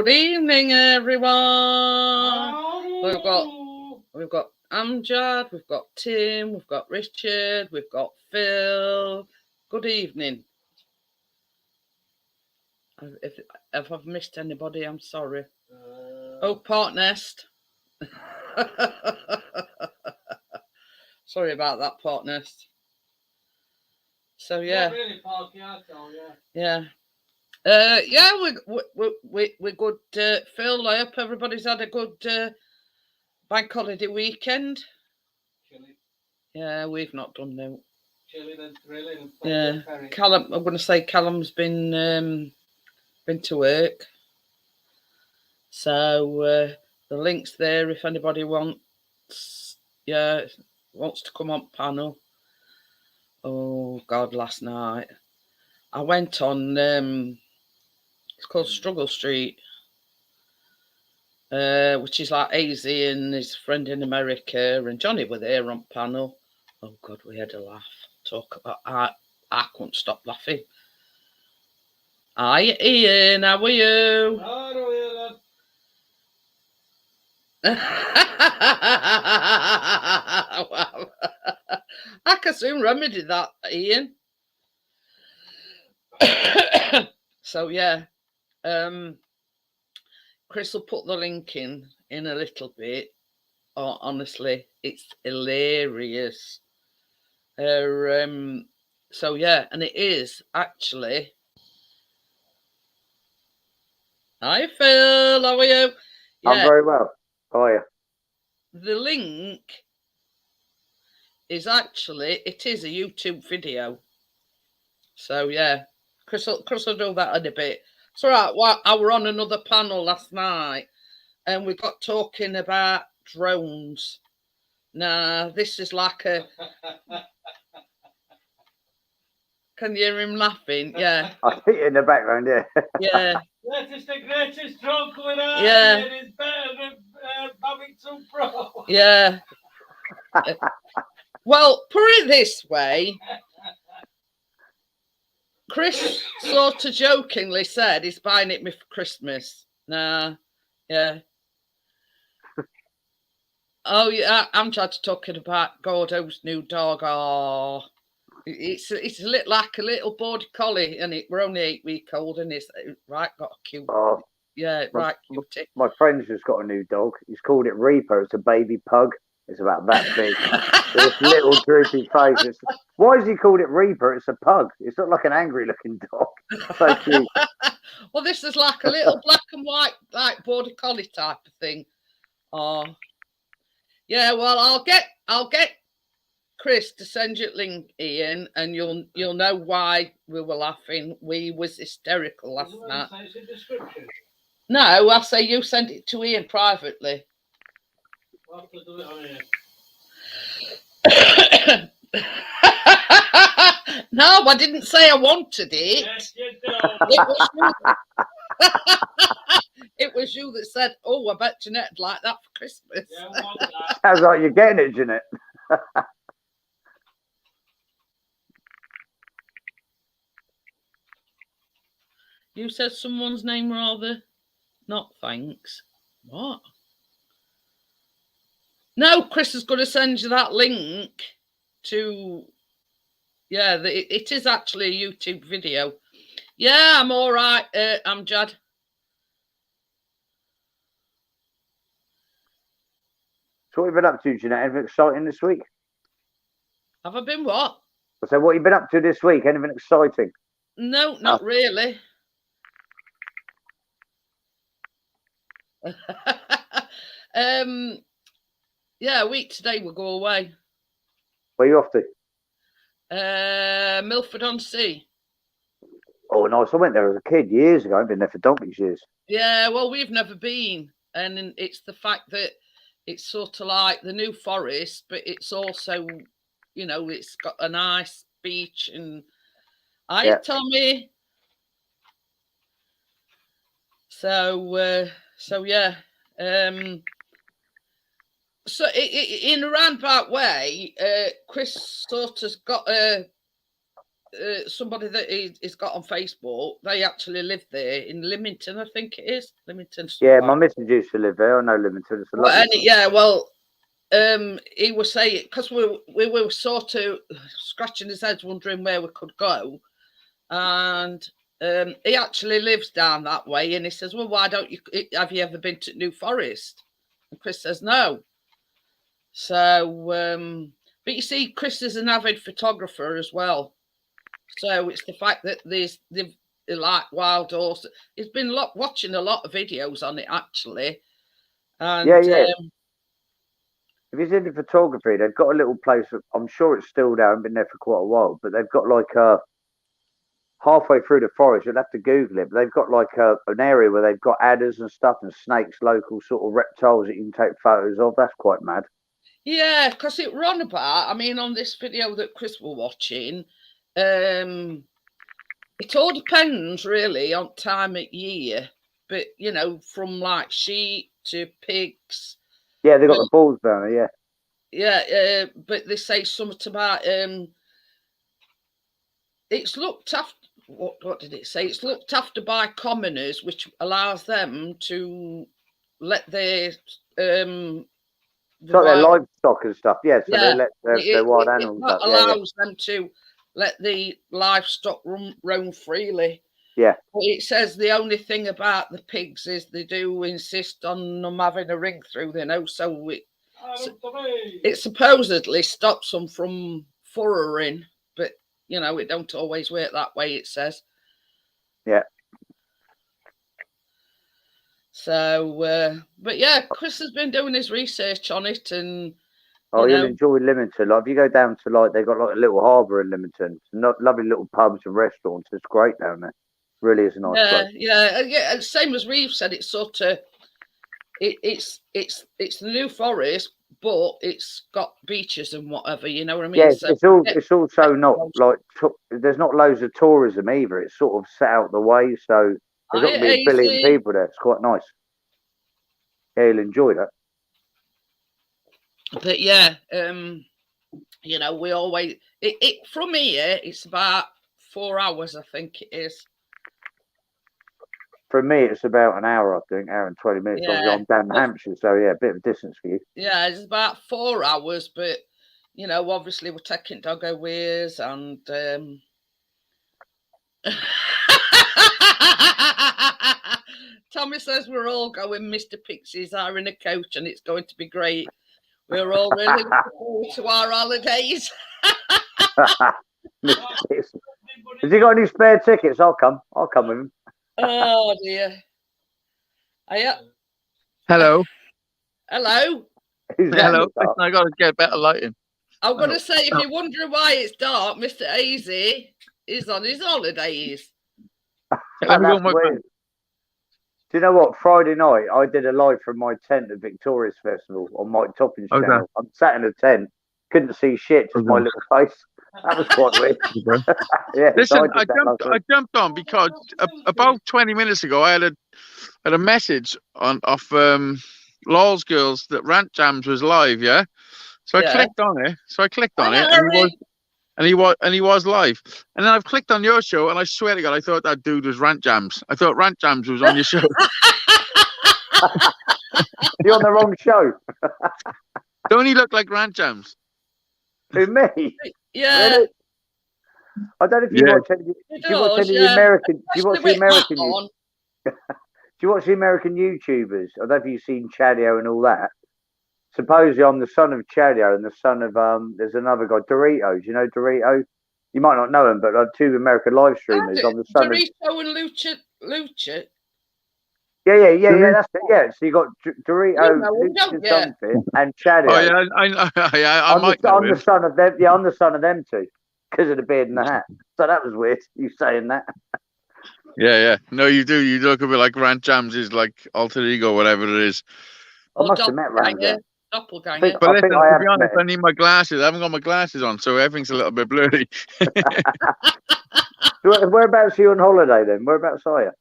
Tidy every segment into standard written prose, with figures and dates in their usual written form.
Good evening, everyone. We've got Amjad, we've got Tim, we've got Richard, we've got Phil. Good evening. If I've missed anybody, I'm sorry. Part Nest. Sorry about that, Part Nest. So yeah. Not really yeah. We're good. Phil, I hope everybody's had a good bank holiday weekend. Chilling. Yeah, we've not done no. Chilling and thrilling. Yeah, Callum. I'm going to say Callum's been to work. So the link's there if anybody wants to come on panel. Oh God, last night I went on. It's called Struggle Street. Which is like AZ and his friend in America, and Johnny were there on panel. Oh God, we had a laugh. Talk about I couldn't stop laughing. Hi Ian, how are you? Hello, I can soon remedy that, Ian. So yeah, Chris will put the link in a little bit. Oh, honestly, it's hilarious. So yeah, and it is actually. Hi Phil, how are you? Yeah, I'm very well. How are you? The link is actually, it is a YouTube video. So yeah, Chris will do that in a bit. It's all right. Well, I were on another panel last night, and we got talking about drones. Now this is like a. Can you hear him laughing? Yeah. I see it in the background, yeah. Yeah. That's the greatest drone going on. Yeah. It is better than Mavic 2 Pro. Yeah. Well, put it this way. Chris sort of jokingly said he's buying it me for Christmas. Nah. Yeah. Oh yeah, I'm just talking about Gordo's new dog. Oh, it's like a little border collie, and we're only 8 weeks old, and it's right got a cute. Oh, yeah, right cutie. My friend's just got a new dog. He's called it Reaper. It's a baby pug. It's about that big. This little droopy face. Why has he called it Reaper? It's a pug. It's not like an angry looking dog. So cute. Well, this is like a little black and white, like border collie type of thing. Oh. Yeah, well, I'll get Chris to send you a link, Ian, and you'll know why we were laughing. We was hysterical last night. No, I'll say you send it to Ian privately. I'll have to do it on here. No, I didn't say I wanted it. Yes, you do. It was you that said, "Oh, I bet Jeanette'd like that for Christmas." Yeah, I want that. Sounds like you're getting it, Jeanette. You said someone's name rather. Not thanks. What? No, Chris is going to send you that link to. Yeah, it is actually a YouTube video. Yeah, I'm all right. I'm Jad. So what have you been up to, Jeanette? Anything exciting this week? Have I been what? I said, what have you been up to this week? Anything exciting? No, not really. Yeah, a week today we'll go away. Where are you off to? Milford-on-Sea. Oh, nice. I went there as a kid years ago. I've been there for donkey's years. Yeah, well, we've never been. And it's the fact that it's sort of like the New Forest, but it's also, it's got a nice beach. And hi, Tommy. So yeah. So in a roundabout way, Chris sort of got a somebody that he's got on Facebook. They actually live there in Lymington, I think it is. Lymington. Yeah, somewhere. my missus used to live there. I know Lymington. It's a Well, lovely place. yeah, well, he was saying, because we were sort of scratching his head, wondering where we could go, and he actually lives down that way, and he says, well, why don't you, have you ever been to New Forest? And Chris says, no. So, but you see, Chris is an avid photographer as well. So it's the fact that they've like wild horse. He's been watching a lot of videos on it, actually. And, yeah. If he's into photography, they've got a little place. I'm sure it's still there. I've been there for quite a while, but they've got like halfway through the forest. You'll have to Google it. But they've got like an area where they've got adders and stuff and snakes, local sort of reptiles that you can take photos of. That's quite mad. Yeah, because it run about. I mean, on this video that Chris was watching, it all depends really on time of year. But you know, from like sheep to pigs. Yeah, they got the balls down there. Yeah. Yeah, but they say something about it's looked after. What did it say? It's looked after by commoners, which allows them to let their It's like their livestock and stuff. Yeah, so they let their wild animals it allows them to let the livestock roam freely. Yeah. But it says the only thing about the pigs is they do insist on them having a ring through their nose, so it supposedly stops them from furrowing, but you know, it don't always work that way, it says. Yeah. So, but yeah, Chris has been doing his research on it, and you'll enjoy Lymington. Like if you go down to like they've got like a little harbour in Lymington, lovely little pubs and restaurants. It's great down there. Really is a nice place. Yeah. Same as we've said, it's sort of it's the New Forest, but it's got beaches and whatever. You know what I mean? Yeah, so it's also not like there's not loads of tourism either. It's sort of set out the way, so there's not be a billion people there. It's quite nice. Yeah, you'll enjoy that. But yeah, you know, we always it from here. It's about 4 hours, I think it is. For me, it's about an hour, I think, hour and 20 minutes. Yeah. I'm down in Hampshire, so yeah, a bit of a distance for you. Yeah, it's about 4 hours, but you know, obviously we're taking doggo wears and Tommy says we're all going. Mr. Pixies are in a coach, and it's going to be great. We're all really looking forward to our holidays. Has he got any spare tickets? I'll come with him. Oh dear. Hello. Hello. Hello. I got to get better lighting. I'm going to say, if you're wondering why it's dark, Mr. Hazy is on his holidays. Do you know what? Friday night, I did a live from my tent at Victoria's Festival on Mike Topping's channel. I'm sat in a tent, couldn't see shit, just my little face. That was quite weird. Yeah, listen, I jumped on because about 20 minutes ago, I had a message off Law's Girls that Rant Jams was live. Yeah, so I clicked on it. And he was live. And then I've clicked on your show, and I swear to God, I thought that dude was Rant Jams. I thought Rant Jams was on your show. You're on the wrong show. Don't he look like Rant Jams? Who, me? Yeah. Really? I don't know if you watch any American. Do you watch the American? Do you watch the American YouTubers? I don't know if you've seen Chadio and all that. Supposedly, I'm the son of Chadio and the son of there's another guy, Dorito. Do you know Dorito? You might not know him, but two American live streamers. I'm the son Dorito and Lucha. Yeah. That's it. Yeah, so you got Dorito, Lucha something, and Chadio. Oh yeah, I might know him. I'm the son of them. Yeah, I'm the son of them two because of the beard and the hat. So that was weird. You saying that? Yeah. No, you do. You look a bit like Rant Jams is like alter ego, whatever it is. I must have met Rant Jams. Doppelganger. But listen, to be honest, I need my glasses. I haven't got my glasses on, so everything's a little bit blurry. Whereabouts are you on holiday then? Whereabouts are you?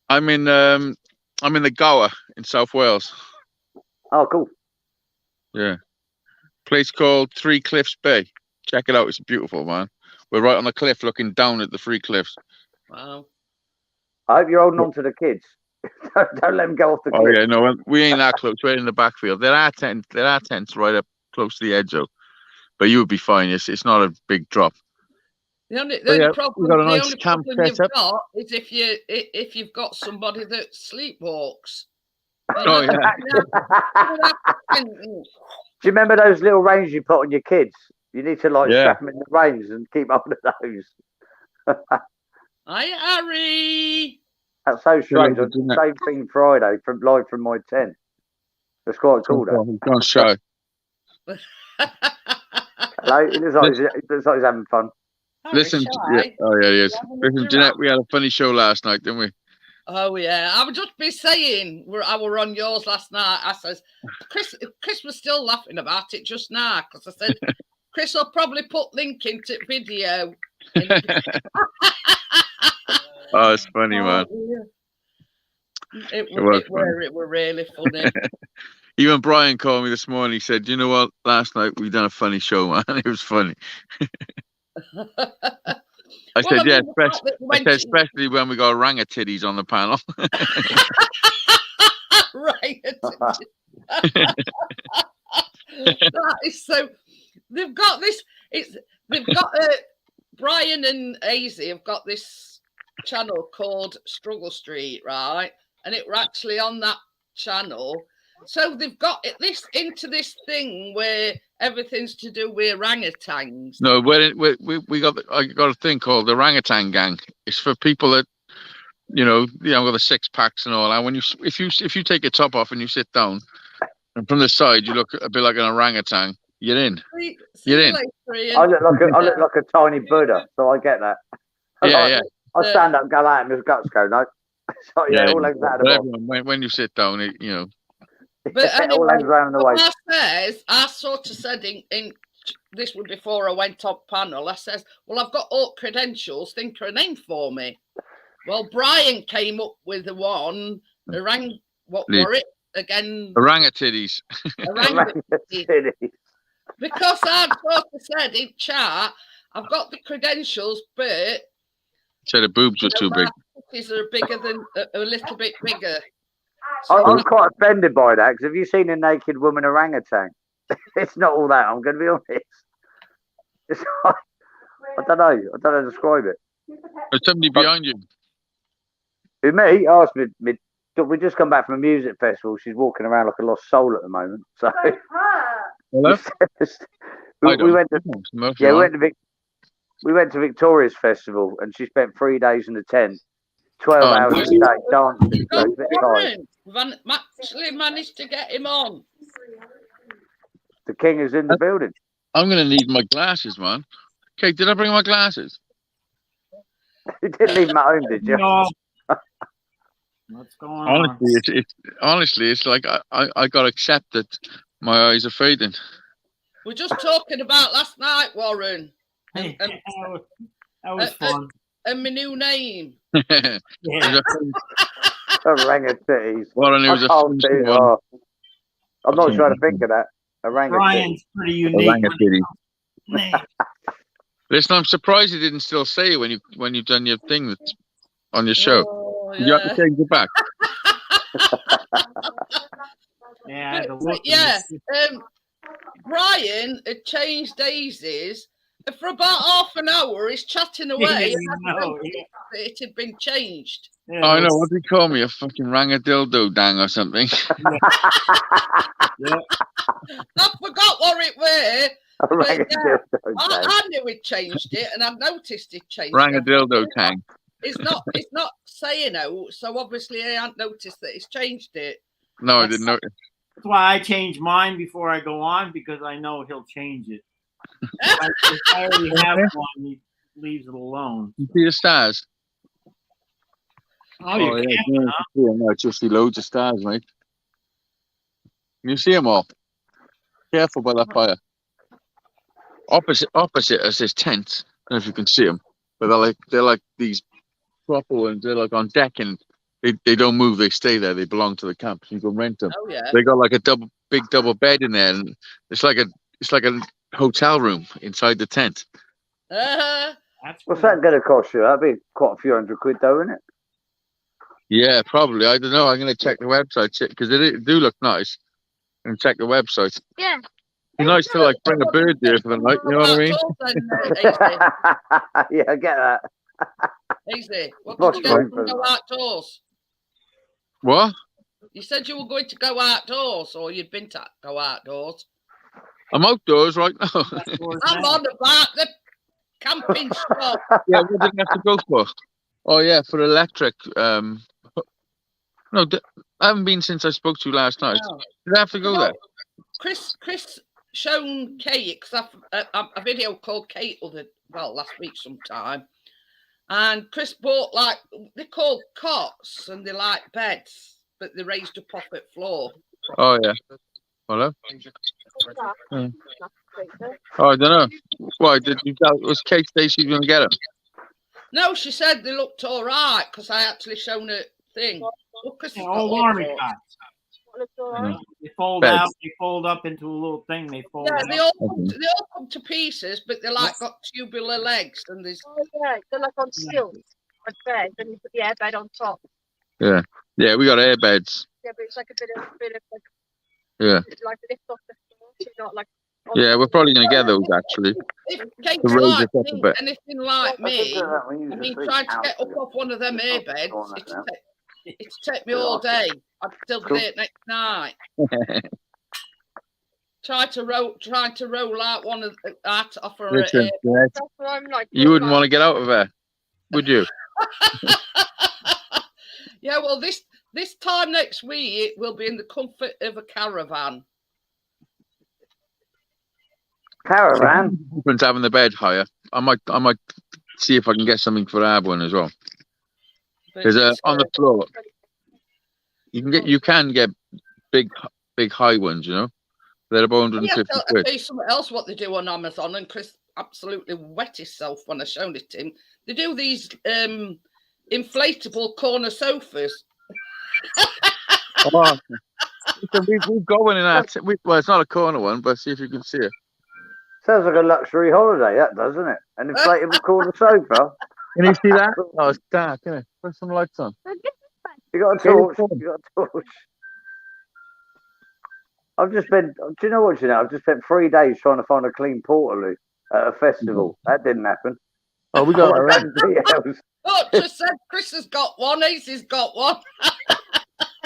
I'm in the Gower in South Wales. Oh, cool. Yeah. Place called Three Cliffs Bay. Check it out. It's beautiful, man. We're right on the cliff, looking down at the three cliffs. Wow. I hope you're holding on to the kids. Don't let them go off the Oh cliff. yeah, no, we ain't that close. We're in the backfield. There are tents right up close to the edge, though. But you would be fine. It's not a big drop. The only yeah, problem, we've got a the nice only camp problem you've set up. got is if you've got somebody that sleepwalks. Oh yeah. Do you remember those little reins you put on your kids? You need to like Yeah. strap them in the reins and keep hold of those. Hi, Harry. That's so strange. I Yeah, did the same thing Friday live from my tent. It's quite cool, though. He's gone shy. Hello? It looks like he's having fun. Listen, Harry, oh yeah, yes. having a Listen, giraffe. Jeanette, we had a funny show last night, didn't we? Oh yeah, I would just be saying I were on yours last night. I says Chris was still laughing about it just now because I said Chris will probably put link into video. Oh, it's funny, man. It was were really funny. Even Brian called me this morning. He said, "You know what? Last night we done a funny show, man. It was funny." I said, "Yeah, especially when we got orangutitties on the panel." Right. That is so. They've got this. They've got Brian and Azy have got this channel called Struggle Street, right? And it were actually on that channel. So they've got this into this thing where everything's to do with orangutans. No, we got I got a thing called the Orangutan Gang. It's for people that got the 6-packs and all. And when if you take your top off and you sit down, and from the side you look a bit like an orangutan, you're in. You're in. I look like a tiny Buddha, so I get that. Yeah. I stand up, and go out, and his guts go no. So yeah, all legs out of the bottom. When you sit down, But anyway, all legs around the waist. I sort of said in this was before I went on panel. I says, "Well, I've got all credentials. Think of a name for me." Well, Brian came up with the one. What were it again? Orangutitties. Orangutitties. Because I've sort of said in chat, I've got the credentials, but so the boobs were too big. These are bigger than a little bit bigger. I'm quite offended by that, because have you seen a naked woman orangutan? It's not all that, I'm going to be honest. It's like, I don't know how to describe it. There's somebody behind you. Who, me? Oh, it's me. We just come back from a music festival. She's walking around like a lost soul at the moment. So Hello? we went to Victoria's Festival, and she spent 3 days in the tent, 12 hours a day dancing. So it's a bit tight. We've actually managed to get him on. The king is in the building. I'm going to need my glasses, man. Okay, did I bring my glasses? You didn't leave them at home, did you? No. What's going on? Honestly, it's like I got to accept that my eyes are fading. We're just talking about last night, Warren. Hey, that was fun. And my new name. Yeah. Orangutitties. Warren, it was a fun one. I'm not trying to think of that. Brian's pretty unique. Orangutitties. Listen, I'm surprised you didn't still say it when you've done your thing that's on your show. Oh, You have to change it back. Brian had changed daisies. And for about half an hour, he's chatting away. It had been changed. Yeah, I know. What did he call me? A fucking rangadildo dang or something? Yeah. I forgot what it were. I knew he'd changed it, and I noticed he'd changed it. Rangadildo tang. It's not saying out, so obviously I hadn't noticed that he's changed it. No, I didn't notice. That's why I change mine before I go on, because I know he'll change it. If I already have one, he leaves it alone. You see the stars? Oh, you yeah, can, huh? No, it's just see loads of stars, mate. Can you see them all? Careful by that fire. Opposite us is tents. I don't know if you can see them, but they're like these proper ones. They're like on deck, and they don't move. They stay there. They belong to the camp. So you can rent them. Oh yeah. They got like a big double bed in there, and it's like a hotel room inside the tent. That's What's cool. that going to cost you? That'd be quite a few £100, though, isn't it? Yeah, probably. I don't know. I'm going to check the website because they do look nice. And check the website. Yeah. Be nice to like bring a bird there for the night. You know what I mean? Easy, Yeah, I get that. easy. What Much did you get room to for go that. outdoors? What? You said you were going to go outdoors, or you'd been to go outdoors. I'm outdoors right now. I'm on about the camping stuff. Yeah, what did I have to go for? Oh yeah, for electric. No, I haven't been since I spoke to you last night. No. Did I have to go there? Chris shown Kate, because a video called Kate last week sometime, and Chris bought like, they're called cots and they're like beds, but they're raised up off the floor. Oh yeah. Hello. What's that? Hmm. Nothing. Oh, I don't know. Why did you tell? Was Kate say she's going to get them? No, she said they looked all right because I actually shown her thing. Look, Chris has got Old all army sorts. cots. What looks all right? They fold Beds. out. They fold up into a little thing. They fold Yeah, out. they all come to pieces, but they're like got tubular legs, and there's Oh yeah, they're like on stilts, like bed, and you put the airbed on top. Yeah, we got air beds. Yeah, but it's like a bit of like, Yeah. like lift off the floor, so you're not like. Yeah, we're probably going to get those actually. if Kate's To raise like it up a me, bit. anything like I me. did that when you I was mean, asleep. trying to get up Hours off one of them ago. airbeds, Doing that now. it'd take me all day. I'd still be there next night. Trying to roll out one of that off her. Listen, Dad, That's what I'm like. you wouldn't want to get out of there, would you? Yeah, well, this time next week we'll be in the comfort of a caravan. Caravan? Difference having the bed higher. I might see if I can get something for our one as well. Because on the floor, you can get big high ones. You know, they're about Yeah, 150 I'll quid. tell you something else what they do on Amazon, and Chris absolutely wet himself when I showed it to him. They do these inflatable corner sofas. Oh, we've got one in our. Well, it's not a corner one, but see if you can see it. Sounds like a luxury holiday, that doesn't it? An inflatable corner sofa. Can you see that? Oh, it's dark, isn't it? Put some lights on. You got a torch. You got a torch. I've just been. Do you know what? I've just spent 3 days trying to find a clean Portaloo at a festival. That didn't happen. Oh, we got it Like around. everybody else. Oh, just said Chris has got one, Ace's got one.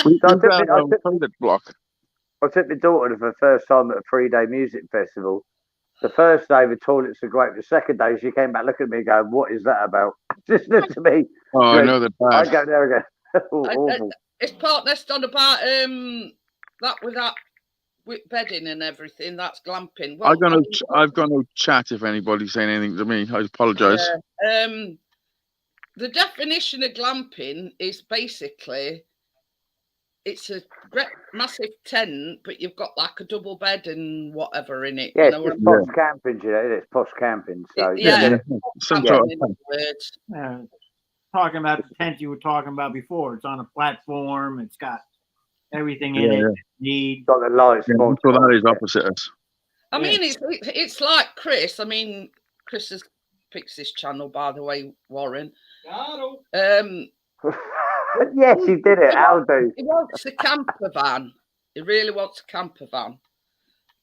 We I got took our own toilet block. I took my daughter for the first time at a 3-day music festival. The first day, the toilets are great. The second day, she came back looking at me going, "What is that about?" Just looked at me. Oh, I know the I bad. go there again. Awful. It's part nest on about that with bedding and everything. That's glamping. Well, I've got no chat if anybody's saying anything to me. I apologise. The definition of glamping is basically it's a great massive tent, but you've got like a double bed and whatever in it. Yeah, You know it's what posh camping, you know. It's posh camping. So Yeah. Some I sort mean? of Words. Talking about the tent you were talking about before. It's on a platform. It's got everything in Yeah, it yeah. you need. got the lights. Yeah, on. so that is opposite us. I mean, it's like Chris. I mean, Chris has picked this channel, by the way, Warren. Yes, he did it. I'll do. He wants a camper van. He really wants a camper van.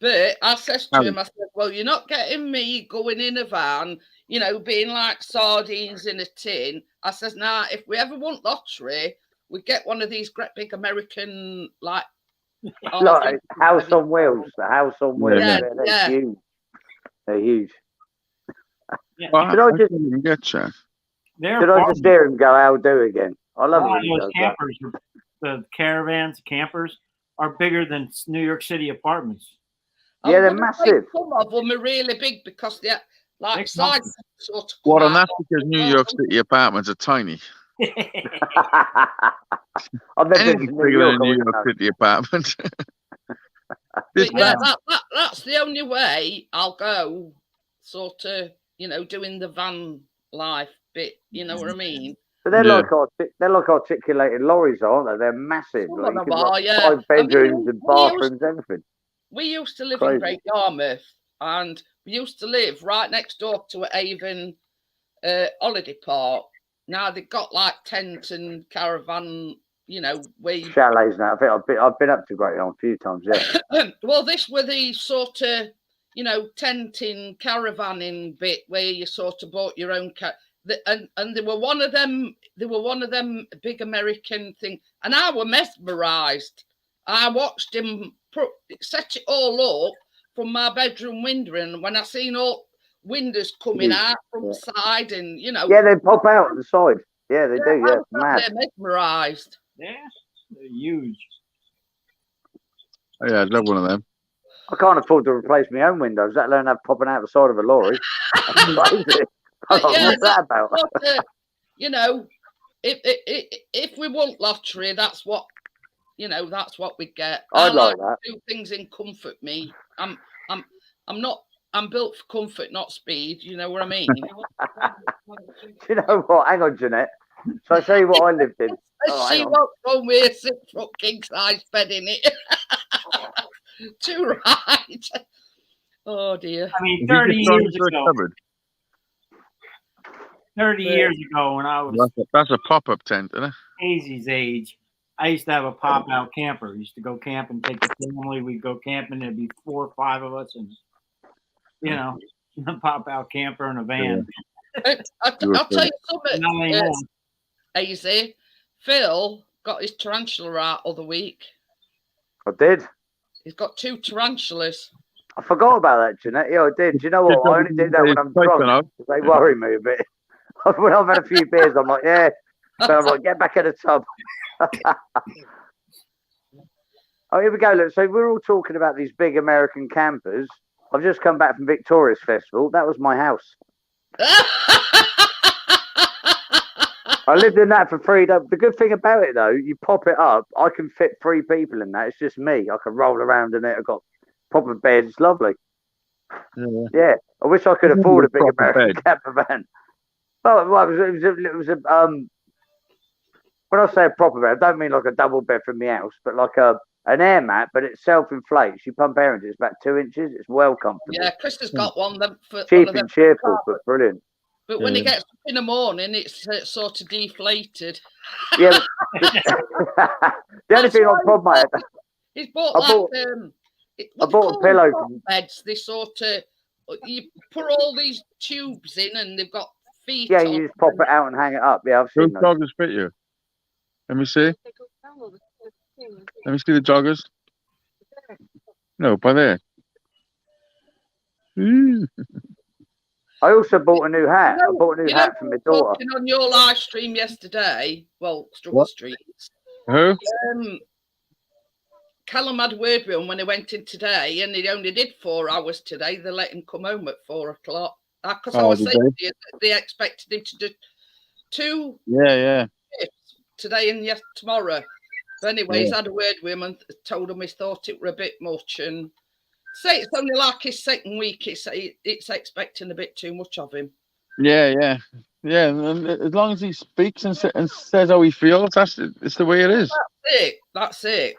But I says to him, I said, well, you're not getting me going in a van, you know, being like sardines in a tin. I says, nah, if we ever want lottery, we get one of these great big American, like House on Wheels. The House on Wheels. Yeah, They're yeah. huge. They're huge. Well, Did I just- didn't get chat. They're Did I just hear him go, "I'll do" again? I love it when he those does that. campers, the caravans, campers are bigger than New York City apartments. Yeah, they're I wouldn't say massive. Some of them are really big because they're like They're sides sort of. Well, come and out. that's because New York City apartments are tiny. I've never been Anything's to New bigger York. than I New wouldn't York know. City apartment. This But yeah, man, that's the only way I'll go, sort of, you know, doing the van life bit. You know what I mean? But they're Yeah. they're like articulated lorries, aren't they? They're massive. Some Like, of you them can are, like yeah. 5 bedrooms and we used- bathrooms, everything. We used to live Crazy. in Great Yarmouth, and we used to live right next door to Avon holiday park. Now they've got like tent and caravan, you know, where you, Chalets now. I think I've been up to Great Yarmouth a few times. Yeah. well, this were the sort of, you know, tenting, caravanning bit where you sort of bought your own and they were one of them. They were one of them big American thing, and I were mesmerised. I watched him set it all up from my bedroom window, and when I seen all windows coming out from the side, and you know, Yeah, they pop out on the side. Yeah, they do. Yeah, mad. they're mesmerised. Yeah, they're huge. Yeah, I'd love one of them. I can't afford to replace my own windows, let alone have popping out the side of a lorry. That's crazy. What's that about? You know, if we want lottery, that's what, you know, that's what we get. I'd I like that. to do things in comfort. Me, I'm built for comfort, not speed. You know what I mean? Do you know what? Hang on, Jeanette. So I show you what I lived in. Oh, She hang on. won't go with a 6-foot king size bed in it. Too right. Oh dear. I mean, Have 30 you just gone years into a ago, cupboard? 30 years ago when I was That's a pop-up tent, isn't it? Hazy's age, I used to have a pop-out camper. I used to go camping, take the family. We'd go camping. There'd be 4 or 5 of us, and you know, a pop-out camper in a van. I'll tell you something. Not anymore. Easy. Phil got his tarantula out other week. I did. He's got 2 tarantulas. I forgot about that, Jeanette. Yeah, I did. Do you know what? I only do that when I'm drunk. They worry me a bit. When I've had a few beers, I'm like, yeah. But I'm like, get back in the tub. Oh, here we go. Look, so we're all talking about these big American campers. I've just come back from Victoria's Festival. That was my house. I lived in that for free. The good thing about it, though, you pop it up. I can fit 3 people in that. It's just me. I can roll around in it. I've got proper bed. It's lovely. Yeah. I wish I could afford a big American camper van. Well, it was a when I say a proper bed, I don't mean like a double bed from my house, but like an air mat, but it self-inflates. You pump air into it. It's about 2 inches. It's well comfortable. Yeah, Chris has got one. For Cheap and cheerful, but brilliant. But when he gets up in the morning, it's sort of deflated. Yeah. The only thing I problem I had, he's bought I bought a pillow. Beds. They sort of you put all these tubes in, and they've got feet. Yeah, you just pop it out and hang it up. Yeah, I've Those seen those. joggers fit you. Let me see. Let me see the joggers. No, by there. I also bought a new hat. I bought a new hat for my daughter. On your live stream yesterday, well, Struggle Streets. Who? Callum had a word with him when he went in today, and he only did 4 hours today. They let him come home at 4 o'clock. Because I was saying to you that they expected him to do 2 shifts today and tomorrow. But anyway, he's had a word with him and told him he thought it were a bit much. And say it's only like his 2nd week. It's expecting a bit too much of him. Yeah. And as long as he speaks and says how he feels, it's the way it is. That's it.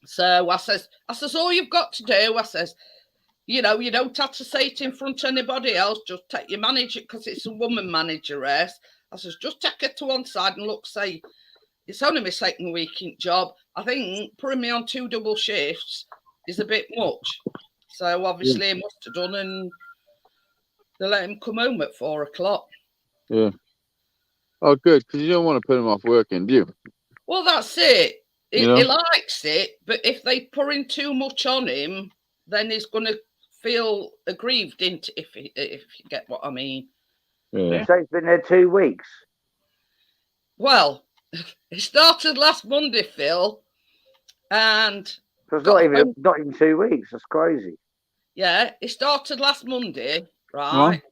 So I says, all you've got to do, I says, you know, you don't have to say it in front of anybody else. Just take your manager, because it's a woman manageress. I says, just take her to one side and look, say, it's only my 2nd week in job. I think putting me on 2 double shifts is a bit much. So obviously he must have done, and they let him come home at 4 o'clock. Yeah. Oh, good, because you don't want to put him off working, do you? Well, that's it. He likes it, but if they pour in too much on him, then he's going to feel aggrieved, if you get what I mean. Yeah. So it's been there 2 weeks. Well, it started last Monday, Phil, and So it's not even 2 weeks. That's crazy. Yeah, it started last Monday, right?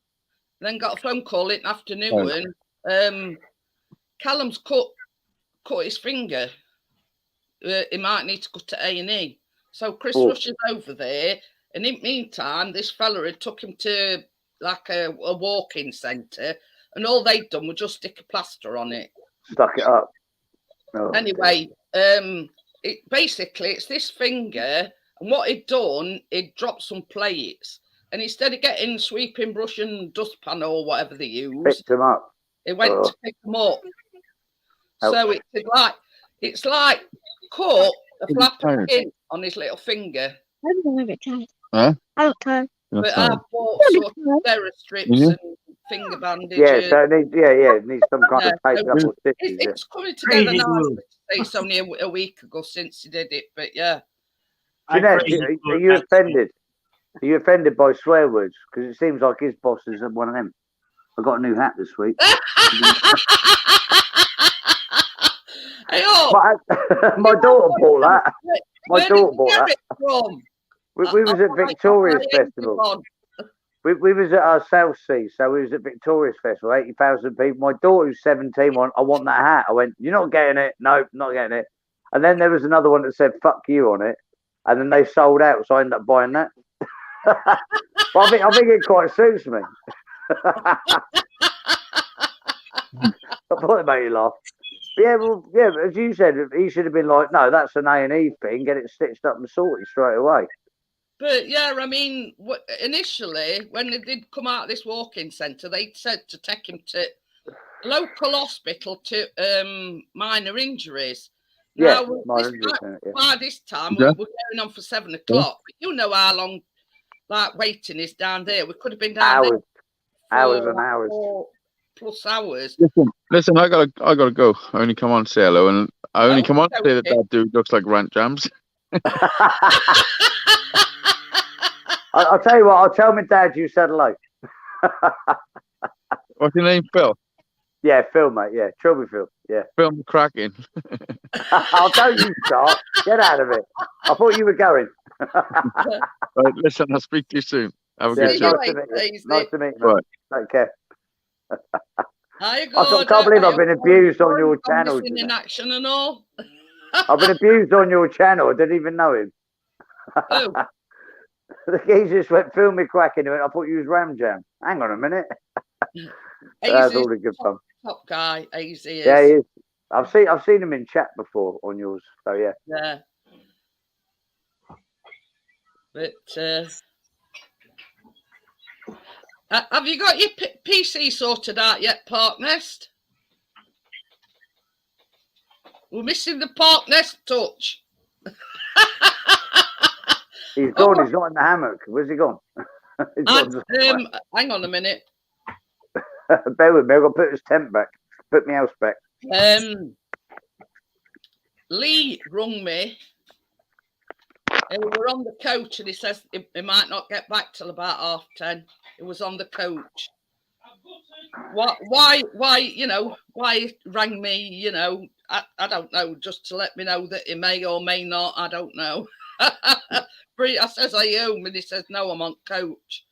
Then got a phone call in the afternoon. Callum's cut his finger. He might need to go to A&E. So Chris rushes over there, and in the meantime, this fella had took him to like a walk-in centre, and all they'd done was just stick a plaster on it. Stuck it up. Oh. Anyway, it's this finger, and what he'd done, he'd dropped some plates, and instead of getting sweeping brush and dustpan or whatever they use, Picked him up. he went to pick them up. Oh. So it's like cut a flap of skin on his little finger. Huh? But I bought sort of Thera strips and finger bandages. Yeah, so it needs some kind of tape up or stitches. It's coming together Crazy now. move. It's only a week ago since he did it, but yeah. Jeanette, are you offended? Are you offended by swear words? Because it seems like his boss is one of them. I got a new hat this week. Hey, oh, my daughter bought that. My where daughter did you bought get that. it from? We was at Victoria's Festival. We was at our South Sea, so we was at Victoria's Festival, 80,000 people. My daughter, who's 17, went, I want that hat. I went, you're not getting it. No, not getting it. And then there was another one that said, fuck you on it. And then they sold out, so I ended up buying that. But I think it quite suits me. I thought it made you laugh. Yeah, as you said, he should have been like, no, that's an A&E thing. Get it stitched up and sorted straight away. But yeah, I mean, initially, when they did come out of this walk-in centre, they said to take him to a local hospital to minor injuries. Yeah, now, by this time, we're going on for 7 o'clock. But you know how long waiting is down there. We could have been down there hours and hours. 4+ hours. Listen, I gotta go. I only come on to say hello, and I only come on to say that dude looks like Rant Jams. I'll tell you what. I'll tell my dad you said hello. What's your name, Phil? Yeah, Phil, mate. Yeah, Trilby Phil. Yeah. Phil McCracken. I'll don't you start. Get out of it. I thought you were going. Right, listen, I'll speak to you soon. Have a good nice day. to meet you. Nice to meet you. Right. Take care. I can't believe I've been abused on your channel. In action and all. I've been abused on your channel. I didn't even know him. Oh. The geezer just went, Phil McCracken. He went, I thought you was Ram Jam. Hang on a minute. That's all the good fun. Top guy, AZ is. Yeah, he is. I've seen him in chat before on yours. So yeah. Yeah. But have you got your PC sorted out yet, Park Nest? We're missing the Park Nest touch. He's gone. He's not in the hammock. Where's he gone? Hang on a minute. Bear with me. I've got to put his tent back. Put my house back. Lee rung me. And we were on the coach, and he says he might not get back till about 10:30. It was on the coach. Why? You know, why he rang me? You know, I don't know. Just to let me know that he may or may not. I don't know. I says, are you home? And he says, no, I'm on coach.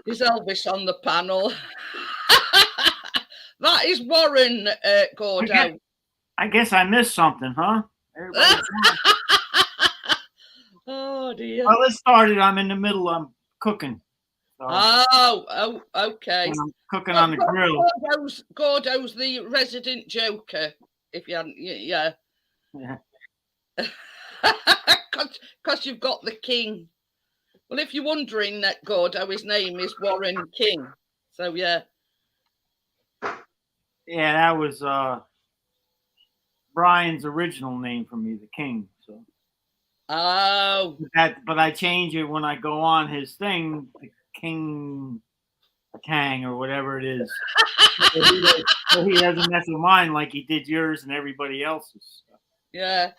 Is Elvis on the panel? That is Warren Gordo. I guess I missed something, huh? Oh dear. Well, let's start it. I'm in the middle. I'm cooking. So, oh, okay. I'm cooking on the grill. Gordo's the resident joker. If you hadn't, yeah. Because you've got the king. Well, if you're wondering, that Gordo, his name is Warren King. So yeah. Yeah, that was Brian's original name for me, the King. So. Oh. But I change it when I go on his thing, the King Tang or whatever it is. so he doesn't mess with mine like he did yours and everybody else's. Yeah.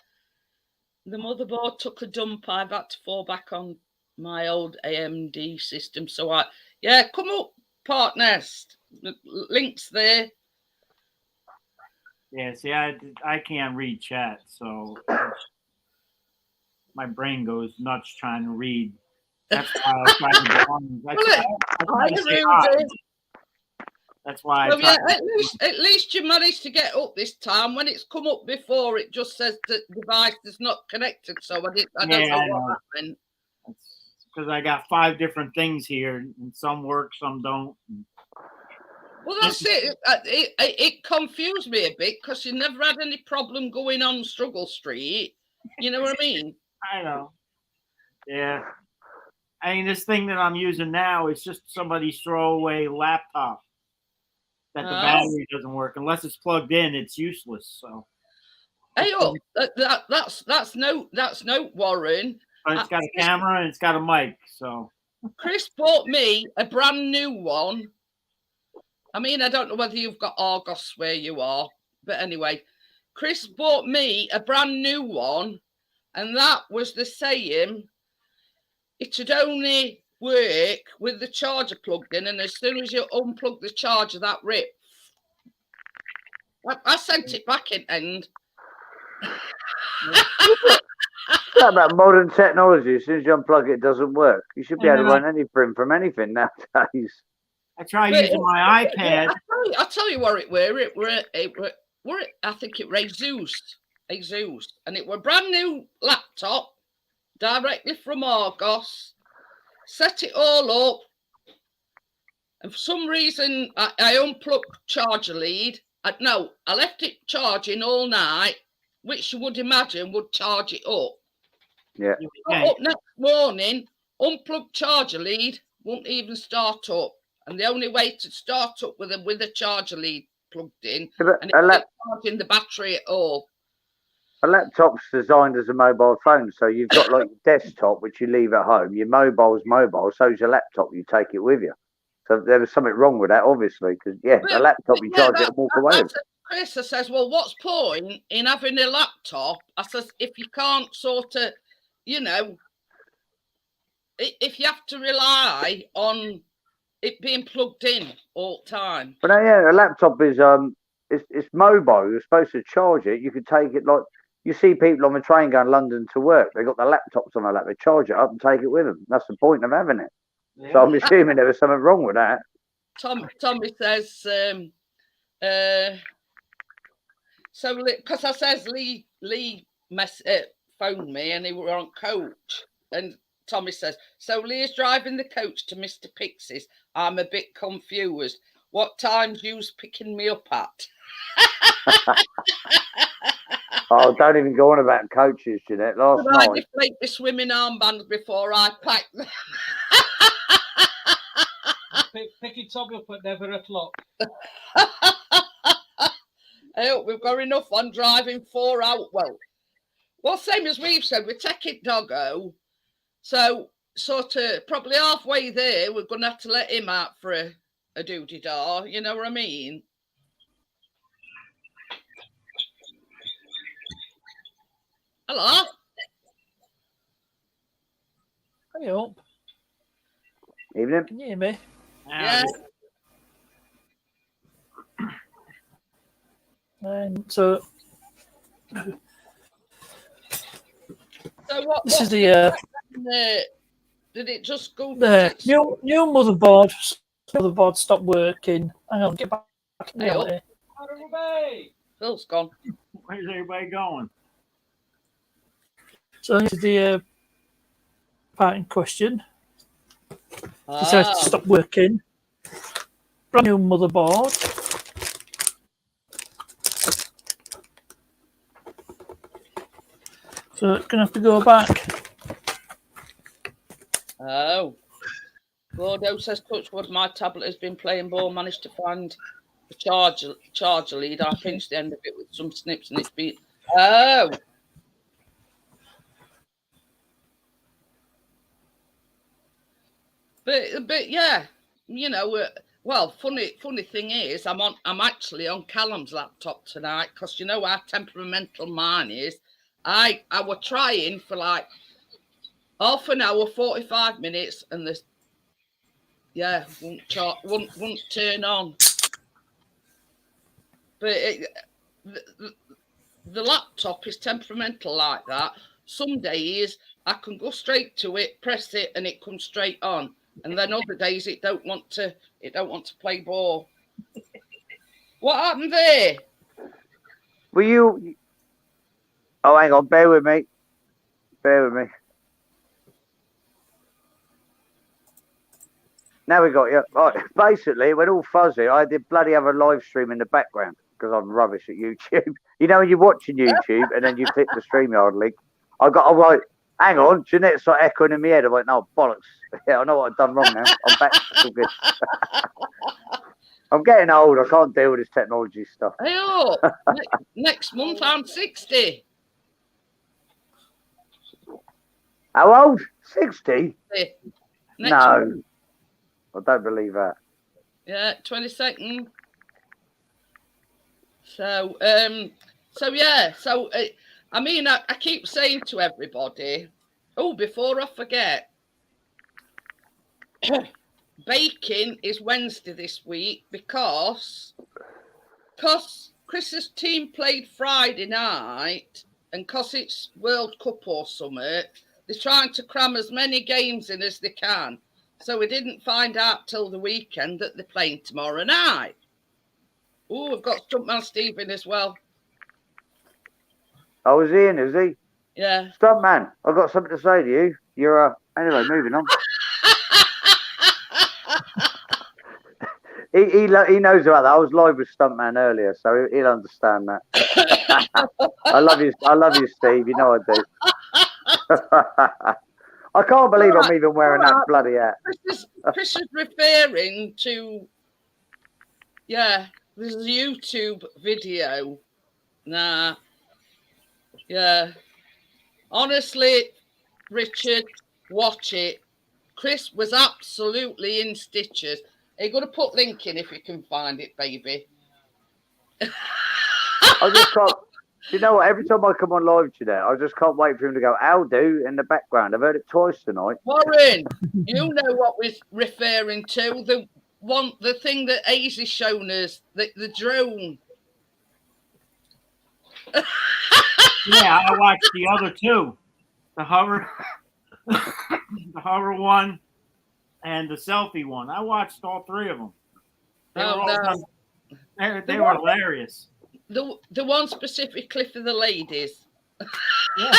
The motherboard took a dump. I've had to fall back on my old AMD system. So come up, Park Nest. The link's there. Yeah, see, I can't read chat, so my brain goes nuts trying to read. That's why I was trying to go on. That's why. Well, at least you managed to get up this time. When it's come up before, it just says that the device is not connected. So I don't know what happened. Because I got 5 different things here, and some work, some don't. Well, that's it. It confused me a bit because you never had any problem going on Struggle Street. You know what I mean? I know. Yeah. I mean, this thing that I'm using now is just somebody's throwaway laptop that the Oh. battery doesn't work. Unless it's plugged in, it's useless. So, Hey, up, that's no Warren. but it's got a camera and it's got a mic. So, Chris bought me a brand new one. I mean, I don't know whether you've got Argos where you are, but anyway, Chris bought me a brand new one, and that was the same. It should only work with the charger plugged in, and as soon as you unplug the charger, that ripped. I sent it back in end. It's about modern technology. As soon as you unplug it, it doesn't work. You should be able to run anything from anything nowadays. I tried using my iPad. I'll tell you where it were. It were I think it was Zeus, and it were a brand new laptop directly from Argos. Set it all up, and for some reason I unplugged charger lead. I left it charging all night, which you would imagine would charge it up. Yeah. Got up next morning, unplugged charger lead, won't even start up. And the only way to start up with a charger lead plugged in, and it's not charging the battery at all. A laptop's designed as a mobile phone, so you've got like your desktop, which you leave at home. Your mobile's mobile, so's your laptop. You take it with you. So there was something wrong with that, obviously, because a laptop you charge it and walk away with it. Chris, I says, well, what's point in having a laptop? I says, if you can't sort of, if you have to rely on it being plugged in all the time. But a laptop is it's mobile. You're supposed to charge it. You could take it like you see people on the train going London to work. They got their laptops on their lap. They charge it up and take it with them. That's the point of having it. Yeah. So I'm assuming there was something wrong with that. Tommy says, so because I says Lee phoned me and he were on coach, and Tommy says, so Lee's driving the coach to Mr. Pixie's. I'm a bit confused. What time's you picking me up at? Oh, don't even go on about coaches, Jeanette. Last night. I deflate the swimming armbands before I pack them. Picking Tommy up at 11 o'clock. I hope we've got enough on driving 4 out. Well, same as we've said, we're taking Doggo. So, sort of, probably halfway there, we're going to have to let him out for a doody-da. You know what I mean? Hello? Hey up. Evening. Can you hear me? Yeah. And so what? This is the did it just go? The new motherboard. Motherboard stopped working. Hang on, get back. Phil's gone. Where's everybody going? So this is the part in question. Decided to stop working. Brand new motherboard. So it's gonna have to go back. Oh. Gordo says, Touchwood, my tablet has been playing ball, managed to find the charger lead. I pinched the end of it with some snips and it's been... Oh. But yeah, well, funny thing is, I'm actually on Callum's laptop tonight because you know how temperamental mine is. I was trying for like half an hour, 45 minutes, and this won't turn on. But the laptop is temperamental like that. Some days I can go straight to it, press it, and it comes straight on. And then other days it don't want to play ball. What happened there? Were you? Oh, hang on, bear with me. Now we got you. Right, basically, it went all fuzzy. I did bloody have a live stream in the background because I'm rubbish at YouTube. You know when you're watching YouTube and then you click the StreamYard link. I got Hang on, Jeanette's like echoing in my head. I'm like, no, bollocks. Yeah, I know what I've done wrong now. I'm back. It's all good. I'm getting old. I can't deal with this technology stuff. Hey, oh, next month I'm 60. How old? 60? Next No. month. I don't believe that. Yeah, 22nd. So, yeah. So, I mean, I keep saying to everybody, oh, before I forget, baking is Wednesday this week because Chris's team played Friday night, and because it's World Cup or something, they're trying to cram as many games in as they can. So we didn't find out till the weekend that they're playing tomorrow night. Oh, we've got Stuntman Stephen as well. Oh, is he in? Is he? Yeah. Stuntman, I've got something to say to you. You're anyway, moving on. He knows about that. I was live with Stuntman earlier, so he'll understand that. I love you, Steve. You know I do. I can't believe I'm even wearing that bloody hat. Chris is referring to, yeah, there's a YouTube video. Nah. Yeah. Honestly, Richard, watch it. Chris was absolutely in stitches. Are you going to put link in if you can find it, baby? I just can't. You know what? Every time I come on live today, I just can't wait for him to go, "How do?" in the background. I've heard it twice tonight. Warren, you know what we're referring to. The thing that Aisy's shown us, the drone. Yeah, I watched the other two. The hover the hover one and the selfie one. I watched all three of them. They were hilarious. The one specifically for the ladies. Yeah.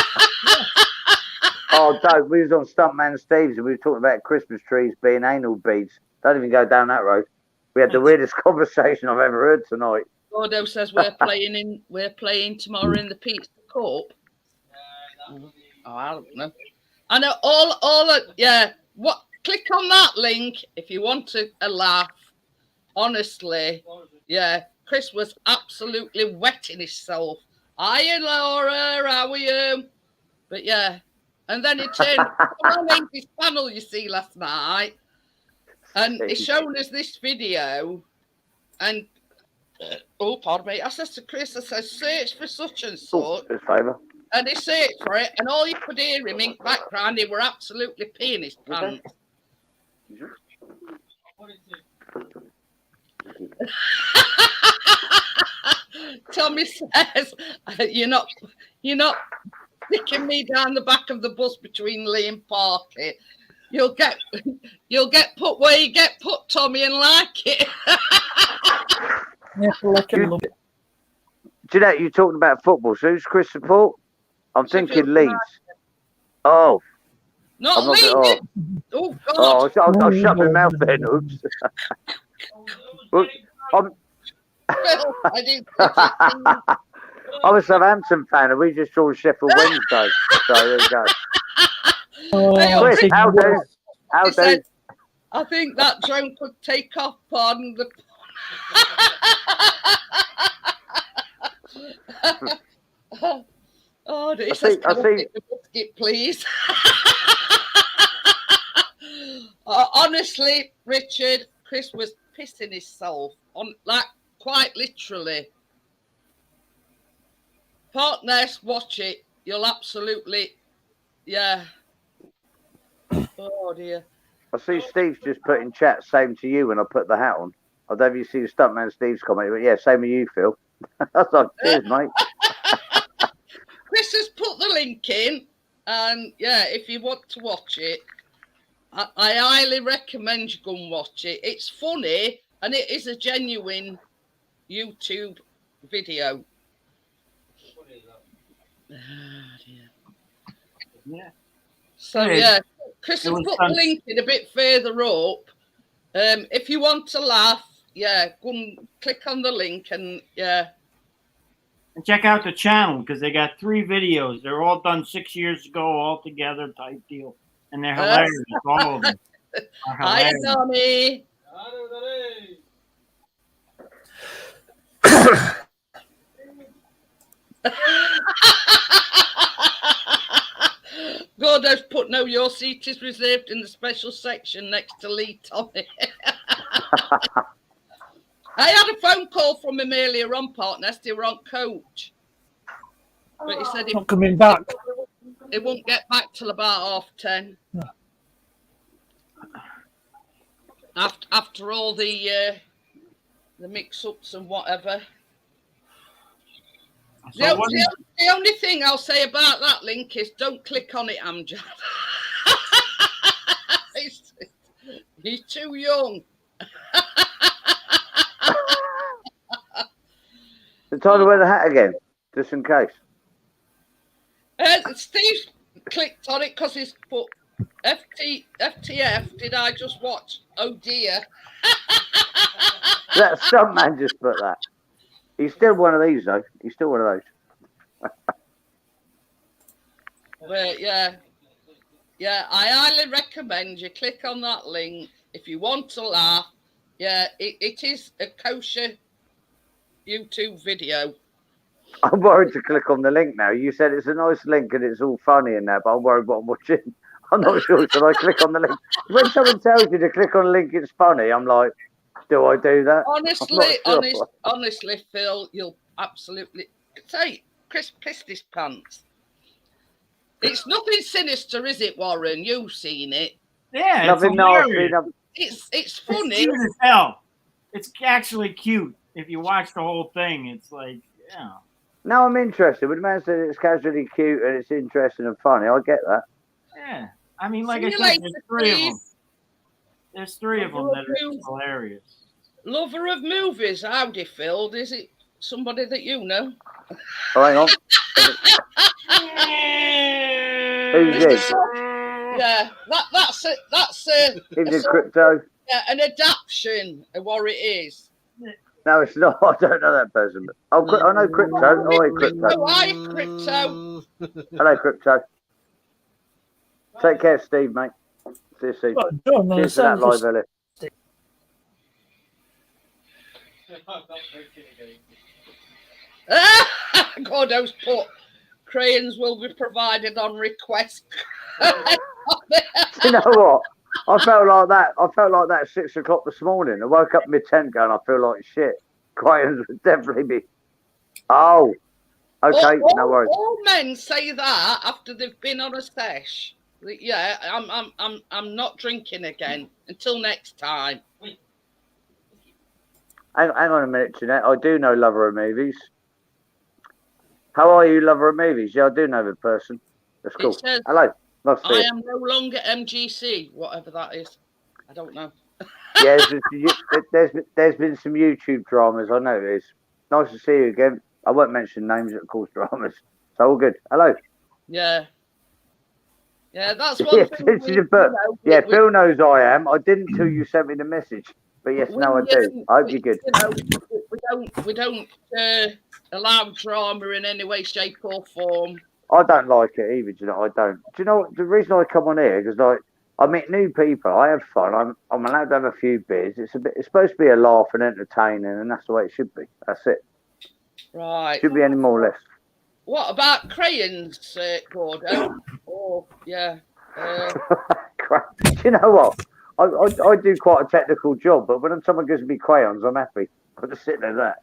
Oh, don't. We was on Stuntman Steve's and we were talking about Christmas trees being anal beads. Don't even go down that road. We had the weirdest conversation I've ever heard tonight. Gordo says we're playing tomorrow in the Pizza Cup. Oh, I don't know. I know yeah. What? Click on that link if you want a laugh. Honestly, yeah. Chris was absolutely wetting himself. Hiya, Laura, how are you? But yeah, and then he turned on his panel, you see, last night, and he's shown us this video, and oh, pardon me, I says to Chris, I says, search for such and such, and he searched for it, and all you could hear him in background, he were absolutely peeing his pants. Tommy says, you're not sticking me down the back of the bus between Lee and Parky. You'll get put where you get put, Tommy, and like it. Jeanette, you're talking about football. So who's Chris support? I'm thinking Leeds. Oh. Not Leeds. Oh, God. Oh, I'll shut my mouth then. Oops. I'm a Southampton fan and we just saw Sheffield Wednesday. So there you go. Chris, how do? I think that drone could take off, pardon the... Oh, I see. The biscuit, please. Honestly, Richard, Chris was pissing himself on, like, quite literally. Partners, watch it. You'll absolutely, yeah. Oh dear. I see Steve's just put in chat, same to you when I put the hat on. I don't know if you see the Stuntman Steve's comment, but yeah, same with you, Phil. That's like, cheers, mate. Chris has put the link in, and yeah, if you want to watch it, I highly recommend you go and watch it. It's funny, and it is a genuine YouTube video. Oh, Yeah. So yeah, Chris has put the link in a bit further up. If you want to laugh, yeah, go and click on the link and yeah. And check out the channel because they got 3 videos. They're all done 6 years ago, all together type deal. And they're hilarious. All of them are Hi, hilarious. Tommy. Gordo's put no, your seat is reserved in the special section next to Lee Tommy. I had a phone call from him earlier on, partner, still wrong coach. But he said Not coming back. he won't get back till about 10:30. No. After all the mix-ups and whatever. So The only thing I'll say about that link is don't click on it, Amjad. He's too young. The time to wear the hat again, just in case. Steve clicked on it because he's put FTF. Did I just watch? Oh dear. That some man just put that. He's still one of these though. He's still one of those. But yeah, I highly recommend you click on that link if you want to laugh. Yeah, it is a kosher YouTube video. I'm worried to click on the link now. You said it's a nice link and it's all funny and that, but I'm worried what I'm watching. I'm not sure. Should I click on the link? When someone tells you to click on a link, it's funny. I'm like, do I do that? Honestly, Phil, you'll absolutely say Chris pissed his pants. It's nothing sinister, is it, Warren? You've seen it. yeah, Nothing nasty. It's funny. It's cute as hell. It's actually cute. If you watch the whole thing, it's like, yeah. No, I'm interested. But the man said it's casually cute and it's interesting and funny. I get that. Yeah. I mean, like See I you said, later, there's 3 of Steve. them. There's 3 of them that are hilarious. Lover of movies, howdy, Phil. Is it somebody that you know? Oh, hang on. Who's this? Yeah, that's it. That's a, Is it crypto? yeah, an adaptation of what it is. No, it's not. I don't know that person. Oh, I know crypto. Oh, hey, crypto. Oh, hi, Crypto. Hello, crypto. Take care, Steve, mate. See you soon. Well, John, Cheers for that live, Ellie. Gordo's put crayons will be provided on request. You know what? I felt like that. I felt like that at 6 o'clock this morning. I woke up mid-10 going, I feel like shit. Crayons would definitely be. Oh, okay, no worries. All men say that after they've been on a sesh. Yeah, I'm not drinking again until next time. Hang on a minute, Jeanette. I do know Lover of Movies. How are you, Lover of Movies? Yeah, I do know the person. That's cool. It says, Hello. Nice to see I you. am no longer MGC, whatever that is. I don't know. Yeah, there's been some YouTube dramas. I know it is. Nice to see you again. I won't mention names that cause dramas. So all good. Hello. Yeah. Yeah, that's one thing. Phil knows I am. I didn't until you sent me the message. But yes, now I do. I hope you're good. We don't allow drama in any way, shape, or form. I don't like it either. Do you know? I don't. Do you know what? The reason I come on here because I meet new people. I have fun. I'm allowed to have a few beers. It's supposed to be a laugh and entertaining, and that's the way it should be. That's it. Right. Should be any more or less. What about crayons, Gordo? Oh, yeah. Do you know what? I do quite a technical job, but when someone gives me crayons, I'm happy. I just sit there that.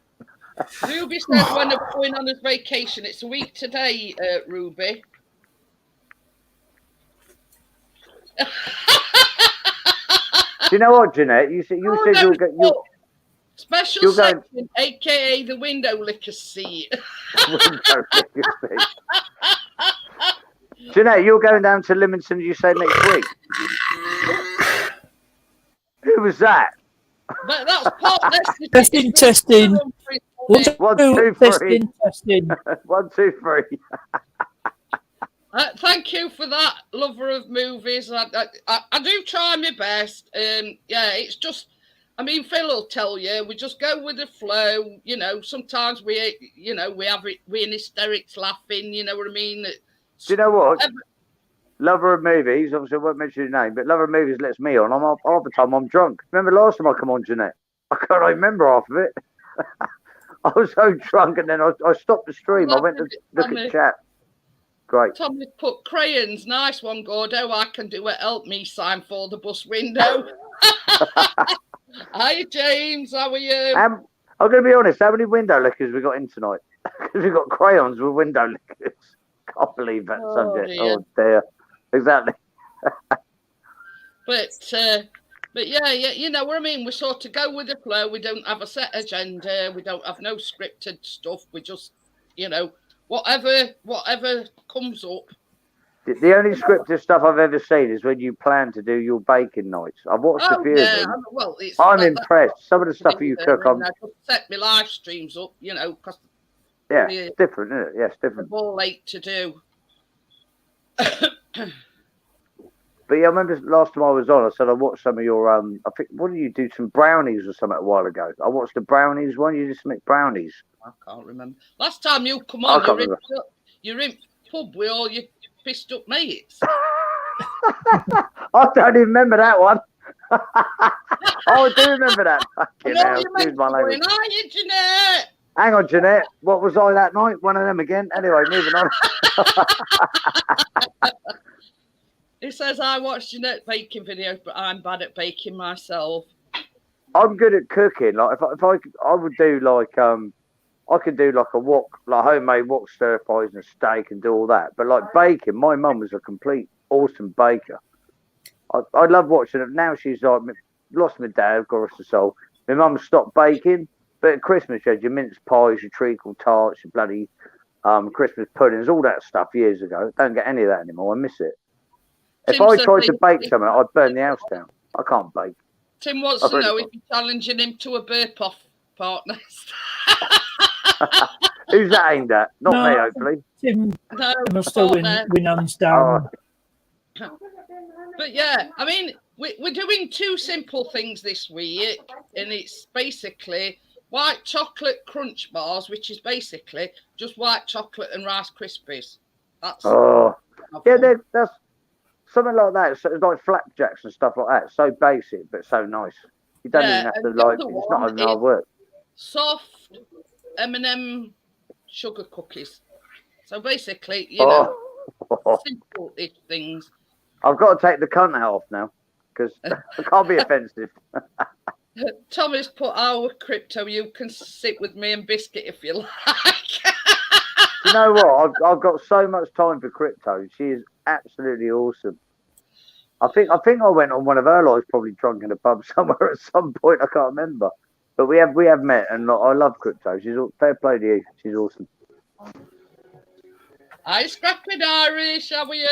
Ruby says when I'm going on his vacation. It's a week today, Ruby. Do you know what, Jeanette? You said you'll get special section, aka the window licker seat. window licker seat. Jeanette, you're going down to Lymington. You say next week. Who was that? But that's part. Testing. 1, 2, 3. Testing. 1, 2, 3. Thank you for that, lover of movies. I do try my best. Yeah, it's just I mean, Phil will tell you, we just go with the flow. You know, sometimes we have it, we're in hysterics laughing. You know what I mean? Do you know what? Lover of movies, obviously I won't mention your name, but Lover of movies lets me on. Half the time I'm drunk. Remember last time I come on, Jeanette? I can't remember half of it. I was so drunk, and then I stopped the stream. I went to look at chat. Great. Tommy put crayons. Nice one, Gordo. I can do a help me sign for the bus window. Hi, James. How are you? I'm going to be honest. How many window lickers we got in tonight? Because we got crayons with window lickers. Can't believe that subject. Dear. Oh dear. Exactly. But yeah, you know what I mean. We sort of go with the flow. We don't have a set agenda. We don't have no scripted stuff. We just, you know, whatever comes up. The only scripted stuff I've ever seen is when you plan to do your baking nights. I've watched a few of them. Well, I'm impressed. Some of the stuff you cook, I just set my live streams up, you know, because it's different, isn't it? Yes, different. They're all late to do. But yeah, I remember last time I was on, I said I watched some of your I think, what did you do? Some brownies or something a while ago. I watched the brownies one. You just make brownies. I can't remember. Last time you come on, you're in pub with all your pissed up mates. I don't even remember that one. I do remember that. Excuse my language. Are you, Jeanette? Hang on, Jeanette. What was I that night? One of them again. Anyway, moving on. He says, I watch Jeanette baking videos, but I'm bad at baking myself. I'm good at cooking. Like if I would do like I could do like a wok, like homemade wok stir fries and a steak and do all that. But like baking, my mum was a complete awesome baker. I love watching it. Now she's like lost my dad, God rest her soul. My mum stopped baking, but at Christmas she had your mince pies, your treacle tarts, your bloody Christmas puddings, all that stuff years ago. Don't get any of that anymore. I miss it. If I tried to bake something, I'd burn the house down. I can't bake. Tim wants to know if you're challenging him to a burp-off partner. Who's that aimed at? Not me, hopefully. Tim will still win hands down. But yeah, I mean, we're doing two simple things this week, and it's basically white chocolate crunch bars, which is basically just white chocolate and Rice Krispies. That's that's something like that. So it's like flapjacks and stuff like that. So basic, but so nice. You don't even have to like. It's not even hard work. Soft M&M sugar cookies. So basically, you know, simple-ish things. I've got to take the cunt out off now because it can't be offensive. Tommy's put our crypto. You can sit with me and Biscuit if you like. You know what? I've got so much time for crypto. She is absolutely awesome. I think I went on one of her lives, probably drunk in a pub somewhere at some point. I can't remember, but we have met, and I love crypto. She's fair play to you. She's awesome. Hi, Scrappy Irish. How are you?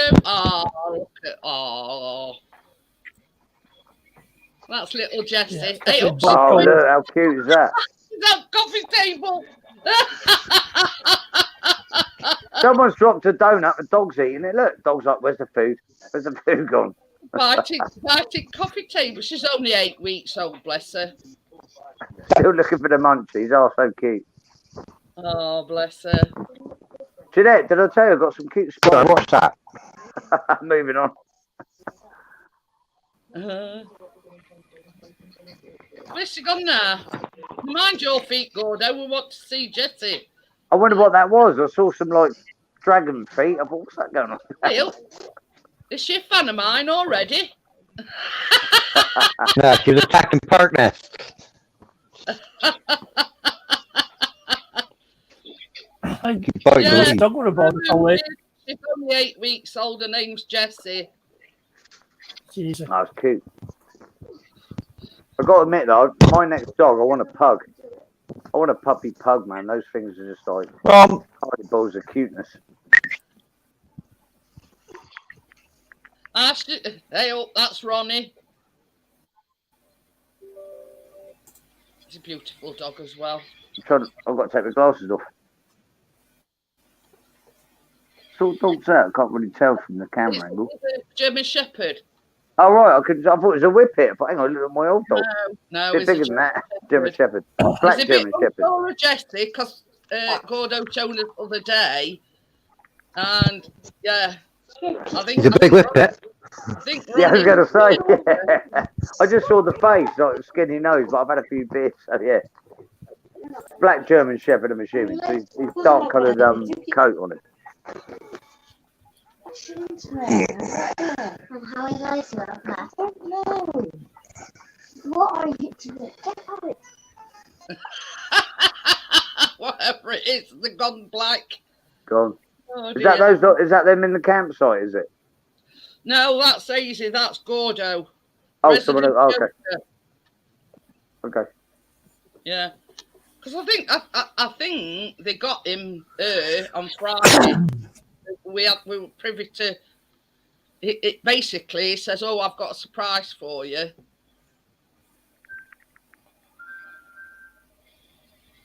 That's little Jessie. Yeah, hey, look, how cute is that? That coffee table. Someone's dropped a donut. The dog's eating it. Look, dog's like, where's the food? Where's the food gone? Biting coffee table. She's only 8 weeks old, bless her. Still looking for the munchies. Oh, so cute. Oh, bless her. Jeanette, did I tell you I've got some cute spots? What's that? Moving on. Where's she gone now? Mind your feet, Gordo. We want to see Jessie. I wonder what that was. I saw some like dragon feet. I thought, what's that going on? Bill, is she a fan of mine already? No, she was attacking Park Nest. She's only 8 weeks old. Her name's Jessie. Jesus. That's cute. I've got to admit though, my next dog, I want a pug. I want a puppy pug, man. Those things are just like tiny balls of cuteness. Hey, that's Ronnie. He's a beautiful dog as well. I've got to take my glasses off. What sort of dog's that? I can't really tell from the camera angle. German Shepherd. Oh right, I thought it was a whippet. I thought, hang on, look at my old dog. No, Bit it's a bigger than that. German Shepherd. Shepherd, black He's a bit German Shepherd. unsure of Jesse because Gordo showed us the other day, and yeah, I think He's a big whippet. I think Yeah, I was Ronnie- going to say. Yeah. I just saw the face, like skinny nose, but I've had a few beers, so yeah. Black German Shepherd, I'm assuming. So he's dark coloured coat on it. And how is I smell that? I don't know. What are you doing? Get out of it. whatever it is, the gone black. Gone. Oh, Is that dear. those? Is that them in the campsite? Is it? No, that's easy. That's Gordo. Oh, someone. Resident Okay. Joker. Okay. Yeah, because I think they got him on Friday. we were privy to. It basically says, "Oh, I've got a surprise for you."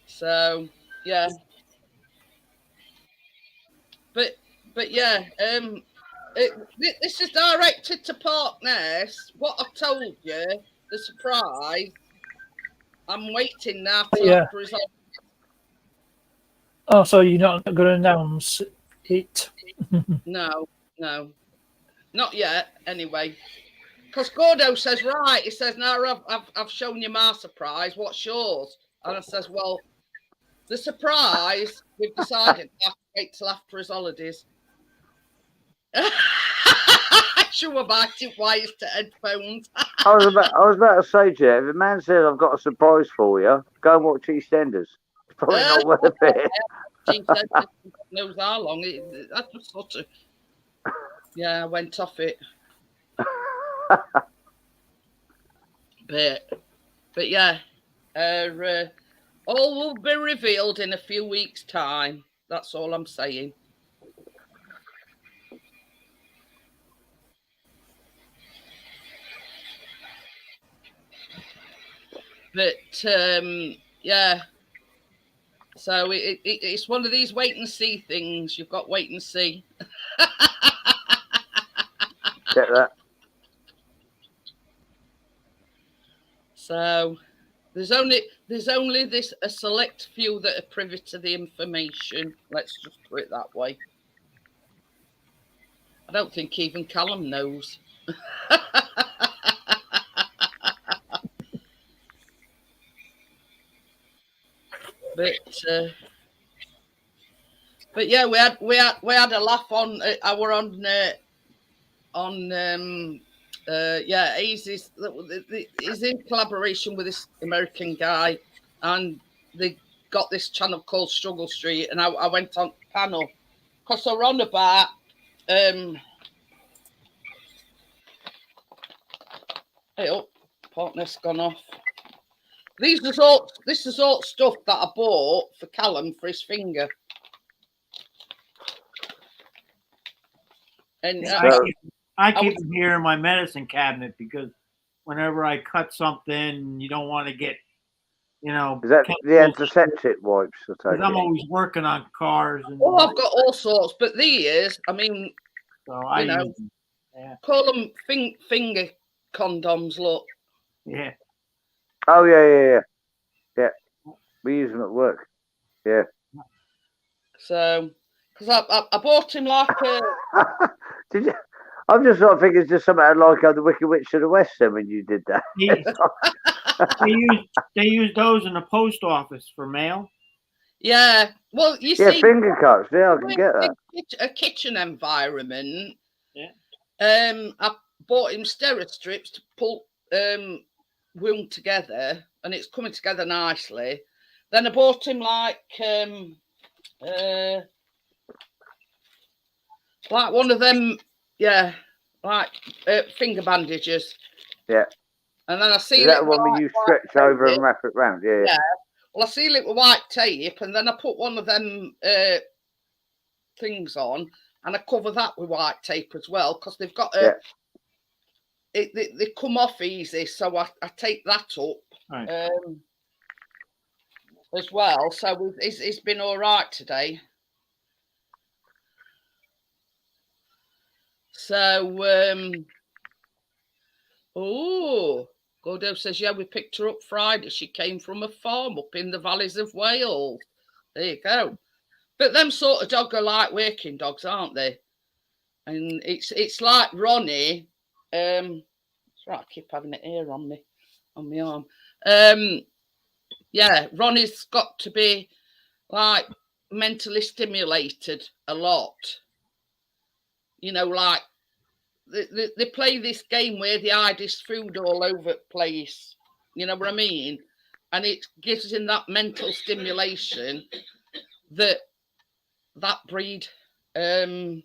So yeah, but yeah, this is directed to Partners. What I told you, the surprise. I'm waiting now to Yeah. result. Oh, so you're not going to announce it? No, not yet. Anyway, because Gordo says, right, he says, now I've shown you my surprise. What's yours? And I says, well, the surprise we've decided I have to wait till after his holidays. Sure about it. Wires to headphones. I was about to say to you, if a man says I've got a surprise for you, go and watch EastEnders. It's probably not worth it. She said, knows how long. I just sort of, yeah, I went off it. But yeah, all will be revealed in a few weeks' time. That's all I'm saying. But yeah, so it's one of these wait and see things. You've got wait and see. Get that? So there's only this a select few that are privy to the information. Let's just put it that way. I don't think even Callum knows. But yeah, we had a laugh on. I were on yeah, he's in collaboration with this American guy, and they got this channel called Struggle Street, and I went on panel because they're on about hey up, partner's gone off. This is all stuff that I bought for Callum for his finger. And I keep them here in my medicine cabinet because whenever I cut something, you don't want to get, you know. Is that the antiseptic wipes? I'm always working on cars. And oh, I've got all sorts, but these, I mean, so you know, call them finger condoms. Look. Yeah. Oh yeah. We use them at work. Yeah. So, because I bought him like a. Did you? I'm just sort of thinking it's just something like the Wicked Witch of the West then when you did that. They use those in the post office for mail. Yeah. Well, you see. Yeah, finger cuts. Yeah, I can get that. A kitchen environment. Yeah. I bought him Steri-Strips to pull wound together, and it's coming together nicely. Then I bought him like one of them, yeah, like finger bandages. Yeah. And then I seal it. Is that one where you stretch over and wrap it round? Yeah. Yeah. Well, I seal it with white tape, and then I put one of them things on, and I cover that with white tape as well, because they've got a. Yeah. They come off easy, so I take that up. Right. As well, so it's been all right today. So Oh, Gordo says, yeah, we picked her up Friday. She came from a farm up in the valleys of Wales. There you go. But them sort of dog are like working dogs, aren't they? And it's like Ronnie. It's right, I keep having it here on my arm. Yeah, Ronnie's got to be like mentally stimulated a lot. You know, like they play this game where they hide this food all over the place. You know what I mean? And it gives him that mental stimulation that breed, you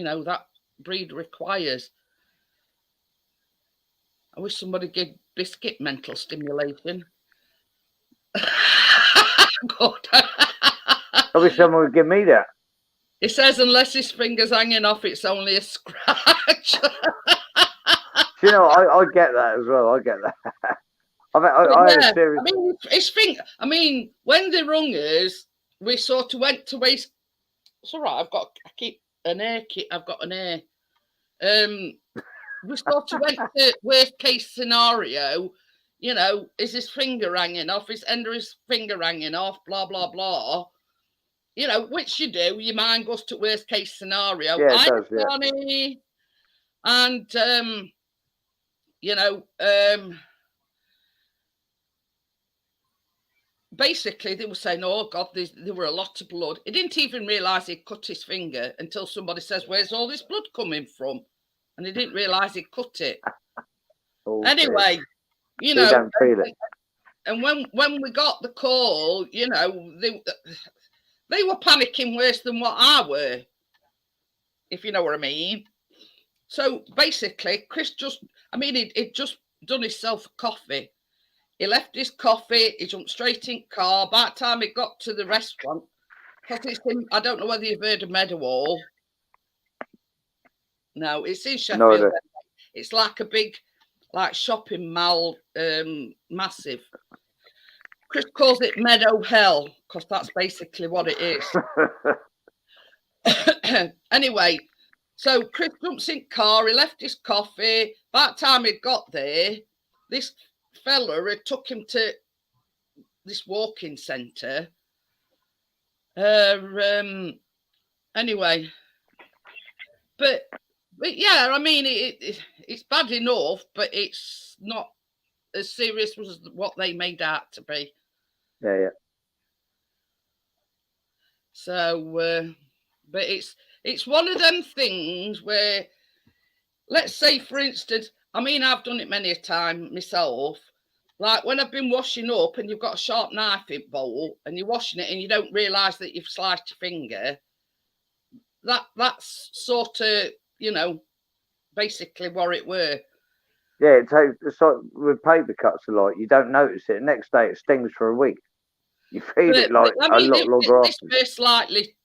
know, that breed requires. I wish somebody gave Biscuit mental stimulation. God. I wish someone would give me that. It says, unless his finger's hanging off, it's only a scratch. You know, I get that as well. I get that. I had a serious... I mean, his finger. I mean, when they rung us, we sort of went to waste. It's all right. I've got an air. We sort of went to worst case scenario. You know, is his finger hanging off? Is end of his finger hanging off? Blah blah blah. You know, which you do. Your mind goes to worst case scenario. Yeah, it does, yeah. And you know, basically they were saying, oh God, there were a lot of blood. He didn't even realise he'd cut his finger until somebody says, where's all this blood coming from? And he didn't realise he'd cut it. Oh, anyway, you know, don't feel it. And when we got the call, you know, they were panicking worse than what I were, if you know what I mean. So basically, Chris he'd just done himself a coffee. He left his coffee, he jumped straight in car. By the time he got to the restaurant, because it's in, I don't know whether you've heard of Meadowhall. No, it's in Sheffield. No, it's like a big, like shopping mall, massive. Chris calls it Meadow Hell because that's basically what it is. Anyway, so Chris jumps in car. He left his coffee. By the time he got there, this fella had took him to this walking centre. Anyway, but yeah, I mean it's bad enough, but it's not as serious as what they made out to be. Yeah. So, but it's one of them things where, let's say, for instance, I mean, I've done it many a time myself. Like when I've been washing up and you've got a sharp knife in bowl and you're washing it and you don't realise that you've sliced your finger. That's sort of, you know, basically what it were. Yeah, it's like with paper cuts a lot. You don't notice it. The next day it stings for a week. You feel it like a lot longer after. It's slightly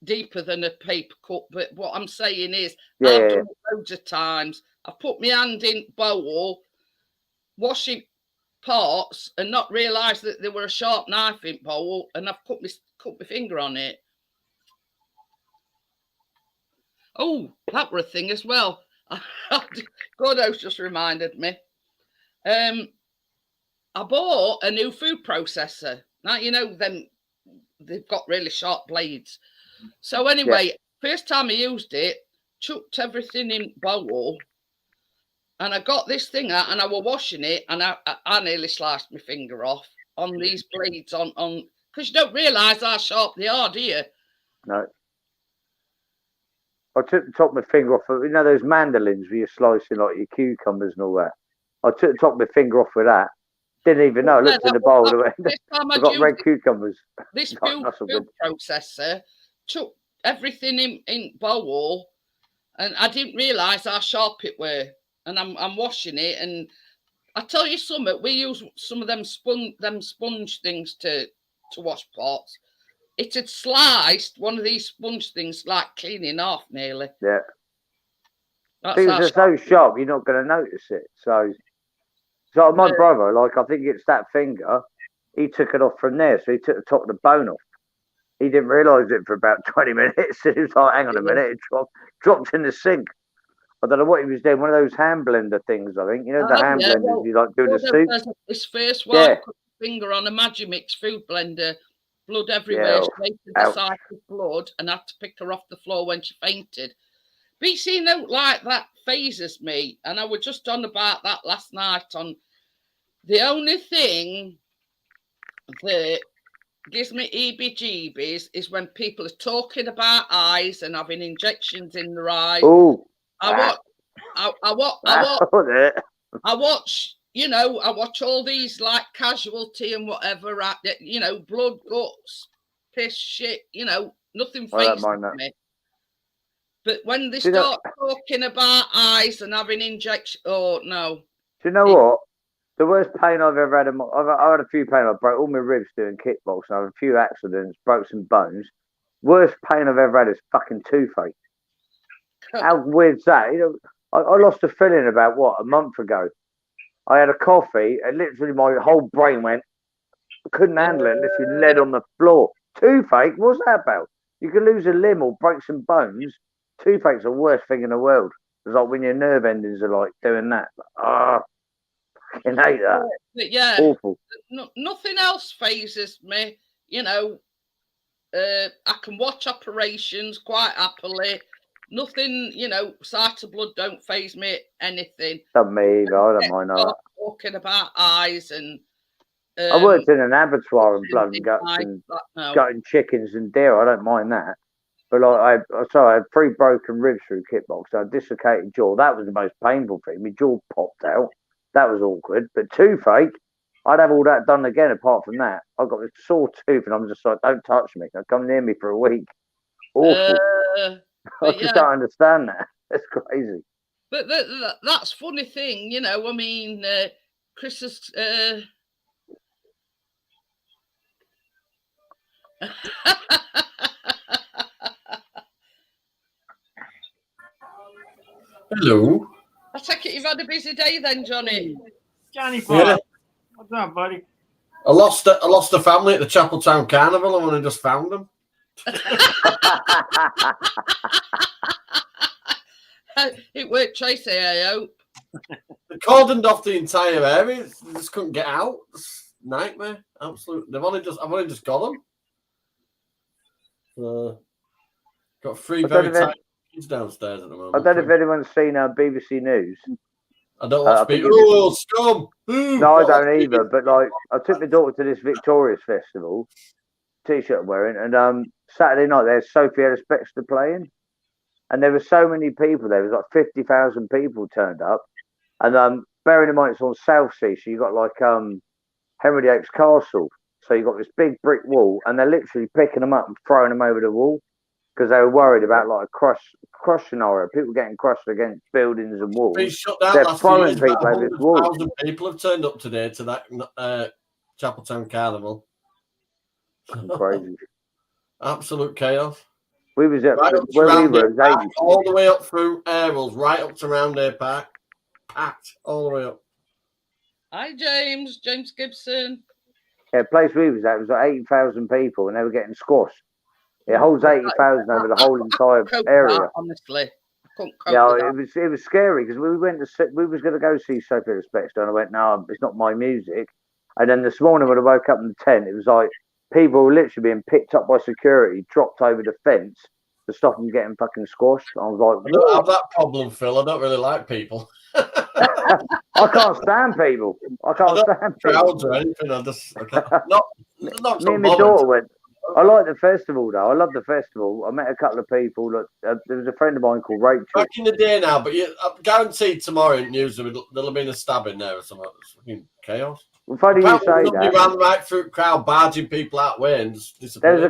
deeper than a paper cut, but what I'm saying is I've done it loads of times. I've put my hand in bowl, washing pots, and not realised that there were a sharp knife in bowl, and I've cut my finger on it. Oh, that were a thing as well. Gordo's just reminded me. I bought a new food processor. Now, you know, they've got really sharp blades. So anyway, first time I used it, chucked everything in bowl, and I got this thing out and I was washing it, and I nearly sliced my finger off on these blades on because you don't realise how sharp they are, do you? No. I took the top of my finger off of, you know, those mandolins where you're slicing like your cucumbers and all that. I took the top of my finger off with that. Didn't even know. I looked in the bowl. I got red cucumbers. This food processor took everything in bowl, and I didn't realise how sharp it were. And I'm washing it, and I tell you something. We use some of them sponge things to wash pots. It had sliced one of these sponge things like cleaning off nearly. Yeah. Things are so sharp, you're not going to notice it. So my brother, like, I think it's that finger, he took it off from there. So he took the top of the bone off. He didn't realise it for about 20 minutes. He was like, hang on a minute, it dropped in the sink. I don't know what he was doing. One of those hand blender things, I think. You know, the hand yeah, blenders well, you like doing the Blood soup. his first Yeah. wife put her finger on a Magimix food blender, blood everywhere. Yeah, She waited the ouch. sight of blood and had to pick her off the floor when she fainted. But you see, no, like that phases me. And I was just on about that last night. On the only thing that gives me EBGBs is when people are talking about eyes and having injections in their eyes. Oh, I watch, you know, I watch all these like Casualty and whatever, you know, blood, guts, piss, shit, you know, nothing I don't phases mind that. me. But when they Do you know- start talking about eyes and having injection, oh no. Do you know what? The worst pain I've ever had, I've had a few pain. I broke all my ribs doing kickboxing. I've had a few accidents, broke some bones. Worst pain I've ever had is fucking toothache. How weird's that? You know, I lost a feeling about a month ago. I had a coffee and literally my whole brain went, couldn't handle it, literally led on the floor. Toothache? What's that about? You can lose a limb or break some bones. Toothache's the worst thing in the world. It's like when your nerve endings are like doing that. I hate that. But yeah, Awful. Nothing else phases me. You know, I can watch operations quite happily. Nothing, you know, sight of blood don't phase me anything. Not me either. I don't mind that. Talking about eyes and. I worked in an abattoir and blood and guts and gutting chickens and deer. I don't mind that. But like I had 3 broken ribs through kickboxing. I had dislocated jaw. That was the most painful thing. My jaw popped out. That was awkward. But toothache, I'd have all that done again. Apart from that, I got a sore tooth, and I'm just like, don't touch me. Don't come near me for a week. Awful. I just don't understand that. That's crazy. But that's funny thing, you know. I mean, Chris is. Hello. I take it you've had a busy day then, Johnny. Johnny, Yeah. What's up, buddy? I lost a family at the Chapeltown Carnival. I only just found them. It worked, Tracy, I hope. They cordoned off the entire area. They just couldn't get out. It's a nightmare. Absolute. I've only just got them. Got 3 very tight kids downstairs at the moment. I don't know if anyone's seen BBC News. I don't watch people. Oh, scum! No, I don't either. But like, I took my daughter to this Victorious Festival. T-shirt I'm wearing, and Saturday night there's Sophie Ellis Bextor playing, and there were so many people. There was like 50,000 people turned up, and bearing in mind it's on South Sea, so you got like Henry VIII's castle. So you got this big brick wall, and they're literally picking them up and throwing them over the wall because they were worried about like a crush scenario, people getting crushed against buildings and walls. Been shut down They're last throwing few years. people over this wall. 100,000 people have turned up today to that Chapeltown Carnival. Crazy. Absolute chaos. We was at Right up to where we Round were. Deer Park, all the way up through Airwells, right up to Round Deer Park, packed all the way up. Hi, James Gibson. Yeah, the place we was at was like 80,000 people, and they were getting squashed. It holds 80,000 over the whole entire area. Honestly, Yeah, it was scary because we was going to go see Sophie Ellis Bextor, and I went, no, it's not my music. And then this morning when I woke up in the tent, it was like people were literally being picked up by security, dropped over the fence to stop them getting fucking squashed. I was like, I don't have that problem, Phil. I don't really like people. I can't stand people. I can't stand crowds people. or anything. I can't. Not Me and my daughter went. I like the festival though. I love the festival. I met a couple of people. Look, there was a friend of mine called Rachel. Back in the day now, but I'm guaranteed tomorrow in news there'll have been a stabbing there or something. It's fucking chaos. Well, funny you say that. Ran right through the crowd, barging people out way and just disappeared.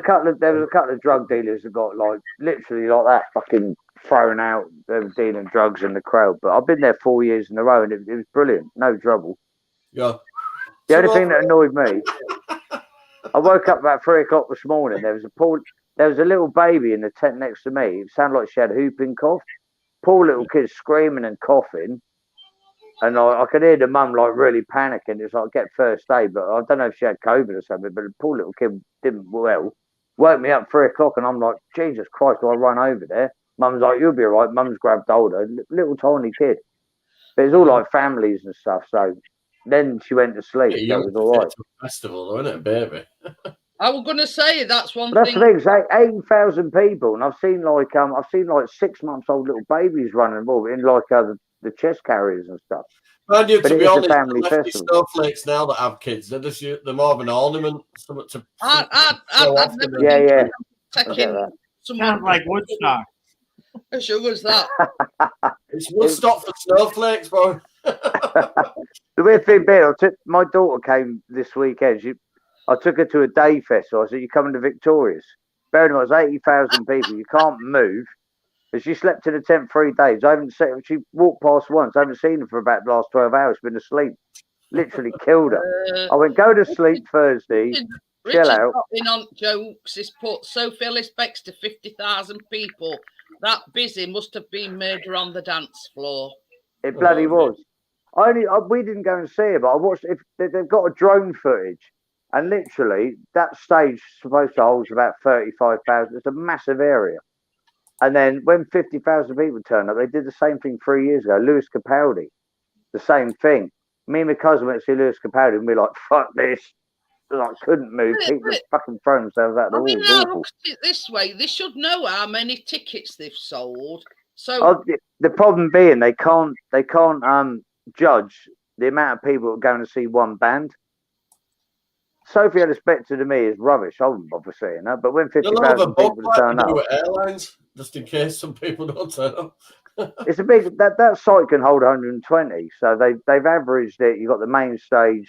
There was a couple of drug dealers that got like literally like that fucking thrown out. They were dealing drugs in the crowd. But I've been there 4 years in a row and it was brilliant. No trouble. Yeah. The only thing that annoyed me, I woke up about 3 o'clock this morning. There was a little baby in the tent next to me. It sounded like she had whooping cough. Poor little kid screaming and coughing. And I could hear the mum like really panicking. It's like get first aid, but I don't know if she had COVID or something. But the poor little kid didn't well. Woke me up 3 o'clock, and I'm like, Jesus Christ! Do I run over there? Mum's like, you'll be all right. Mum's grabbed older, little tiny kid. But it's all like families and stuff. So then she went to sleep. Yeah, So it was all right. Festival, though, isn't it, baby? I was going to say that's one But that's thing. the thing. It's 80,000 people, and I've seen like 6-month-old little babies running well in like the chest carriers and stuff. Mind you, But to it be is a honest, the family lefty festival. snowflakes now that have kids, they're more of an ornament. Something to I'd never Yeah, think yeah. of I get taking that. someone Sounds like Woodstock. as sure as that. It's Woodstock for snowflakes, bro. The weird thing being, my daughter came this weekend. I took her to a day festival. I said, "You coming to Victorious?" Bearing in mind, it's 80,000 people. You can't move. And she slept in a tent 3 days. I haven't seen. She walked past once. I haven't seen her for about the last 12 hours. Been asleep. Literally killed her. I went, go to sleep Thursday. Richard out. got in on jokes. He's put Sophie Ellis Bextor to 50,000 people. That busy must have been murder on the dance floor. It bloody was. We didn't go and see it, but I watched. If they've got a drone footage, and literally that stage supposed to hold about 35,000. It's a massive area. And then when 50,000 people turned up, they did the same thing 3 years ago. Lewis Capaldi, the same thing. Me and my cousin went to see Lewis Capaldi, and we were like, "Fuck this!" Like, couldn't move. People just fucking throwing themselves out the wall. Now look at it this way: they should know how many tickets they've sold. So the problem being they can't judge the amount of people that are going to see one band. Sophie Ellis Bextor to me is rubbish. I wouldn't bother seeing her. But when 50,000 people turn up, airlines, just in case some people don't turn up. It's a big that site can hold 120. So they've averaged it. You got the main stage,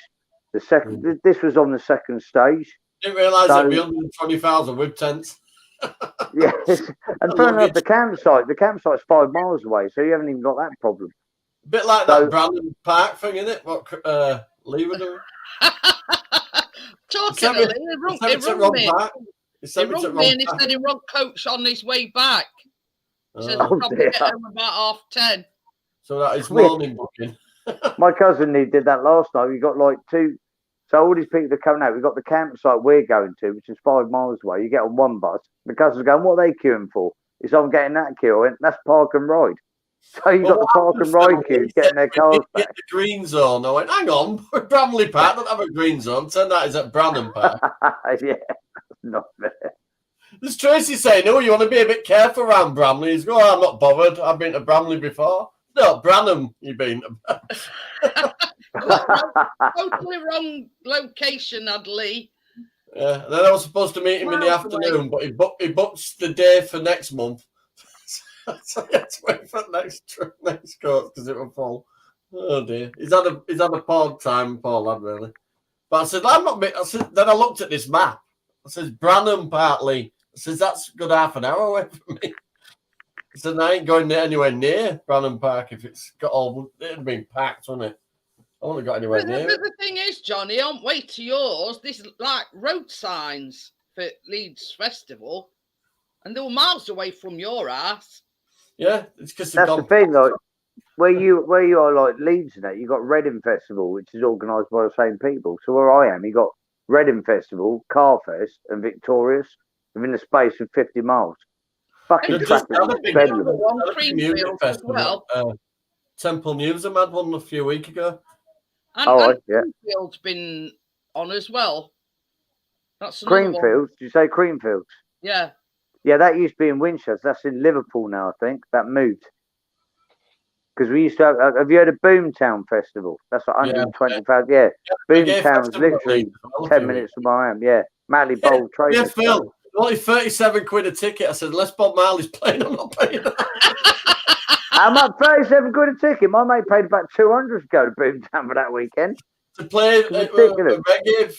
the second. This was on the second stage. Didn't realise it'd be 120,000 with tents. Yes, and fair enough. The campsite's 5 miles away, so you haven't even got that problem. A bit like that Brandon Park thing, isn't it? What Lee were doing. Talking of it, he rung me and he said he rung coach on his way back. He said he'll probably get home about 10:30. So that is morning booking. My cousin did that last night. We got like 2. So all these people are coming out. We've got the campsite we're going to, which is 5 miles away. You get on one bus. The cousin's going, "What are they queuing for?" He said, "I'm getting that queue." I went, "That's park and ride." So you got the park and ride queue getting their cars back. The green zone. I went, "Hang on, Bramley Park don't have a green zone." Turned out it's at Brandon Park. Yeah, not fair. There's Tracy saying, "Oh, you want to be a bit careful around Bramley?" He's going, "Oh, I'm not bothered. I've been to Bramley before." No, Branham, you've been to. Totally wrong location, Adley. Yeah, and then I was supposed to meet him in the afternoon, but he booked the day for next month. So I had to wait for next course because it was full. Oh dear, he's had a poor time, poor lad, really. But I said, then I looked at this map. I said, Branham partly. I said, that's a good half an hour away from me. I said, I ain't going anywhere near Branham Park if it's got it'd have been packed, wouldn't it? I wouldn't have got anywhere near it. The thing is, Johnny, on way to yours, there's like road signs for Leeds Festival, and they were miles away from your house. Yeah, it's because that's the thing, like where you are, like Leeds and that, you got Reading Festival, which is organised by the same people. So where I am, you got Reading Festival, Carfest, and Victorious within the space of 50 miles. Fucking traffic. Well. Temple Newsham had one a few weeks ago. And Creamfield's been on as well. That's Creamfields? Did you say Creamfields? Yeah. Yeah, that used to be in Winchester. That's in Liverpool now, I think. That moved. Because we used to have you heard of Boomtown Festival? That's like 125. Yeah. Boomtown's literally 10 minutes from where I am. Yeah. Marley Bowl Trade. Yeah, Phil. Only 37 quid a ticket. I said, unless Bob Marley's playing, I'm not paying that. How much? 37 quid a ticket. My mate paid about 200 to go to Boomtown for that weekend. To play reggae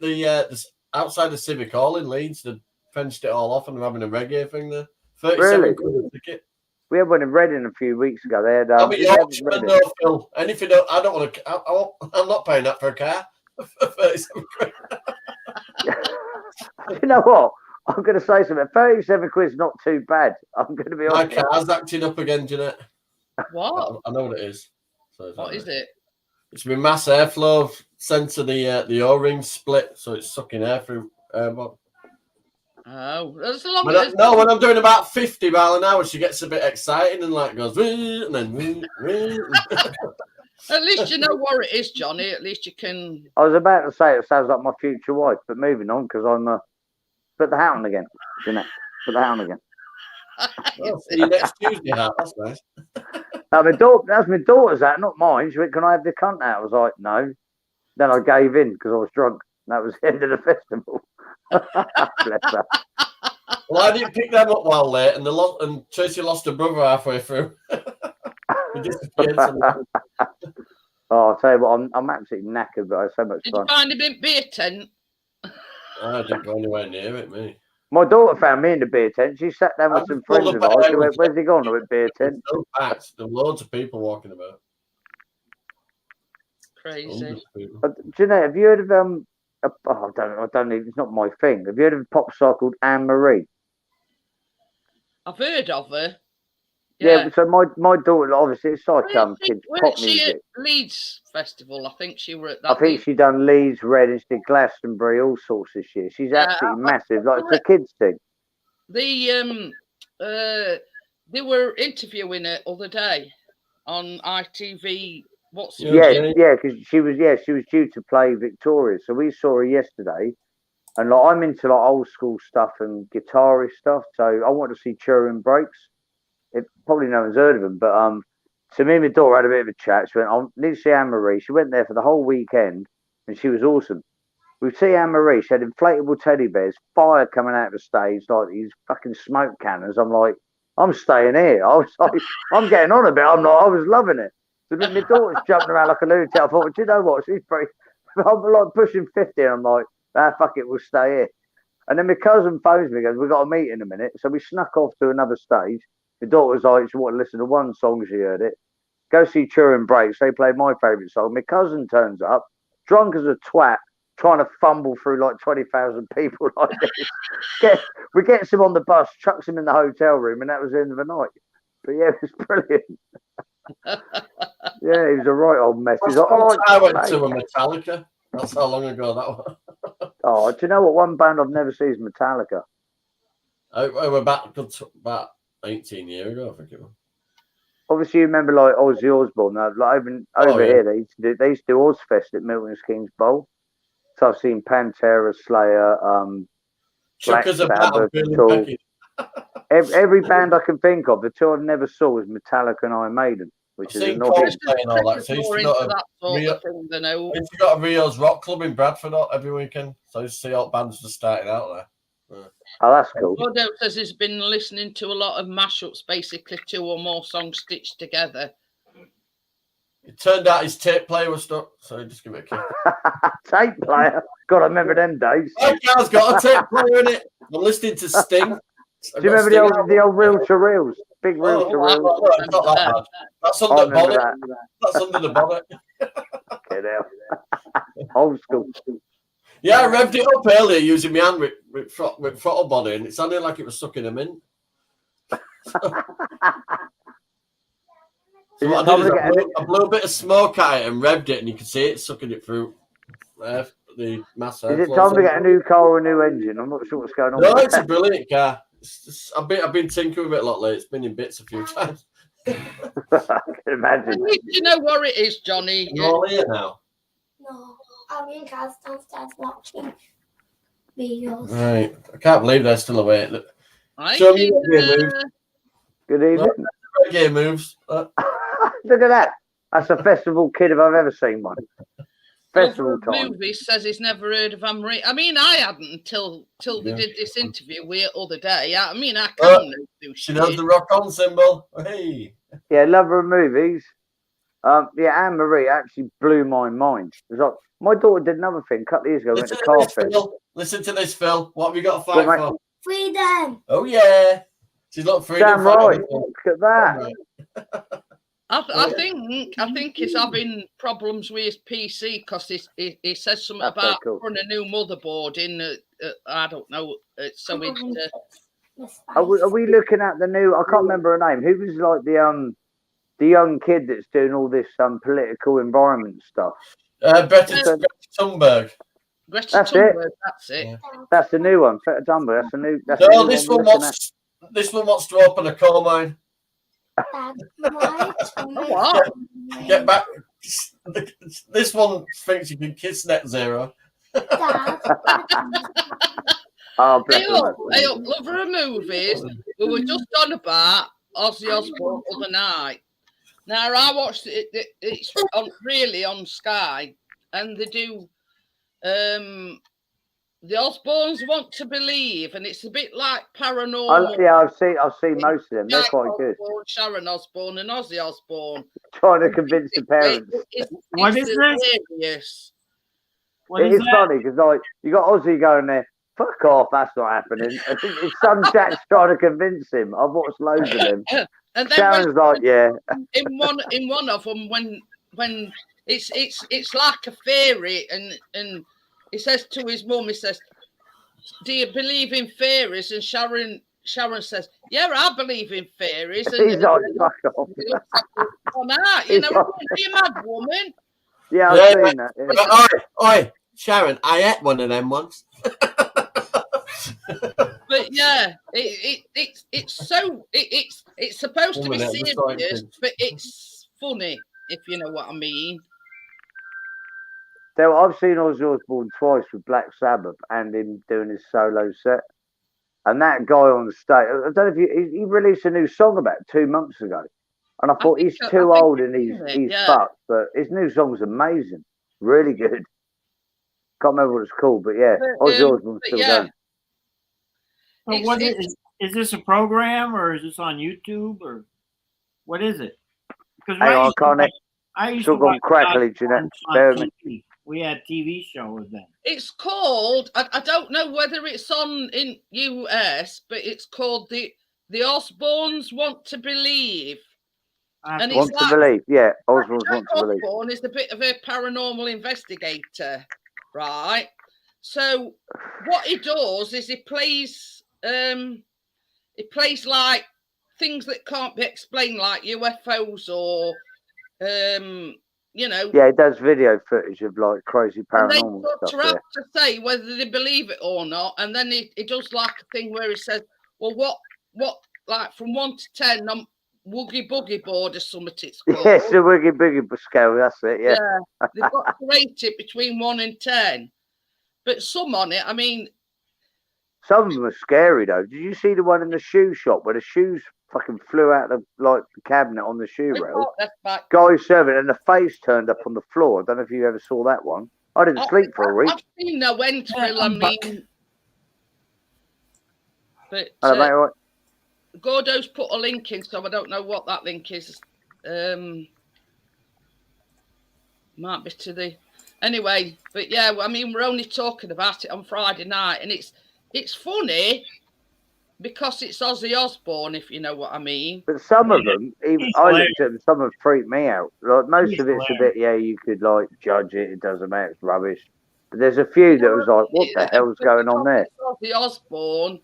the outside the Civic Hall in Leeds. They fenced it all off and they're having a reggae thing there. 37 quid a ticket. We had one in Reading a few weeks ago. They had. I'm not want to. I'm not paying that for a car. For 37 quid. You know what? I'm going to say something. 37 quid's not too bad. I'm going to be honest. My car's acting up again, Jeanette. What? I know what it is. So what is it? It's been mass airflow sent to the O-ring split, so it's sucking air through. Oh, as long When as when I'm doing about 50 miles an hour, she gets a bit excited and like goes, "Wee," and then. "Wee, wee." at least you know what it is, Johnny. At least you can. I was about to say it sounds like my future wife, but moving on because I'm put the hat on again. Jeanette, put the hat on again. Oh, see you next Tuesday, Hat. That's nice. That's my daughter's hat, not mine. She went, "Can I have the cunt hat?" I was like, "No." Then I gave in because I was drunk. That was the end of the festival. Bless her. Well, I didn't pick them up while late, and Tracy lost her brother halfway through. He disappeared somewhere. Oh, I'll tell you what, I'm absolutely knackered, but I had so much Did fun. you find a big beer tent? I didn't go anywhere near it, me. My daughter found me in the beer tent. She sat down with some friends of ours. She went, "Where's he gone?" I went, "Beer tent." So packed. There were loads of people walking about. Crazy. Hundreds of people. Jeanette, have you heard of I don't even. It's not my thing. Have you heard of a pop star called Anne Marie? I've heard of her. Yeah. So my daughter, obviously, it's like kids Weren't pop she music. at Leeds Festival? I think she were at that. I think she done Leeds, Reading, she did Glastonbury, all sorts this year. She's absolutely massive. Like it's a kids thing. They were interviewing her other day on ITV. Yeah, because she was due to play Victoria, so we saw her yesterday. And like I'm into like old school stuff and guitarist stuff, so I want to see Turin Breaks. Probably no one's heard of them, but so me and my daughter had a bit of a chat. She went, "I need to see Anne Marie." She went there for the whole weekend, and she was awesome. We see Anne Marie. She had inflatable teddy bears, fire coming out of the stage, like these fucking smoke cannons. I'm like, I'm staying here. I was like, I'm getting on a bit. I'm like, I was loving it. So my daughter's jumping around like a lunatic. I thought, do you know what? She's pretty. I'm like pushing 50, and I'm like, fuck it, we'll stay here. And then my cousin phones me, goes, "We've got a meeting in a minute." So we snuck off to another stage. The daughter was like, she wanted to listen to one song, she heard it. Go see Turin Breaks. They played my favourite song. My cousin turns up, drunk as a twat, trying to fumble through like 20,000 people like this. We gets him on the bus, chucks him in the hotel room, and that was the end of the night. But yeah, it was brilliant. Yeah, he was a right old mess. He's like, I went to a Metallica. That's how long ago that was. Oh, do you know what? One band I've never seen is Metallica. I went back about 18 years ago, I think it was. Obviously, you remember like Ozzy Osbourne. Like over here, they used to do Ozfest at Milton Keynes Bowl. So I've seen Pantera, Slayer, Black Sabbath, Tool. Every band I can think of. The two I've never saw was Metallica and Iron Maiden, which is not playing all that. So you got a Rio's Rock Club in Bradford every weekend. So you see all bands just starting out there. Yeah. Oh, that's cool. Gordo says he's been listening to a lot of mashups, basically 2 or more songs stitched together. It turned out his tape player was stuck, so just give it a kick. Tape player? God, I remember them days. My car's got a tape player in it. I'm listening to Sting. Do you remember the old reel to reels? Big reel to reels? Not that bad. That's under the bonnet. That's under the bonnet. Get out. Old school. Yeah, I revved it up earlier using my hand with throttle body, and it sounded like it was sucking them in. So what I did is I blew a bit of smoke at it and revved it, and you could see it sucking it through the mass. Is it time to get a new car or a new engine? I'm not sure what's going on. No, it's a brilliant car. I've been tinkering with it a lot lately. It's been in bits a few times. I can imagine. At least you know what it is, Johnny. You're all here now. No, I'm in Gaz downstairs watching videos. Right. I can't believe they're still awake. Show me your gear moves. Good evening. No, gear moves. Look at that. That's a festival kid if I've ever seen one. Festival time. Movie says he's never heard of Anne Marie. I mean, I hadn't until they did this interview with the other day. I mean, I can't do She knows the rock on symbol. Hey. Yeah, love her movies. Yeah, Anne Marie actually blew my mind. It was like, my daughter did another thing a couple of years ago. Went to Carfest. Listen to this, Phil. What have we got to fight for? Freedom. Oh yeah. She's not freedom. Damn right. Look at that. I think he's having problems with his PC because he says something about putting a new motherboard in. I don't know. So it's. Are we looking at the new? I can't remember her name. Who was like the young kid that's doing all this political environment stuff? Greta Thunberg. Greta That's it. Thunberg, that's it. Yeah. That's the new one. Greta Thunberg. That's the new. That's the No, new this one one we're looking at. wants to open a coal mine. Dad, why What? Get back. This one thinks you can kiss net zero. Dad, Oh, bless Hey them. up, lover of movies. We were just on about Ozzy Osbourne the other night. Now I watched it. It's really on Sky, and they do. The Osbournes Want to Believe, and it's a bit like Paranormal. Yeah, I've seen most of them. They're Jack quite good. Osbourne, Sharon Osbourne, and Ozzy Osbourne. Trying to convince the parents. What is this? Hilarious. What It is is that? funny because like you got Ozzy going there. Fuck off! That's not happening. His son Jack's trying to convince him. I've watched loads of them. And then Sharon's like, yeah. in one of them, when it's like a fairy, and he says to his mum, he says, "Do you believe in fairies?" And Sharon says, "Yeah, I believe in fairies." And He's like, fuck off. on out, you know, are you mad, woman? Yeah, I've Yeah. seen that. Yeah. Oi, Sharon, I ate one of them once. But yeah, it's supposed to be Woman, that was serious, exciting. but it's funny, if you know what I mean. So I've seen Ozzy Osbourne twice with Black Sabbath and him doing his solo set. And that guy on the stage, I don't know if he released a new song about 2 months ago. And I thought think he's so. too I think old and it, he's yeah. fucked. But his new song's amazing. Really good. Can't remember what it's called, but yeah, But, Ozzy Osbourne's but still yeah. going. So It's- what it's- is this a program or is this on YouTube or what is it? Because Hang on, I used Still to gone watch crackly, Jeanette. on Bear with me. TV. We had TV show with them. It's called. I don't know whether it's on in US, but it's called the Osbournes Want to Believe. And Want to believe, yeah. Osbourne's Jack Want to believe. Osbourne is a bit of a paranormal investigator, right? So what he does is he plays like things that can't be explained, like UFOs or you know. Yeah, he does video footage of like crazy And they paranormal sort stuff. of Yeah. have to say whether they believe it or not, and then he does like a thing where he says, "Well, what like from 1 to 10, Woogie Boogie Board or something it's called." Yes, the Wiggy Biggy scale, that's it, yeah. They've got to rate it between 1 and 10. But some on it, I mean, Some of them are scary though. Did you see the one in the shoe shop where the shoes fucking flew out of like the cabinet on the shoe rail? that's back. Guy serving and the face turned up on the floor. I don't know if you ever saw that one. I didn't sleep for a week. I've seen no Enfill, I mean. But Hello, mate, all right? Gordo's put a link in, so I don't know what that link is. Might be to the anyway, but yeah, I mean, we're only talking about it on Friday night, and it's funny because it's Ozzy Osbourne, if you know what I mean. But some of them, even I looked at them, some have freaked me out. Like most He's of it's a bit, yeah, you could like judge it. It doesn't matter, it's rubbish. But there's a few that was like, what the hell's going on there? Ozzy Osbourne,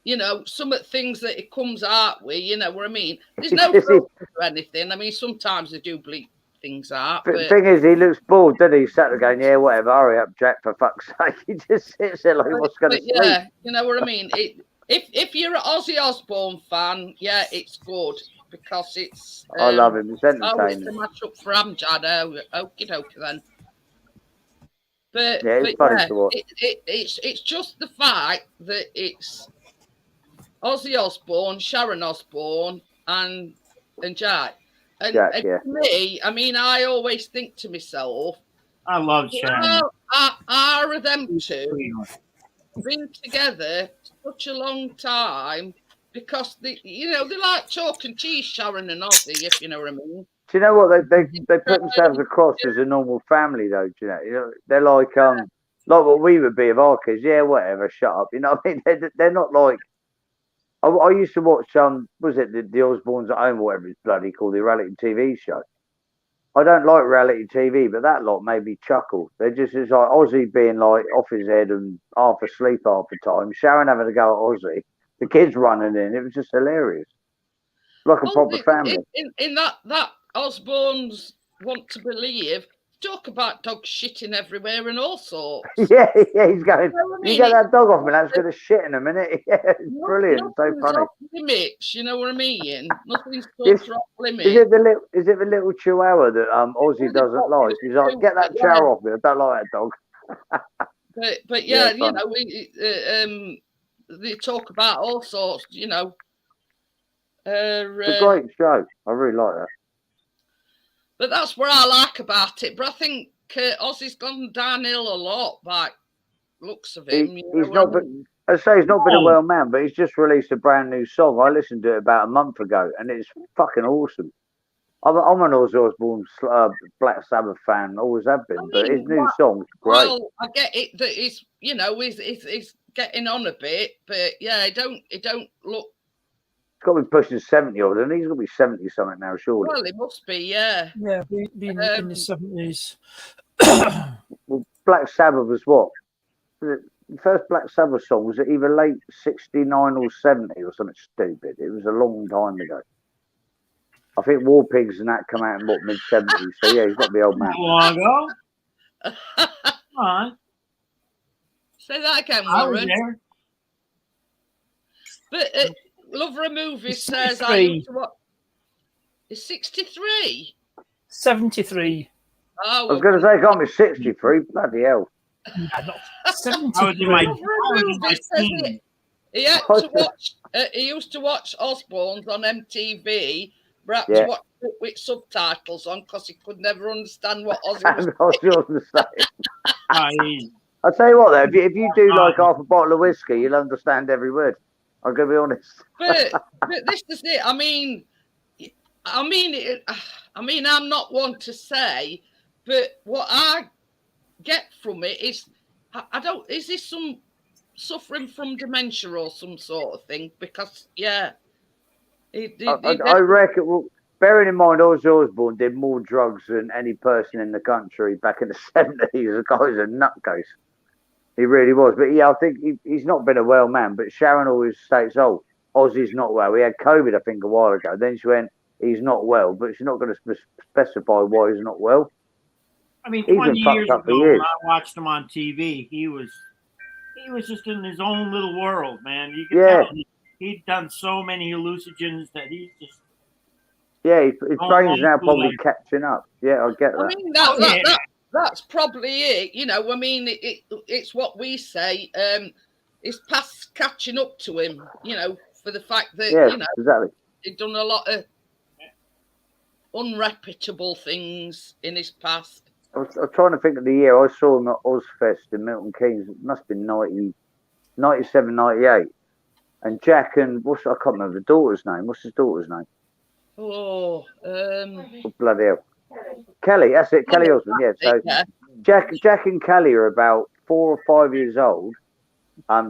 you know, some of the things that it comes out with, you know what I mean. There's no filter or anything. I mean, sometimes they do bleep things out. But the thing is, he looks bored, doesn't he? He's sat there going, yeah, whatever, hurry up, Jack, for fuck's sake. He just sits there like, what's going to sleep? Yeah, you know what I mean. If you're an Ozzy Osbourne fan, yeah, it's good because it's. I love him. It's It's entertaining. a match up for Amjad. Okie dokie then. But Yeah, it's funny to watch. It's just the fact that it's Ozzy Osbourne, Sharon Osbourne, and Jack. And, Jack, and yeah. to me, I mean, I always think to myself, I love Sharon. are them two been together such a long time because they like chalk and cheese, Sharon and Ozzy, if you know what I mean. Do you know what they put themselves across as a normal family though? Do you know they're like what we would be of our kids. Yeah, whatever, shut up. You know what I mean? They're not like. I used to watch was it the Osbournes at Home, or whatever it's bloody called, the reality TV show. I don't like reality TV, but that lot made me chuckle. It's like Ozzy being like off his head and half asleep half the time. Sharon having to go at Ozzy, the kids running in. It was just hilarious, like a proper family. In that Osbournes Want to Believe, talk about dogs shitting everywhere and all sorts. Yeah, he's going. You know what I You mean? get that dog off me, that's going to shit in a minute. Yeah, it's brilliant. So Nothing's funny. off limits, you know what I mean? Nothing's This- off limits. Is it the little Chihuahua that Ozzy doesn't like? He's like, get that chow off me. I don't like that dog. But Yeah, yeah, you fun. know, they talk about all sorts, you know. It's a great show. I really like that. But that's what I like about it. But I think Ozzy's gone downhill a lot by looks of him. He's you know not what I been. mean? I say he's not been a well man, but he's just released a brand new song. I listened to it about a month ago, and it's fucking awesome. I'm an Ozzy Osbourne Black Sabbath fan, always have been, but his new song's great. Well, I get it that he's, you know, he's getting on a bit, but yeah, it don't look. He's got to be pushing 70 odd, and he's going to be 70 something now, surely. Well, it must be, yeah. Yeah, being in the 70s. Well, Black Sabbath was what? The first Black Sabbath song was either late 69 or 70 or something stupid. It was a long time ago. I think War Pigs and that come out in what, mid 70s. So yeah, he's got to be old man. Not long ago. Come on. Say that again, I was Warren. there. But Lover of Movies It's says 63. I used to watch. It's 63. 73. Oh, I was going to say, can't be 63. Bloody hell. Nah, not I was in 73. my, Lover I of was in my Movies says teens. he had to watch. He used to watch Osbourne's on MTV. But had Yeah. to watch it with subtitles on because he could never understand what Ozzy was. And I was yours to say. Oh, he's- I'll tell you what, though, if you do like half a bottle of whiskey, you'll understand every word. I'm going to be honest. But this is it. I mean, I'm not one to say, but what I get from it is, I don't. Is this some suffering from dementia or some sort of thing? Because yeah, I reckon, well, bearing in mind Ozzy Osbourne did more drugs than any person in the country back in the 70s. The guy's a nutcase. He really was. But yeah, I think he's not been a well man. But Sharon always states, oh, Ozzy's not well. He had COVID, I think, a while ago. Then she went, he's not well. But she's not going to specify why he's not well. I mean, He's 20 been fucked years up for ago, years. when I watched him on TV, he was just in his own little world, man. You could Yeah. tell he'd done so many hallucinogens that he's just. Yeah, his Oh, brain's now probably like- catching up. Yeah, I get I that. mean, that's probably it. You know, I mean, it's what we say. It's past catching up to him. You know, for the fact that Yeah, you know exactly. he'd done a lot of unreputable things in his past. I was trying to think of the year I saw him at Ozfest in Milton Keynes. It must have been 97, 98. And Jack and I can't remember the daughter's name. What's his daughter's name? Oh, Oh, bloody hell. Kelly, that's it. Kelly Osmond, yeah. So yeah. Jack and Kelly are about 4 or 5 years old.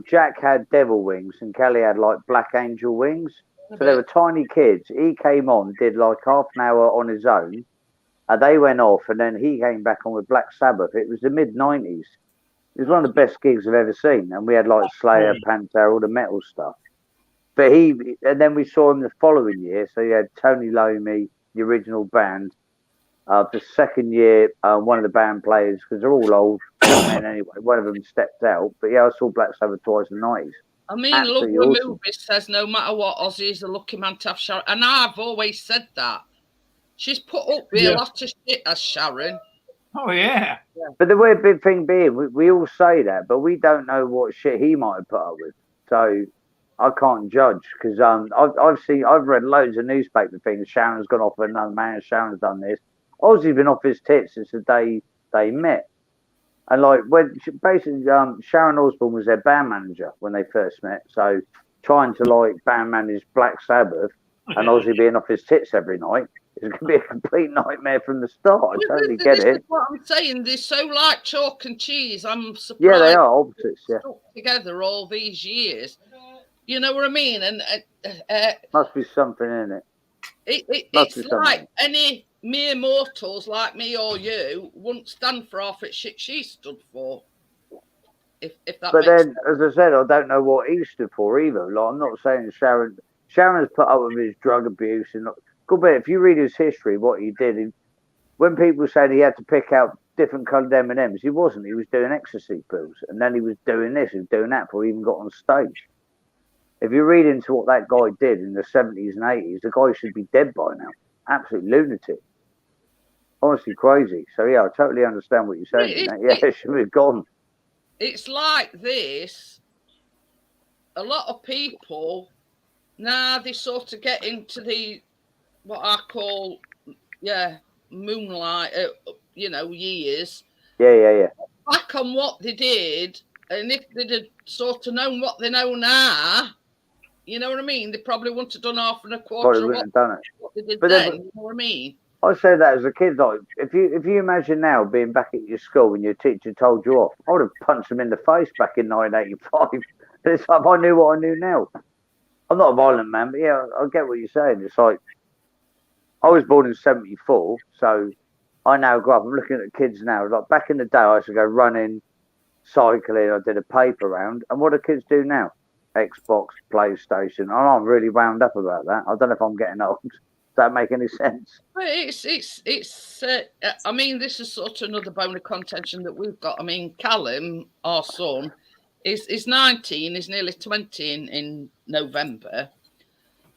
Jack had devil wings and Kelly had like black angel wings. So they were tiny kids. He came on, did like half an hour on his own. They went off and then he came back on with Black Sabbath. It was the mid-90s. It was one of the best gigs I've ever seen. And we had like Slayer, Pantera, all the metal stuff. But and then we saw him the following year. So you had Tony Iommi, the original band. The second year, one of the band players, because they're all old men anyway, one of them stepped out. But yeah, I saw Black Sabbath twice in the 90s. I mean, Absolutely Lover awesome. Movies says no matter what, Ozzy is a lucky man to have Sharon. And I've always said that. She's put up with a lot of shit as Sharon. Oh yeah. But the weird big thing being, we all say that, but we don't know what shit he might have put up with. So I can't judge because I've read loads of newspaper things. Sharon's gone off with another man. Sharon's done this. Ozzy's been off his tits since the day they met. And like when basically Sharon Osbourne was their band manager when they first met. So trying to like band manage Black Sabbath and Ozzy being off his tits every night is going to be a complete nightmare from the start. I totally get This it. is what I'm saying. They're so like chalk and cheese. I'm surprised. Yeah, they are opposites. Yeah, Stuck together all these years. You know what I mean? And must be something in it. it's Must be something. like any mere mortals like me or you wouldn't stand for half it shit she stood for. If that But makes then, as I said, I don't know what he stood for either. Like, I'm not saying Sharon's put up with his drug abuse and good bit. If you read his history, what he did, when people said he had to pick out different coloured M&Ms. He wasn't. He was doing ecstasy pills, and then he was doing this, he was doing that before he even got on stage. If you read into what that guy did in the 70s and 80s, the guy should be dead by now. Absolute lunatic. Honestly crazy. So yeah, I totally understand what you're saying. Yeah, it should be gone. It's like this. A lot of people now they sort of get into the what I call moonlight, years. Yeah. Back on what they did, and if they'd have sort of known what they know now, you know what I mean? They probably wouldn't have done half and a quarter of what they did then. You know what I mean? I say that as a kid, like if you imagine now being back at your school when your teacher told you off, I would have punched him in the face back in 1985. It's like if I knew what I knew now. I'm not a violent man, but yeah, I get what you're saying. It's like I was born in '74, so I now grow up. I'm looking at kids now. Like back in the day, I used to go running, cycling. I did a paper round, and what do kids do now? Xbox, PlayStation. And I'm really wound up about that. I don't know if I'm getting old. Does that make any sense? But it's. I mean, this is sort of another bone of contention that we've got. I mean, Callum, our son, is 19. He's nearly 20 in November.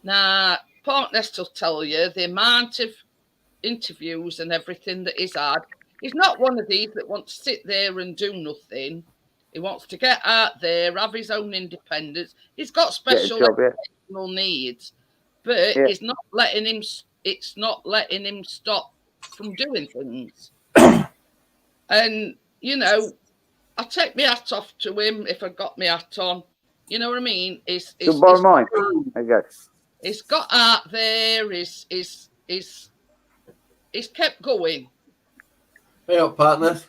Now, Partnest will tell you the amount of interviews and everything that he's had. He's not one of these that wants to sit there and do nothing. He wants to get out there, have his own independence. He's got special educational needs. But it's not letting him stop from doing things. And, I take my hat off to him if I got my hat on. You know what I mean? It's got out there, it's kept going. Hey up, partners.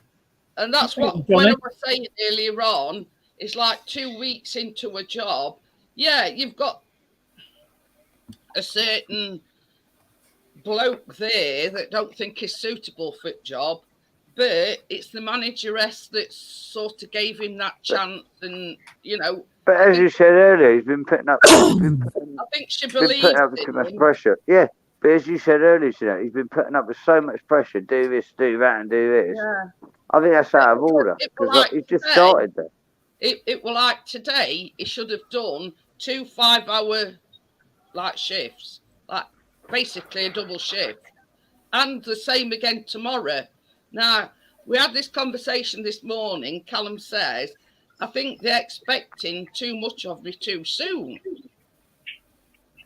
And that's what when I was saying earlier on, it's like 2 weeks into a job. Yeah, you've got a certain bloke there that don't think is suitable for the job, but it's the manageress that sort of gave him that chance, and But as you said earlier, he's been putting up. I think she believes putting up too much pressure. Yeah, but as you said earlier, he's been putting up with so much pressure. Do this, do that, and do this. Yeah. I think that's out of order because he's just started there. It will like today. He should have done 2 5-hour shifts, like basically a double shift, and the same again tomorrow. Now we had this conversation this morning. Callum says, I think they're expecting too much of me too soon.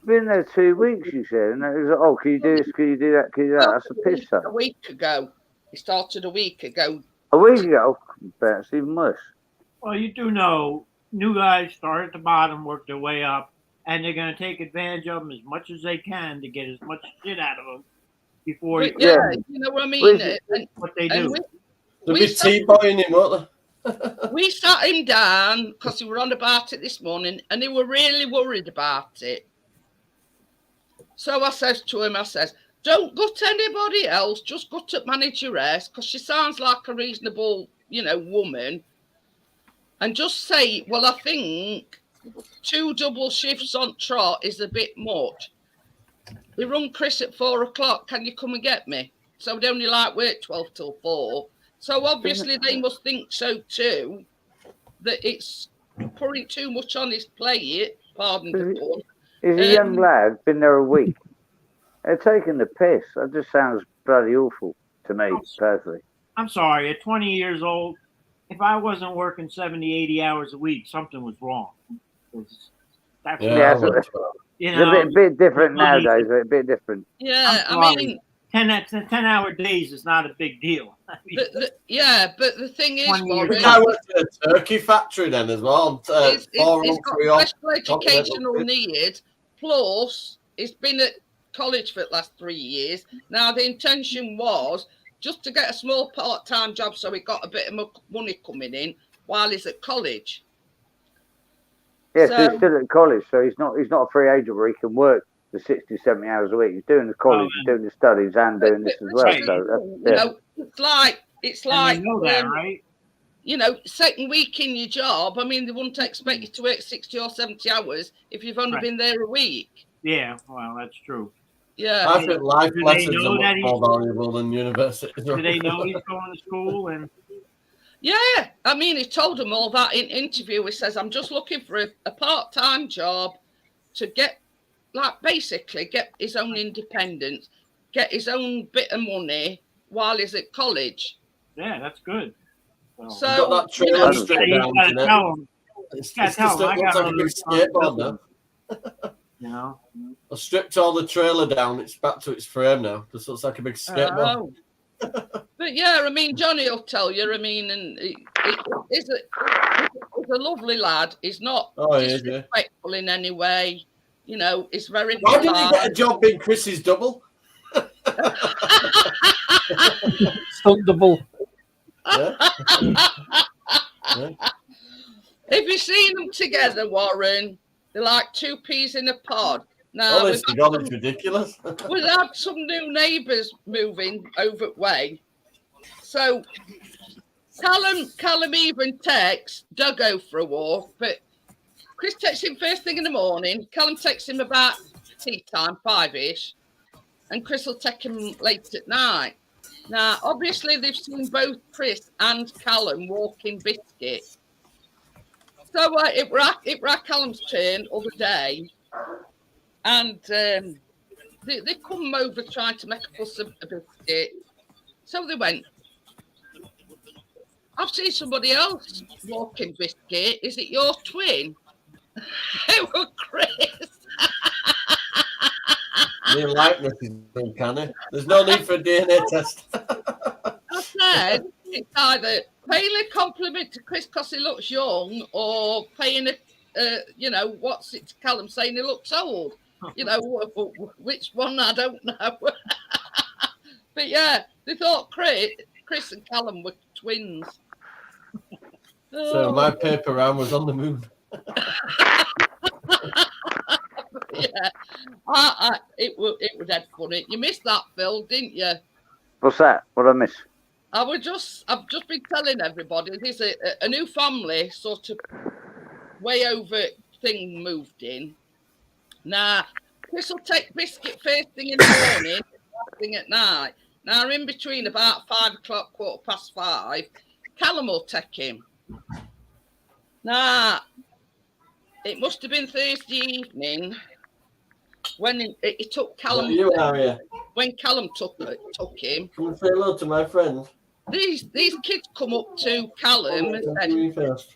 Been there 2 weeks, you said, and it was like, oh, can you do this? Can you do that? Can you do that? That's a piss take. A week ago. He started a week ago. A week ago? That's even worse. Well, you do know new guys start at the bottom, work their way up, and they're going to take advantage of them as much as they can to get as much shit out of them before. But you know what I mean? What they do. They'll be T-boying him, won't they? We sat him down because we were on about it this morning, and they were really worried about it. So I says to him, don't go to anybody else, just go to manageress, because she sounds like a reasonable, woman. And just say, well, I think 2 double shifts on trot is a bit much. We rung Chris at 4 o'clock. Can you come and get me? So we only work 12 till 4. So obviously they must think so too, that it's pouring too much on his plate. Pardon the pun. He's a young lad, been there a week. They're taking the piss. That just sounds bloody awful to me, personally. I'm sorry, at 20 years old, if I wasn't working 70, 80 hours a week, something was wrong. That's it's a bit different nowadays, a bit different. Yeah, I mean... 10-hour days is not a big deal. But the thing is, I went to a turkey factory then as well. He's got special educational needs, plus he's been at college for the last 3 years. Now, the intention was just to get a small part-time job so he got a bit of money coming in while he's at college. Yeah, so he's still at college, so he's not a free agent where he can work the 60, 70 hours a week. He's doing the college, doing the studies, and doing this as well. Right. So it's like you know that, right? Second week in your job. I mean, they wouldn't expect you to work 60 or 70 hours if you've only been there a week. Yeah, well, that's true. Yeah. I think life Do they lessons know are that much more valuable than university. Do they know he's going to school? And Yeah, I mean, he told them all that in interview. He says, I'm just looking for a part-time job to get, like, basically get his own independence, get his own bit of money while he's at college. yeah, that's good. So, Got that you trailer know, straight you down, gotta Jeanette. tell him, It's gotta just tell him, I looks got like a other big skateboard now. you know. I stripped all the trailer down. It's back to its frame now. Just looks like a big skateboard. oh. But yeah, I mean, Johnny will tell you, I mean, and he's a lovely lad. He's not Oh, he is, yeah. disrespectful in any way. You know, he's very Why didn't he polite. get a job being Chris's double? Stunt double. Yeah. Have you seen them together, Warren? They're like two peas in a pod. Now, Honestly, God, it's ridiculous. we've had some new neighbours moving over the way. So Callum even texts Duggo for a walk, but Chris texts him first thing in the morning. Callum texts him about tea time, 5-ish, and Chris will take him late at night. Now, obviously, they've seen both Chris and Callum walking Biscuit. So it were Callum's turn other day, and they come over trying to make a fuss of a Biscuit. So they went, I've seen somebody else walking Biscuit. Is it your twin? It was Chris. The likeness is uncanny. There's no need for a DNA test. I said it's either paying a compliment to Chris because he looks young, or paying what's it to Callum saying he looks old. You know, which one I don't know. But yeah, they thought Chris and Callum were twins. So my paper round was on the moon. Yeah, it was dead funny. You missed that, Phil, didn't you? What's that? What did I miss? I've just been telling everybody there's a new family sort of way over thing moved in. Now, Chris will take Biscuit first thing in the morning, last thing at night. Now, in between about 5 o'clock, 5:15, Callum will take him. Now, it must have been Thursday evening when he took Callum. You are here. When Callum took him, Come and say hello to my friend. these kids come up to Callum and said, You first.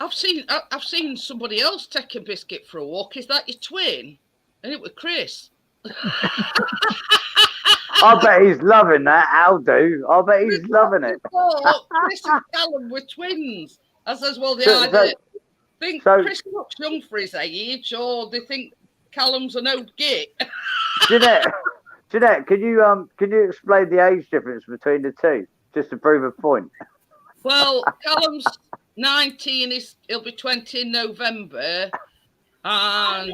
I've seen somebody else taking Biscuit for a walk. Is that your twin? And it was Chris. I bet he's loving that. I'll do. I bet he's loving it. Oh, Chris and Callum were twins. I says, well, they So- either think so- Chris looks young for his age, or they think Callum's an old git. Jeanette, can you explain the age difference between the two, just to prove a point? Well, Callum's 19, he'll be 20 in November, and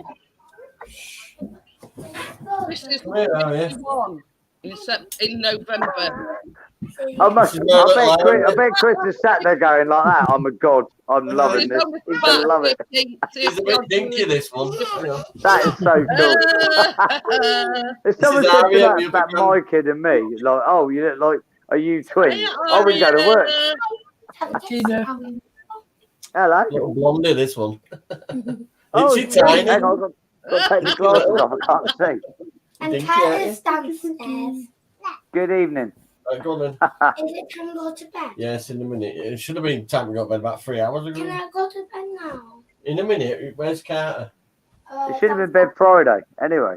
Chris is Where are you? 21 in November. I bet Chris is sat there going like that. I'm a god. I'm loving this. He's gonna love it. He's a bit dinky, this one. That is so cool. If someone is said Aria, that you about become- my kid and me, like, oh, you look like, are you twins? I wouldn't go to work. Gina. Hello. Little blondie, this one. Oh, Is she tiny? hang on, I've got to take the glasses off. I can't see. And Dinky, Claire's downstairs. Good evening. Right, go on then. Is it time to go to bed? Yes, in a minute. It should have been time we got to bed about 3 hours Can ago. I go to bed now? In a minute. Where's Carter? It should have been bed Friday. Anyway,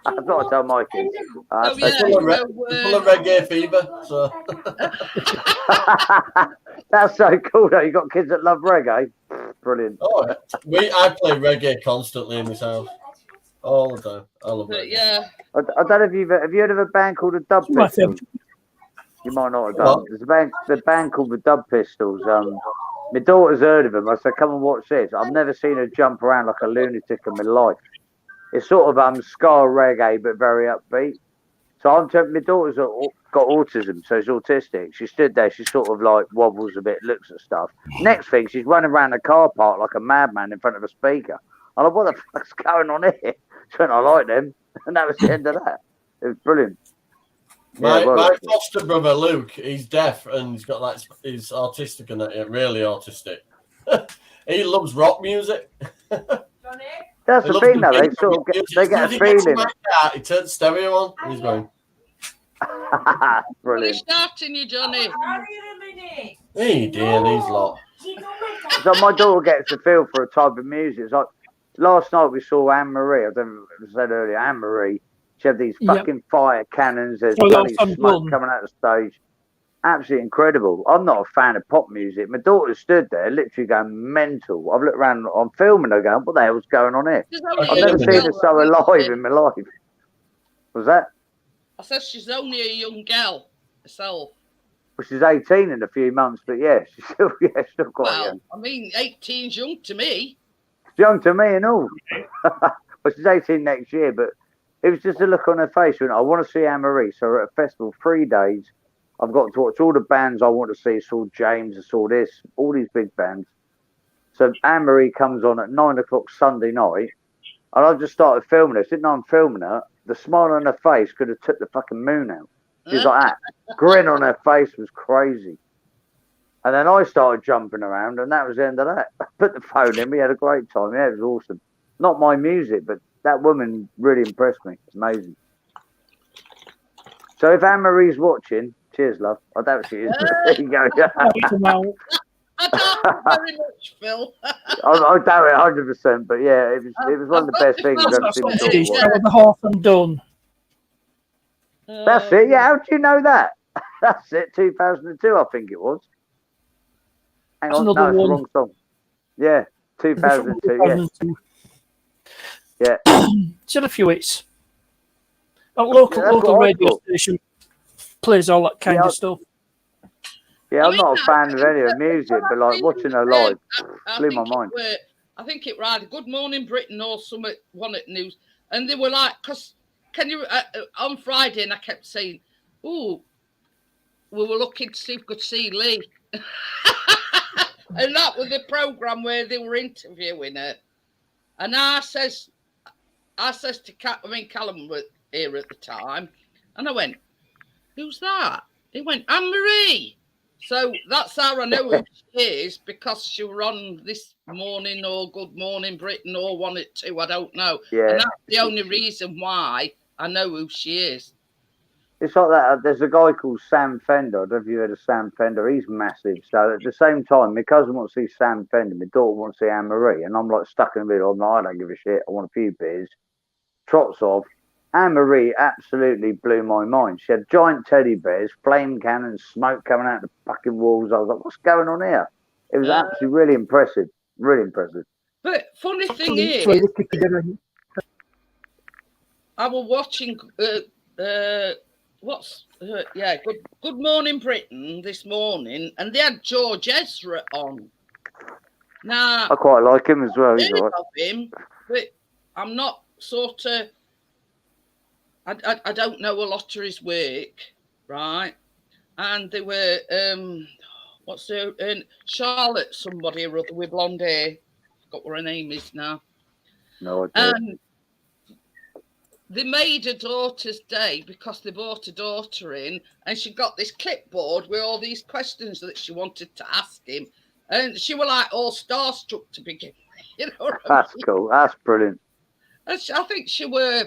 I've got to tell my kids. Oh, They're yeah, full of, so, they're full of reggae fever. So That's so cool though. You got kids that love reggae. Brilliant. I play reggae constantly in this house. All the time. I love But reggae. yeah, I don't know if have you heard of a band called the Dub My Pistols? You might not have done. There's a band called the Dub Pistols. My daughter's heard of them. I said, come and watch this. I've never seen her jump around like a lunatic in my life. It's sort of ska reggae, but very upbeat. So my daughter's got autism, so she's autistic. She stood there, she sort of like wobbles a bit, looks at stuff. Next thing, she's running around the car park like a madman in front of a speaker. I'm like, what the fuck's going on here? She went, I like them. And that was the end of that. It was brilliant. My foster brother Luke, he's deaf and he's got like he's autistic and really autistic. He loves rock music. That's the thing, though. They sort of they get a feeling. He turns stereo on and he's going. Brilliant. Starting you, Johnny. Hey, dear, these lot. So my daughter gets a feel for a type of music. It's like last night we saw Anne Marie. I don't know if I said earlier, Anne Marie. She had these fucking fire cannons. There's bloody smoke coming out of the stage. Absolutely incredible. I'm not a fan of pop music. My daughter stood there, literally going mental. I've looked around. I'm filming her, going, "What the hell's going on here?" I've never seen her so alive in my life. Was that? I said she's only a young girl herself. Well, she's 18 in a few months, but yeah, she's still quite young. I mean, 18's young to me. She's young to me and all. But she's 18 next year, but it was just a look on her face. When I want to see Anne Marie. So we're at a festival 3 days. I've got to watch all the bands I want to see. I saw James, I saw this, all these big bands. So Anne Marie comes on at 9 o'clock Sunday night, and I just started filming her. Didn't know I'm filming her. The smile on her face could have took the fucking moon out. She was like that. Grin on her face was crazy. And then I started jumping around, and that was the end of that. I put the phone in. We had a great time. Yeah, it was awesome. Not my music, but that woman really impressed me. Amazing. So if Anne Marie's watching, cheers, love. I doubt she is. There you go. I doubt very much, Phil. I doubt it 100%, but yeah, it was one of the best things I've ever seen. The half and done. That's it. Yeah, how do you know that? That's it. 2002, I think it was. Hang on, no, it's the wrong song. Yeah, 2002. Yeah. It's had a few hits. A local radio station plays all that kind of stuff. Yeah, I'm not a fan of any of her music, but like watching her live blew my mind. I think it was Good Morning Britain or some one at news, and they were like, because can you on Friday, and I kept saying, "Oh, we were looking to see if we could see Lee," and that was the program where they were interviewing her, and I says to Callum was here at the time, and I went, "Who's that?" He went, "Anne Marie." So that's how I know who she is, because she were on This Morning or Good Morning Britain or one at 2, I don't know. Yeah. And that's the only reason why I know who she is. It's like that. There's a guy called Sam Fender. I don't know if you heard of Sam Fender. He's massive. So at the same time, my cousin wants to see Sam Fender. My daughter wants to see Anne Marie. And I'm like stuck in the middle. I'm like, I don't give a shit. I want a few beers. Trots off. Anne Marie absolutely blew my mind. She had giant teddy bears, flame cannons, smoke coming out of the fucking walls. I was like, what's going on here? It was actually really impressive. Really impressive. But funny thing is, I was watching Good Morning Britain this morning, and they had George Ezra on. Now I quite like him as well. He's I right. love him, but I'm not sort of. I don't know a lot of his work, right? And they were what's her Charlotte, somebody or other with blonde hair. Forgot what her name is now. No idea. They made her daughter's day because they brought her daughter in, and she got this clipboard with all these questions that she wanted to ask him, and she was like all starstruck to begin with. You know what That's I mean? cool. That's brilliant. And I think she were,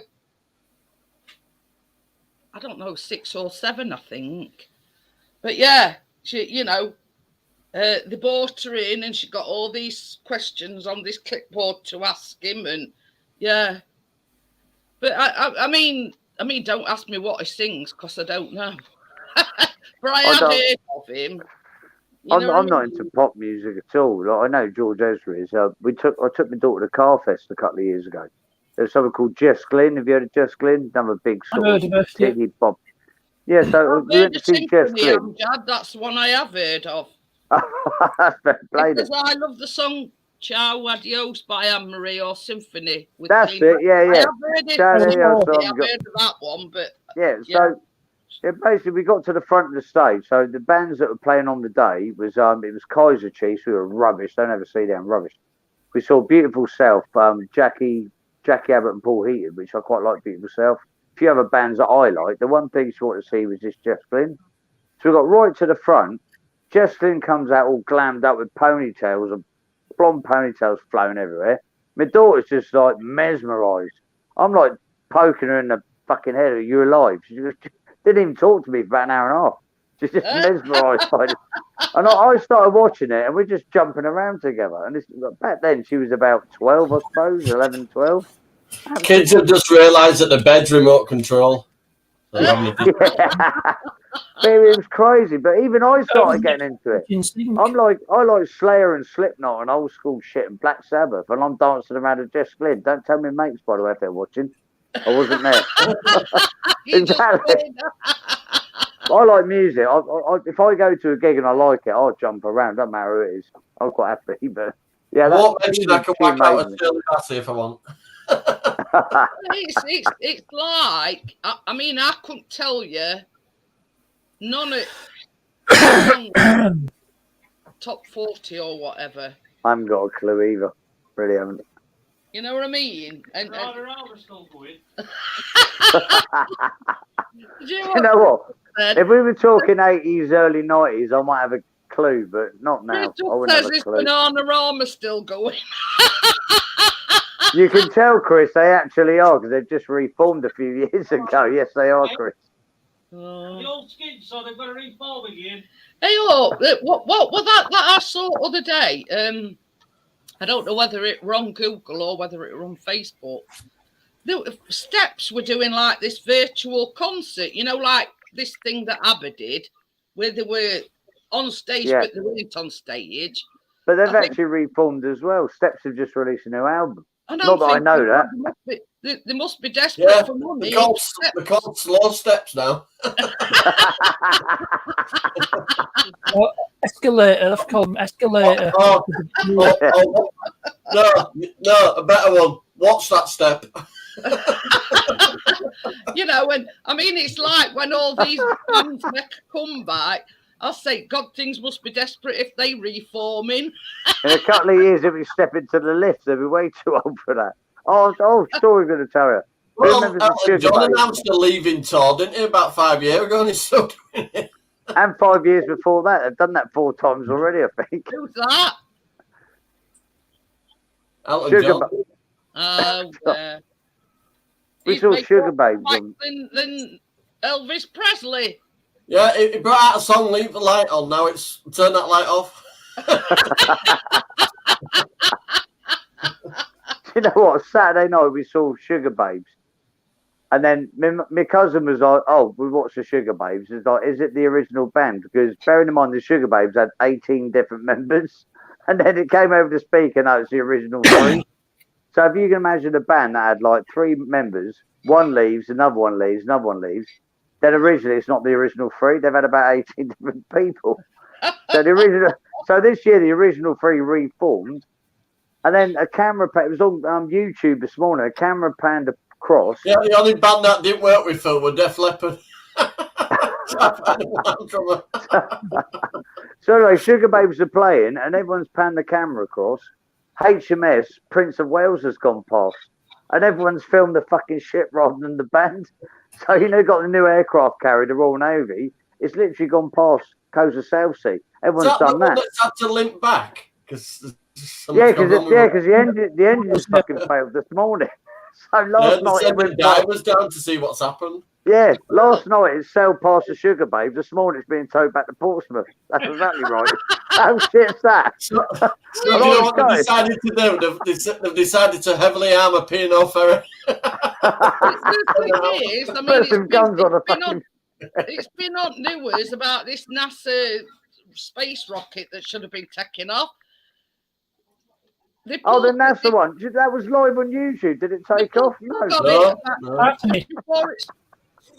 I don't know, 6 or 7, I think. But yeah, she, they brought her in, and she got all these questions on this clipboard to ask him, and yeah. But I mean, don't ask me what he sings because I don't know. But I had heard of him. I'm not into pop music at all. Like, I know George Ezra is. I took my daughter to Carfest a couple of years ago. There's someone called Jess Glynn. Have you heard of Jess Glynn? Another big sort of Tiggy Bob. Yeah, so we went to see Jess Glynn. That's one I have heard of. Because I love the song Ciao Adios by Anne Marie or Symphony. That's it, yeah. I have heard it. I've heard of that one, but so basically we got to the front of the stage. So the bands that were playing on the day was it was Kaiser Chiefs, who were rubbish. Don't ever see them, rubbish. we saw Beautiful Self, Jackie Abbott and Paul Heaton, which I quite like. Beautiful Self. A few other bands that I like. The one thing she wanted to see was this Jess Glynn. So we got right to the front. Jess Glynn comes out all glammed up with ponytails and blonde ponytails flowing everywhere. My daughter's just like mesmerised. I'm like poking her in the fucking head. Are you alive? She just didn't even talk to me for about an hour and a half. She's just mesmerised by it. And I started watching it and we're just jumping around together. And back then she was about 12, I suppose, 11, 12. Kids have just realised that the bed's remote control. Yeah. But it was crazy. But even I started getting into it. I like Slayer and Slipknot and old school shit and Black Sabbath. And I'm dancing around with Jess Glynn. Don't tell me mates, by the way, if they're watching. I wasn't there. Exactly. I like music. If I go to a gig and I like it, I'll jump around. Doesn't matter who it is. I'm quite happy. But yeah, I won't mention I can whack out a Shirley Bassey if I want. It's like, I mean, I couldn't tell you none of top 40 or whatever. I haven't got a clue either. Really haven't. You know what I mean? And they're still going. You know what? If we were talking 80s, early 90s, I might have a clue, but not now. It just says this Bananarama still going. You can tell, Chris, they actually are, because they've just reformed a few years ago. Yes, they are, Chris. The old skins, so they've got to reform again. Hey, look, what was that I saw other day? I don't know whether it were on Google or whether it were on Facebook. The Steps were doing like this virtual concert, you know, like this thing that ABBA did, where they were on stage, but they weren't on stage. But they've actually reformed as well. Steps have just released a new album. Not that I know that. They must be desperate for money. They're called Slow Steps now. Escalator. I've called them Escalator. No, a better one. Watch that step. You know, and I mean, it's like when all these bands make a comeback, I'll say, God, things must be desperate if they reforming. In a couple of years, if we step into the lift, they'll be way too old for that. Oh, story going to tell you. Well, John announced a leaving tour, didn't he, about 5 years ago, and he's still doing it. And 5 years before that. They've done that 4 times already, I think. Who's that? Sugar John. We saw Sugar Babes. Than Elvis Presley. Yeah, he brought out a song, Leave the Light On. Now it's Turn That Light Off. You know what? Saturday night we saw Sugar Babes. And then my cousin was like, oh, we watched the Sugar Babes. It's like, is it the original band? Because bearing in mind the Sugar Babes had 18 different members. And then it came over to speaker, no, it's the original 3. So if you can imagine a band that had like 3 members, one leaves, another one leaves, another one leaves, then originally it's not the original 3. They've had about 18 different people. So this year the original 3 reformed, and then a camera pan. It was on YouTube this morning. A camera panned across. Yeah, the only band that didn't work with Phil were Def Leppard. So anyway, Sugar Babes are playing, and everyone's panned the camera across. HMS Prince of Wales has gone past, and everyone's filmed the fucking shit rather than the band. So, you know, got the new aircraft carrier, the Royal Navy. It's literally gone past Coast of Southsea. Everyone's done that. That's had to limp back. Because the engine's fucking failed this morning. So last night it went divers down to see what's happened. Yeah, last night it sailed past the Sugar Babes. This morning it's being towed back to Portsmouth. That's exactly right. How shit's that? So you know what they've decided to do? They've decided to heavily arm a P&O ferry. It's been on news about this NASA space rocket that should have been taken off. The NASA one. That was live on YouTube. Did it take off? No.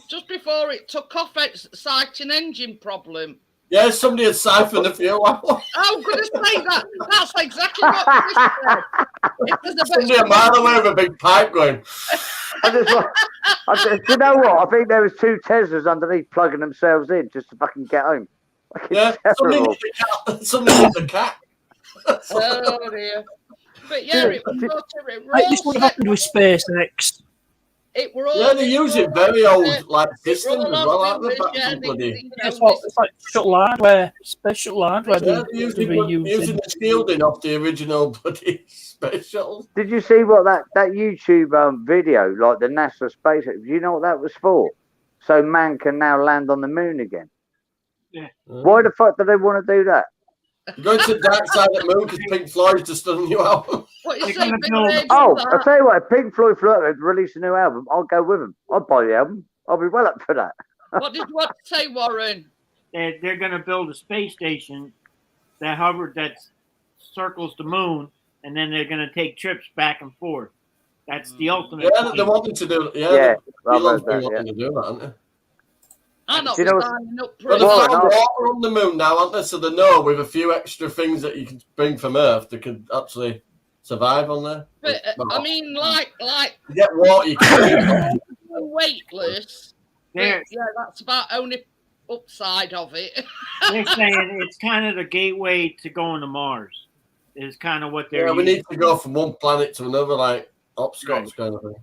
Just before it took off, it's citing engine problem. Yeah, somebody had siphoned a fuel. I'm going to say that. That's exactly what Chris said. Somebody a mile away with a big pipe going. Do you know what? I think there was 2 Teslas underneath plugging themselves in just to fucking get home. Yeah, somebody hit the cat. Oh dear. But yeah, it was Like this would have happened with SpaceX. It were all. Yeah, they use it very old like systems as well, aren't they? Yeah, Back from bloody. It's like shuttle hardware, space shuttle hardware. Yeah, they they're were using the shielding off the original bloody space shuttles. Did you see what that YouTube video, like the NASA space? Do you know what that was for? So man can now land on the moon again. Yeah. Why the fuck do they want to do that? Going to the dark side of the moon because Pink Floyd just done a new album. What you They're say, gonna Big build- Red, Oh, is I'll that? tell you what, if Pink Floyd release a new album, I'll go with them. I'll buy the album. I'll be well up for that. What did you want to say, Warren? They're going to build a space station that circles the moon, and then they're going to take trips back and forth. That's the ultimate. Yeah, they're wanting to do it. Yeah, Yeah, I've Elon's heard been that, wanting to do that, aren't they? I'm not Do you know what- signing up for But it. they've Well, found no. water on the moon now, aren't they? So they know with a few extra things that you can bring from Earth, they could actually survive on there. But Well, I mean, like to get water, you can. weightless. They're, Yeah, that's about only upside of it. they're saying it's kind of the gateway to going to Mars. Is kind of what they're. Yeah, we using. need to go from one planet to another, like hopscotch kind of thing.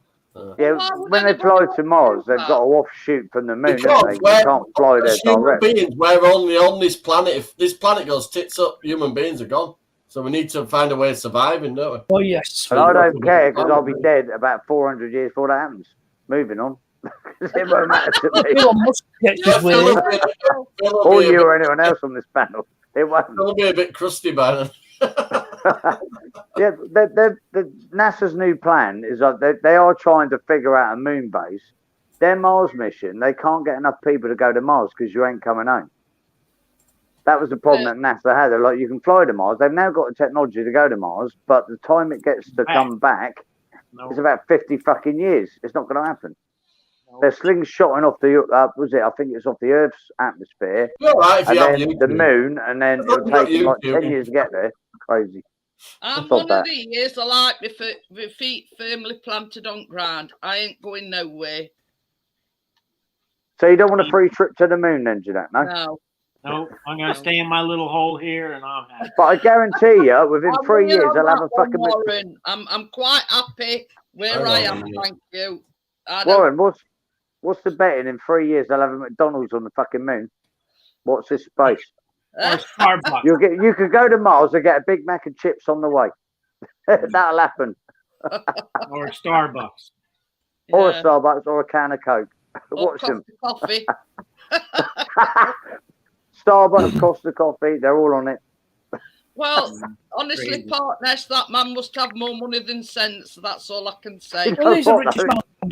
Yeah, Why would when they anybody fly want to Mars, that? they've got to offshoot from the moon, Because don't they? You can't fly there as human direct. beings, we're only on this planet. If this planet goes tits up, human beings are gone. So we need to find a way of surviving, don't we? Oh yes. And I don't care because I'll be dead about 400 years before that happens. Moving on. It won't matter to me. Elon Musk gets his way. Phil will Or be a you bit- or anyone else on this panel. It won't. Phil will be a bit crusty by then. Yeah, the NASA's new plan is like they are trying to figure out a moon base. Their Mars mission, they can't get enough people to go to Mars because you ain't coming home. That was the problem that NASA had. They're like, you can fly to Mars. They've now got the technology to go to Mars, but the time it gets to come back No. is about 50 fucking years. It's not going to happen. They're slingshotting off the, I think it's off the Earth's atmosphere, You're all right if and you have then YouTube. the moon, and then it'll You've got take them like YouTube. 10 years to get there. Crazy. I'm Stop one of that. these. I like my feet firmly planted on ground. I ain't going nowhere. So you don't want a free trip to the moon then, do you know? No? No. No, I'm going to stay in my little hole here, and I'm happy. But I guarantee you, within I'm 3 with years, on they'll have that a one, fucking... Warren. I'm quite happy where I I know, am. yeah. Thank you. I don't- Warren, what's the betting in 3 years they'll have a McDonald's on the fucking moon? What's this space? Or Starbucks. You could go to Mars and get a Big Mac and chips on the way. That'll happen. Or Starbucks. Or a Yeah. Starbucks or a can of Coke. Or Watch them. coffee. Starbucks, Costa Coffee, they're all on it. Well, honestly, Crazy. partners, that man must have more money than sense. That's all I can say. Well, he's the What, richest though? man on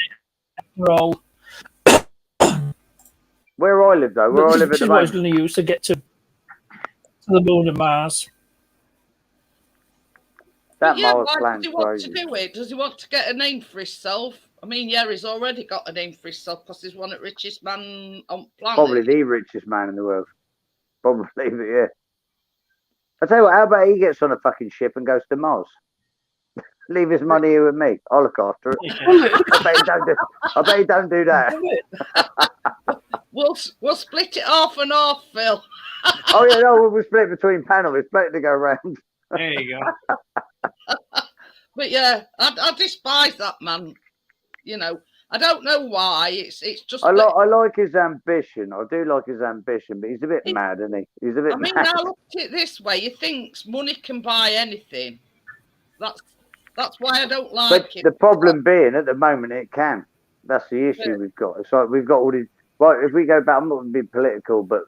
the roll. Where I live, though, where I live This at is the what he's moment, going to use to get to the moon and Mars. that Yeah, Mars why plan's does he want to crazy. do it? Does he want to get a name for himself? I mean, yeah, he's already got a name for himself because he's one of the richest man on planet. Probably the richest man in the world. Probably, but yeah. I tell you what, how about he gets on a fucking ship and goes to Mars? Leave his money here with me. I'll look after it. I bet he don't do that. We'll split it half and half, Phil. Oh yeah, no, we'll split between panels. There's plenty to go round. There you go. But yeah, I despise that man. You know, I don't know why. It's just. I like his ambition. I do like his ambition, but he's a bit mad, isn't he? He's a bit I mean, mad. now look at it this way: he thinks money can buy anything. That's why I don't like But it. the problem being, at the moment, it can. That's the issue Yeah. we've got. It's like we've got all these. Right, if we go back, I'm not going to be political, but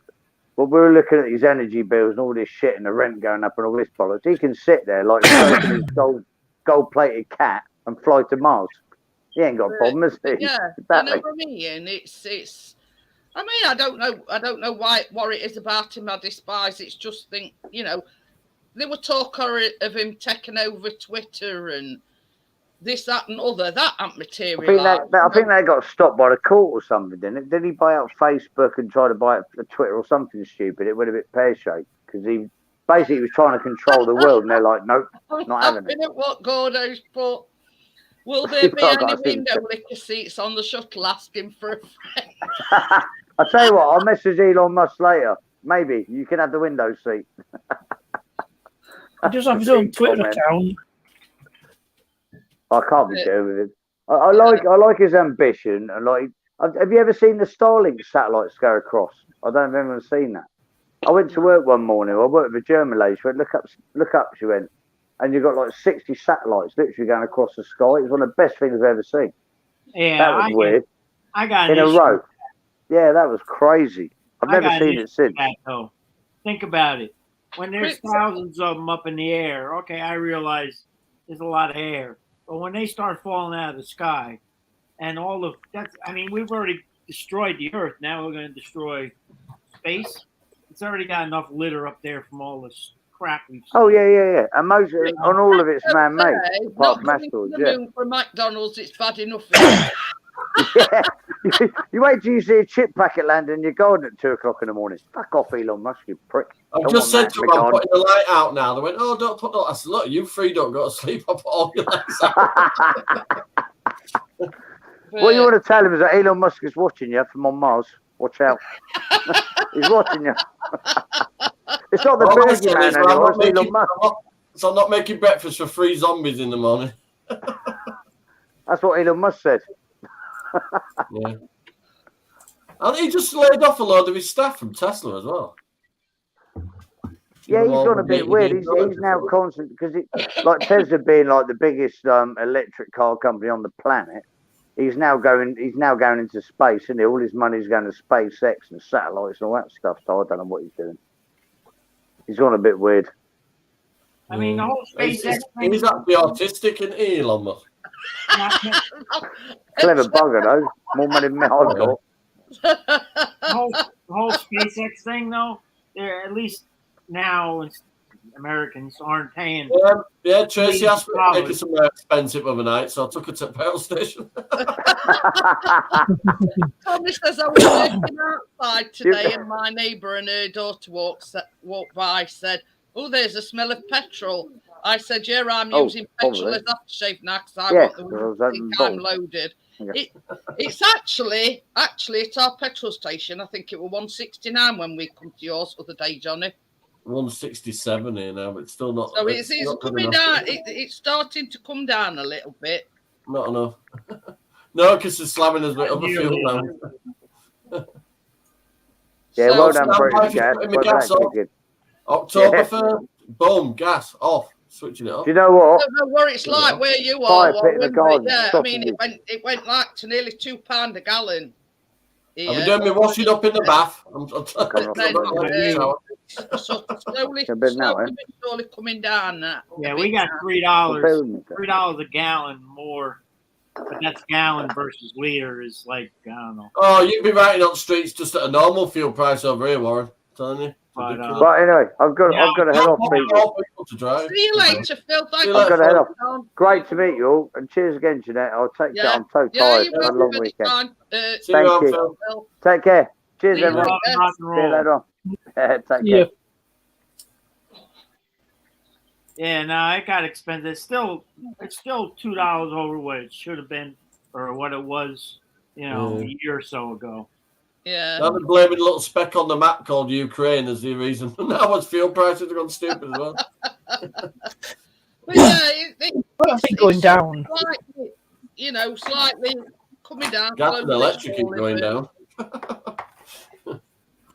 when we were looking at these energy bills and all this shit and the rent going up and all this bollocks, he can sit there like his gold-plated cat and fly to Mars. He ain't got a problem, has he? Yeah, Exactly. I know what I mean. It's. I mean, I don't know what it is about him. I despise. It's just think, you know, there were talk of him taking over Twitter and this, that, and other. That ain't I materialised. think that got stopped by the court or something, didn't it? Did he buy out Facebook and try to buy out Twitter or something stupid? It would have been pear-shaped because he basically was trying to control the world, and they're like, nope, I'm not having laughing at what Gordo's put. Will there be I've any got to see window the- liquor seats on the shuttle asking for a friend? I'll tell you what, I'll message Elon Musk later. Maybe you can have the window seat. He does have his own Twitter Comment. account. I can't be doing with him. I like his ambition and like. Have you ever seen the Starlink satellites go across? I don't know if anyone's seen that. I went to work one morning. I worked with a German lady. She went, look up. She went, and you've got like 60 satellites literally going across the sky. It's one of the best things I've ever seen. Yeah, That was weird. I got in an a issue. row. Yeah, that was crazy. I've never seen it since. That, though. Think about it. When there's thousands of them up in the air, okay, I realize there's a lot of air. But when they start falling out of the sky, and all of that's, I mean, we've already destroyed the Earth. Now we're going to destroy space. It's already got enough litter up there from all this crap we've seen. Oh yeah. And most on all of it's man-made, apart Not from going to Astros. the Yeah. moon for McDonald's, it's bad enough. Yeah. You wait till you see a chip packet land in your garden at 2 o'clock in the morning. Fuck off, Elon Musk, you prick. I've just said to them, I'm putting the light out now. They went, oh, don't put that. I said, look, you three don't go to sleep. I'll put all your lights out. What you want to tell him is that Elon Musk is watching you from on Mars. Watch out. He's watching you. It's not the boogeyman anymore, it's Elon Musk. So I'm not making breakfast for 3 zombies in the morning. That's what Elon Musk said. Yeah. And he just laid off a load of his staff from Tesla as well. Yeah, he's gone a bit weird. He's now constant because like Tesla being like the biggest electric car company on the planet. He's now going into space, and all his money's going to SpaceX and satellites and all that stuff. So I don't know what he's doing. He's gone a bit weird. I mean, the whole He's SpaceX thing. actually autistic, isn't he, Elon Musk? Clever bugger though. More money than me I've got. The whole SpaceX thing, though, they're at least now Americans aren't paying. Yeah, Tracy asked me to take it somewhere expensive overnight, so I took her to the petrol station. Tommy says I was working outside today, and my neighbour and her daughter walked by, said, "Oh, there's a smell of petrol." I said, "Yeah, I'm using petrol as aftershave now because I want the women to think I'm loaded." Yeah. It's actually at our petrol station. I think it was 169 when we come to yours the other day, Johnny. 167 here now, but it's still not. So it's not coming down. It's starting to come down a little bit. Not enough. No, because they're slamming us with other fuel now. Yeah, well done, British Gas. October 1st, boom, gas off. Switching it off. Do you know what? I don't know what it's like where you are. Yeah, I mean, it went like to nearly £2 a gallon. Yeah. I've been doing my washing up in the bath. Slowly coming down. Yeah, we got $3 a gallon more, but that's gallon versus liter is like I don't know. Oh, you'd be riding on streets just at a normal fuel price over here, Warren. I'm telling you. But anyway, I've got to head off, people. See you later, Phil. Thank you. I've got to head off. Great to meet you all, and cheers again, Jeanette. I'll take care. I'm so tired. Had a long weekend. Thank you. Take care. Cheers, everyone. See you later on. Take care. Yeah, no, it got expensive. It's still $2 over what it should have been or what it was, a year or so ago. Yeah. I've been blaming a little speck on the map called Ukraine as the reason. Now what's fuel prices have gone stupid as well. But yeah, I think going down. Slightly coming down. Gas and electric is going down.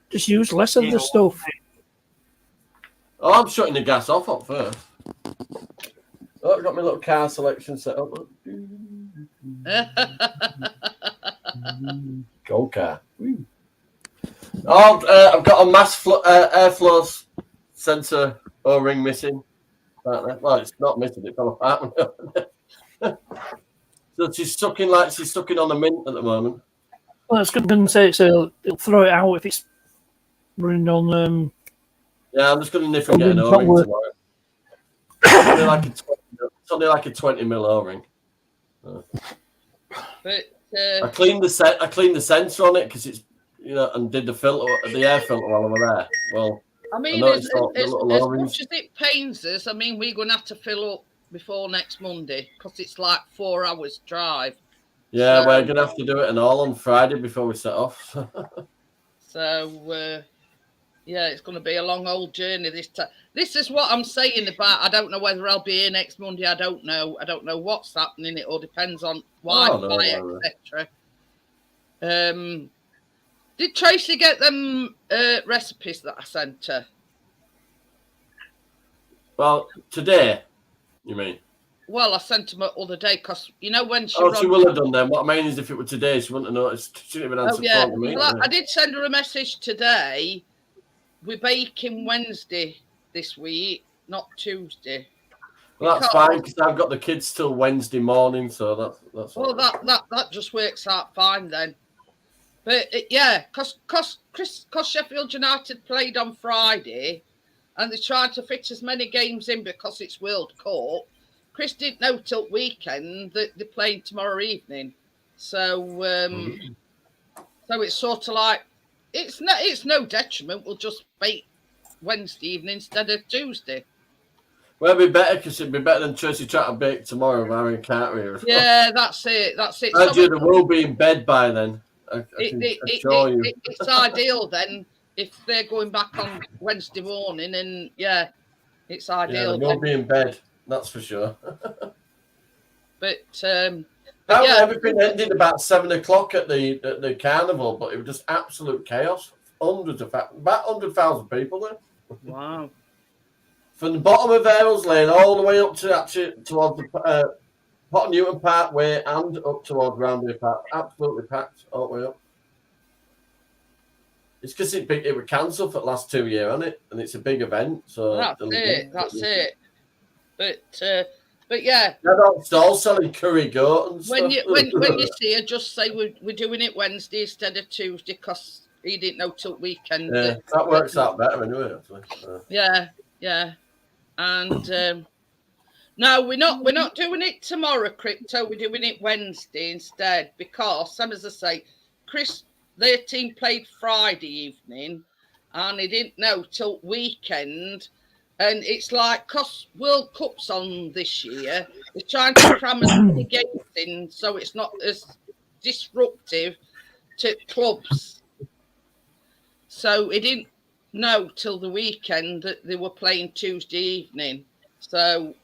Just use less of the stuff. Oh, I'm shutting the gas off up first. Oh, I've got my little car selection set up. Go car. Oh, I've got a mass airflow sensor O-ring missing. Well, it's not missing. It fell apart. So she's sucking on a mint at the moment. Well, that's good to say. So it'll throw it out if it's running on. Yeah, I'm just going to nip and get an O-ring tomorrow. It's only like a 20 mil O-ring. But I cleaned the sensor on it because it's and did the air filter while I was there. Well, I mean, as much as it pains us, I mean, we're going to have to fill up before next Monday because it's like 4 hours drive. Yeah, we're going to have to do it and all on Friday before we set off. So Yeah, it's going to be a long old journey this time. This is what I'm saying about. I don't know whether I'll be here next Monday. I don't know. I don't know what's happening. It all depends on Wi-Fi, etc. Did Tracy get them recipes that I sent her? Well, today, you mean? Well, I sent them the other day because you know when she. Oh, she will have done them. What I mean is, if it were today, she wouldn't have noticed. She didn't even answer the phone to me. Well, I did send her a message today. We're baking Wednesday this week, not Tuesday. Well, that's fine because I've got the kids till Wednesday morning, so that's. Well, that just works out fine then. But yeah, because Sheffield United played on Friday, and they tried to fit as many games in because it's World Cup. Chris didn't know till weekend that they're playing tomorrow evening, so so it's sort of like it's no detriment. We'll just bake Wednesday evening instead of Tuesday. Well, it'd be better because it'd be better than Tracy trying to bake tomorrow, Marion can't we? Yeah, that's it. That's it. I do. They will be in bed by then. I can assure you. It's ideal then if they're going back on Wednesday morning, and yeah, it's ideal. Yeah, they will be in bed. That's for sure. But everything ended about 7 o'clock at the carnival, but it was just absolute chaos. About 100,000 people there. Wow. From the bottom of Errol's Lane all the way up to actually towards the Potter Newton Parkway and up towards Roundhay Park. Absolutely packed all the way up. It's because it was cancelled for the last 2 years, hasn't it? And it's a big event. So that's it. But yeah. They're all selling curry goat and stuff. When you see her, just say we're doing it Wednesday instead of Tuesday because he didn't know till weekend. Yeah, that works out better anyway, actually. Yeah. And no, we're not doing it tomorrow, Crypto. We're doing it Wednesday instead because, as I say, Chris, their team played Friday evening, and he didn't know till weekend. And it's like, because World Cup's on this year, they're trying to cram as many games in so it's not as disruptive to clubs. So he didn't know till the weekend that they were playing Tuesday evening. So,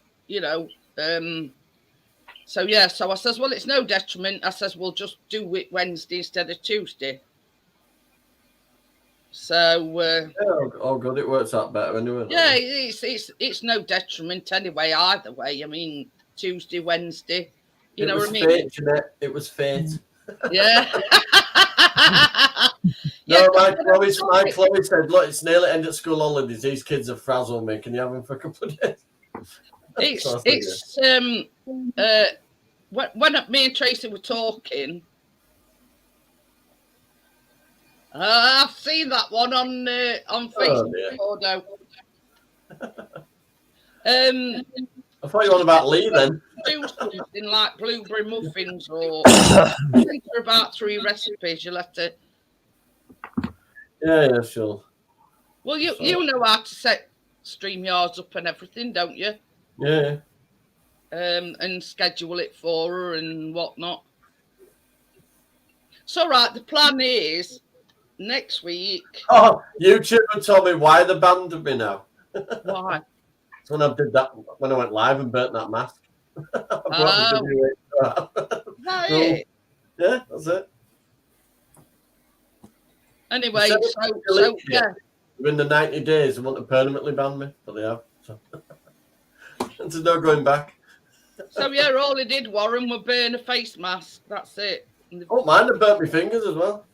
so I says, well, it's no detriment. I says, we'll just do it Wednesday instead of Tuesday. So oh god, it works out better anyway. Yeah, it's no detriment anyway. Either way, I mean Tuesday, Wednesday. You know what I mean? Fate, Jeanette. It was fate. Yeah. No, my Chloe said, "Look, it's nearly end of school holidays. These kids have frazzled me. Can you have them for a couple of days?" When me and Tracy were talking. I've seen that one on Facebook. I thought you were on about Lee then. Do something like blueberry muffins or about 3 recipes. You'll have to. Yeah, sure. Well, you know how to set StreamYards up and everything, don't you? Yeah. And schedule it for her and whatnot. So, right, the plan is. Next week. Oh, YouTube told me why they banned me now. Why? When I did that, when I went live and burnt that mask. It? Yeah, that's it. Anyway, so yeah. Within the 90 days, they want to permanently ban me, but they have. So. And there's no going back. So yeah, all he did, Warren, was burn a face mask. That's it. Oh, mine have burnt my fingers as well.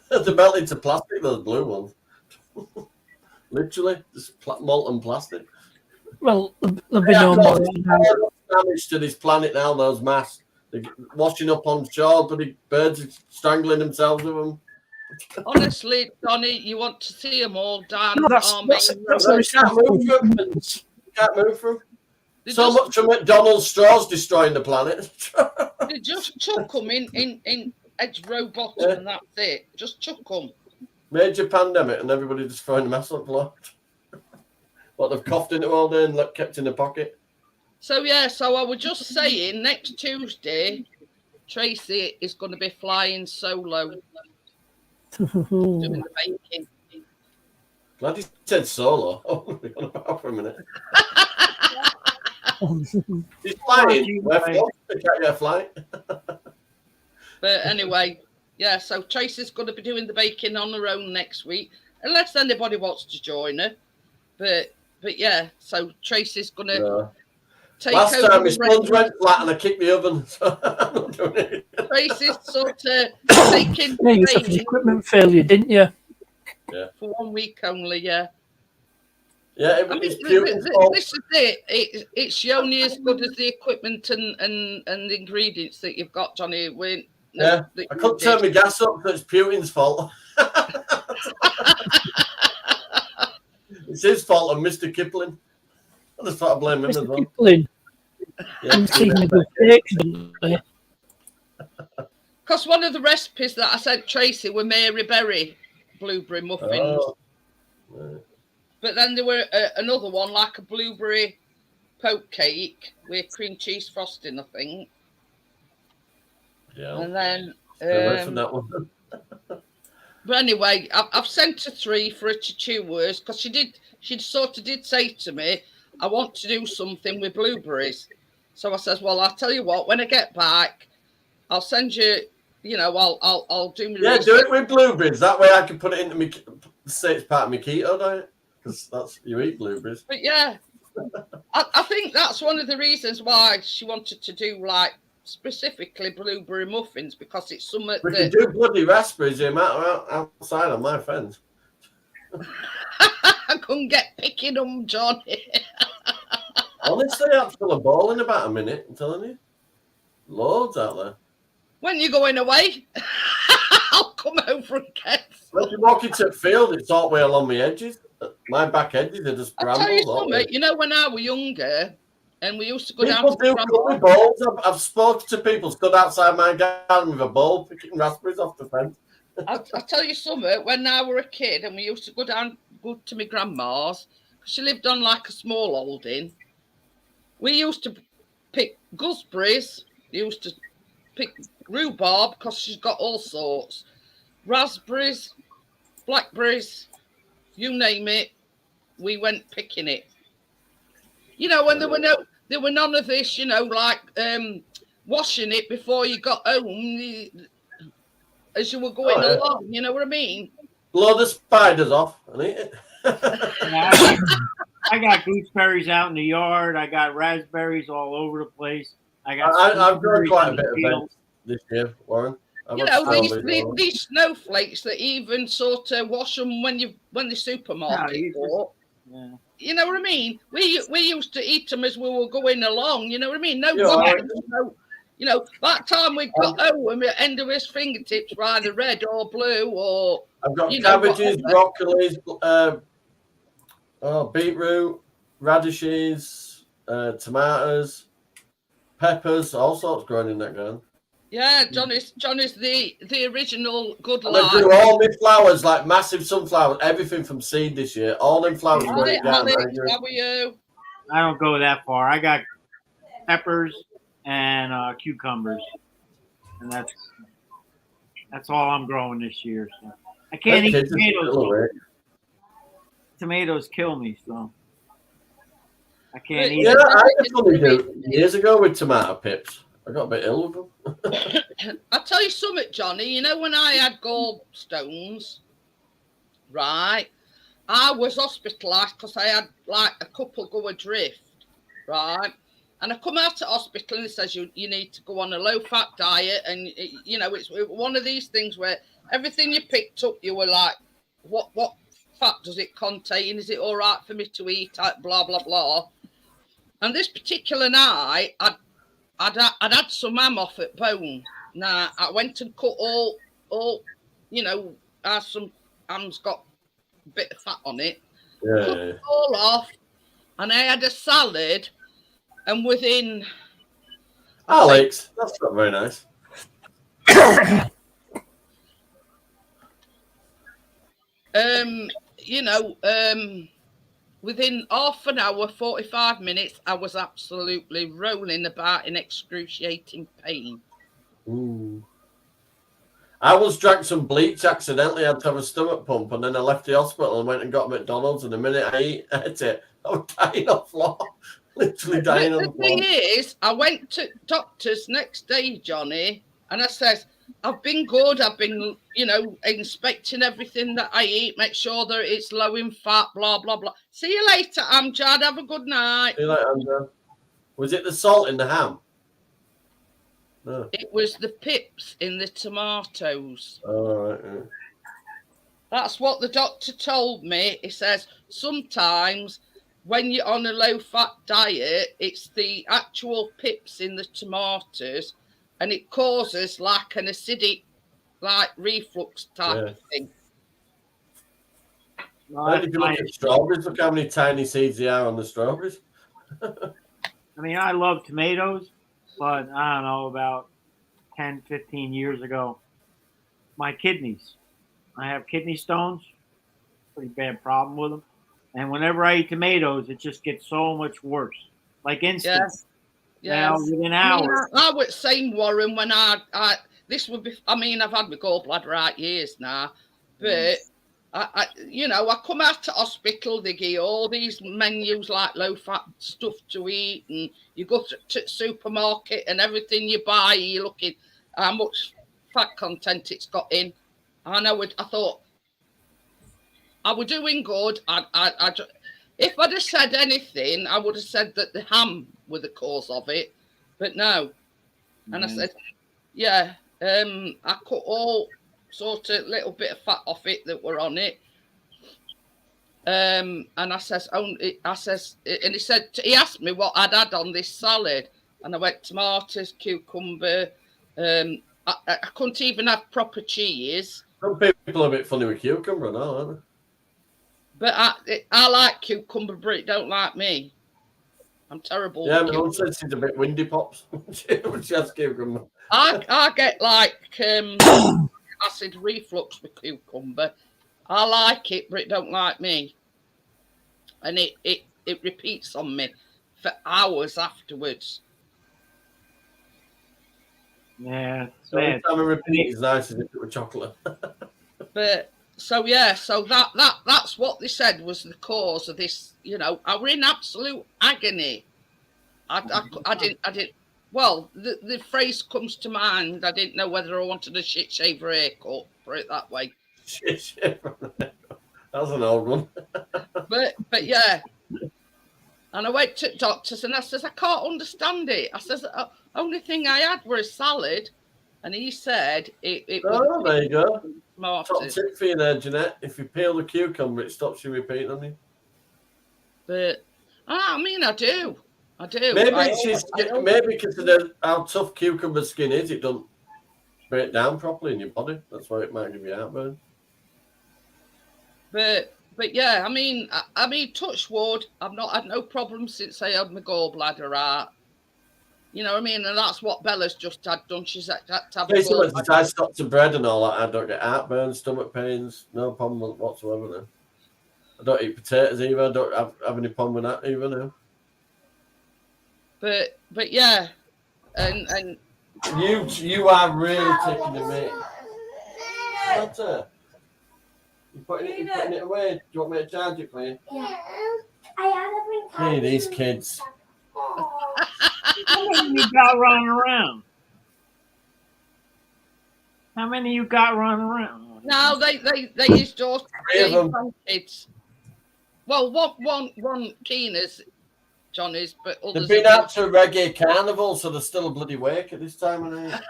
They're melted to plastic, those blue ones. Literally, just molten plastic. Well, there'll be no more damage to this planet now, those masks. They're washing up on shore, but the birds are strangling themselves with them. Honestly, Donny, you want to see them all down. No, that's can't move through. So much for McDonald's straws destroying the planet. They just chuck them in Edgerow bottom and that's it. Just chuck them. Major pandemic and everybody just throwing the mess on the floor. What they've coughed into all day and kept in the pocket. So I was just saying next Tuesday, Tracy is going to be flying solo. Doing the baking. Glad you said solo. Oh, we're on about for a minute. He's flying. Where from? They can't get a flight. But anyway, yeah, so Tracy's going to be doing the baking on her own next week, unless anybody wants to join her. But yeah, so Tracy's going to take Last over time my the sponge went flat and I kicked the oven. So I'm not doing it. Tracy's sort of taking Yeah, you suffered equipment failure, didn't you? for 1 week only, yeah. Yeah, I mean, it's beautiful. this is it. It's only as good as the equipment and the ingredients that you've got, Johnny. I couldn't turn my gas up, so it's Putin's fault. It's his fault and Mr. Kipling. I just thought I'd blame him as Mr. well. Kipling. Yeah, I'm seeing the good cakes, don't they? Because one of the recipes that I sent Tracy were Mary Berry blueberry muffins. Oh, right. But then there were another one, like a blueberry poke cake with cream cheese frosting, I think. Yeah. And then... Wait for that one. But anyway, I've sent her 3 for her to choose because she sort of did say to me, I want to do something with blueberries. So I says, well, I'll tell you what, when I get back, I'll send you, I'll do my research. Do it with blueberries. That way I can put it into me, say it's part of my keto diet. Because you eat blueberries. But yeah, I think that's one of the reasons why she wanted to do like specifically blueberry muffins, because it's something we can do bloody raspberries the amount outside on my friends. I couldn't get picking them, Johnny. Honestly, I'll fill a ball in about a minute, I'm telling you. Loads out there. When you're going away, I'll come over and get some. When you walk into the field, it's all the way along the edges. My back edges are just I'll tell you brambles. something, when I was younger and we used to go People down to do with bowls. I've spoken to people stood outside my garden with a bowl picking raspberries off the fence. I'll tell you something, when I were a kid and we used to go to my grandma's, she lived on like a small holding, we used to pick gooseberries, we used to pick rhubarb because she's got all sorts, raspberries, blackberries, you name it, we went picking it. When there were none of this, like washing it before you got home as you were going along, you know what I mean? Blow the spiders off and eat it. I got gooseberries out in the yard. I got raspberries all over the place. I've grown quite a bit of them this year, Warren. These snowflakes that even sort of wash them when the supermarket bought. Yeah. You know what I mean? We used to eat them as we were going along. You know what I mean? That time we got home, we end of his fingertips were either red or blue or. I've got cabbages, broccolis, beetroot, radishes, tomatoes, peppers, all sorts growing in that garden. Yeah, Johnny's the original good I life. grew all my flowers, like massive sunflowers, everything from seed this year. All them flowers. How are you? I don't go that far. I got peppers and cucumbers, and that's all I'm growing this year. So I can't eat tomatoes. Tomatoes kill me, so I can't eat. Yeah, I had a funny do years ago with tomato pips. I got a bit ill with them. I'll tell you something, Johnny. When I had gallstones, right, I was hospitalised because I had like a couple go adrift, right? And I come out of hospital and it says you need to go on a low-fat diet. And, it's one of these things where everything you picked up, you were like, what fat does it contain? Is it all right for me to eat? Blah, blah, blah. And this particular night, I'd had some ham off at bone. Now I went and cut all some ham's got a bit of fat on it. Yeah. Cut it all off, and I had a salad. And within, Alex, that's not very nice. within half an hour, 45 minutes, I was absolutely rolling about in excruciating pain. Ooh. I once drank some bleach accidentally. I had to have a stomach pump, and then I left the hospital and went and got a McDonald's. And the minute I ate it, I was dying on the floor. Literally dying on the The thing floor. is, I went to doctors next day, Johnny, and I says, I've been good. I've been, inspecting everything that I eat, make sure that it's low in fat, blah, blah, blah. See you later, Amjad. Have a good night. See you later, Andrew. Was it the salt in the ham? No. It was the pips in the tomatoes. All right. Yeah. That's what the doctor told me. He says sometimes when you're on a low-fat diet, it's the actual pips in the tomatoes, and it causes like an acidic, like reflux type of thing. And if you look at strawberries, look how many tiny seeds there are on the strawberries. I mean, I love tomatoes, but I don't know, about 10, 15 years ago, my kidneys. I have kidney stones, pretty bad problem with them. And whenever I eat tomatoes, it just gets so much worse. Like instant. Yes. Now, within hours. I was saying, Warren, when this would be, I've had my gallbladder out years now, but I come out to hospital, they give you all these menus like low-fat stuff to eat, and you go to the supermarket and everything you buy, you're looking how much fat content it's got in. And I thought I was doing good. If I'd have said anything, I would have said that the ham were the cause of it, but no. And I said, I cut all sort of little bit of fat off it that were on it. And I says, and he said, he asked me what I'd had on this salad, and I went tomatoes, cucumber. I couldn't even have proper cheese. Some people are a bit funny with cucumber now, aren't they? But I like cucumber, but it don't like me. I'm terrible. Yeah, my mum says she's a bit windy pops. She has cucumber. I get like acid reflux with cucumber. I like it, but it don't like me. And it repeats on me for hours afterwards. Yeah. So every time I repeat, it's nice as if it were chocolate. But so that's what they said was the cause of this. I were in absolute agony. I didn't. Well, the phrase comes to mind. I didn't know whether I wanted a shit shaver haircut. Put it that way. Shit shaver. That's an old one. But yeah. And I went to doctors and I says, I can't understand it. I says, only thing I had was a salad. And he said it was. There you go. Top tip for you there, Jeanette. If you peel the cucumber, it stops you repeating on you. But I do. Maybe because of how tough cucumber skin is, it doesn't break down properly in your body. That's why it might give you heartburn. But yeah, I mean, touch wood. I've not had no problems since I had my gallbladder out. You know what I mean? And that's what Bella's just had done. She's had to have basically, since I stopped to bread and all that, I don't get heartburn, stomach pains, no problem whatsoever now. I don't eat potatoes either. I don't have any problem with that either now. But yeah, and you are really taking the mate. What? You're putting it away. Do you want me to charge it for you? Yeah. I had a bring. Hey, these kids. How many you got running around? How many you got running around? No, they used to 3 of them. Kids. Well, one Keeners, Johnny's, but others. They've been out to a reggae carnival, so they're still bloody awake at this time of night.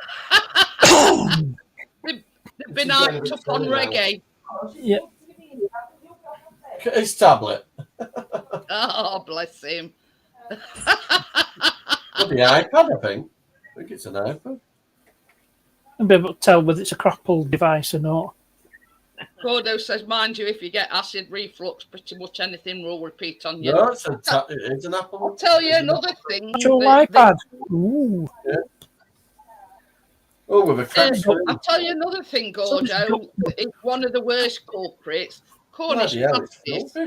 They've been hyped up on reggae. Yeah. His tablet. Oh, bless him. The iPad, I think it's an iPad. I'll be able to tell whether it's a crappled device or not. Cordo says, mind you, if you get acid reflux, pretty much anything will repeat on you. No, it's an Apple. I'll tell you another thing. Actual iPad. Ooh. Yeah. Oh, with a crack. I'll tell you another thing, Gordo. It's one of the worst culprits. Cornish pasties.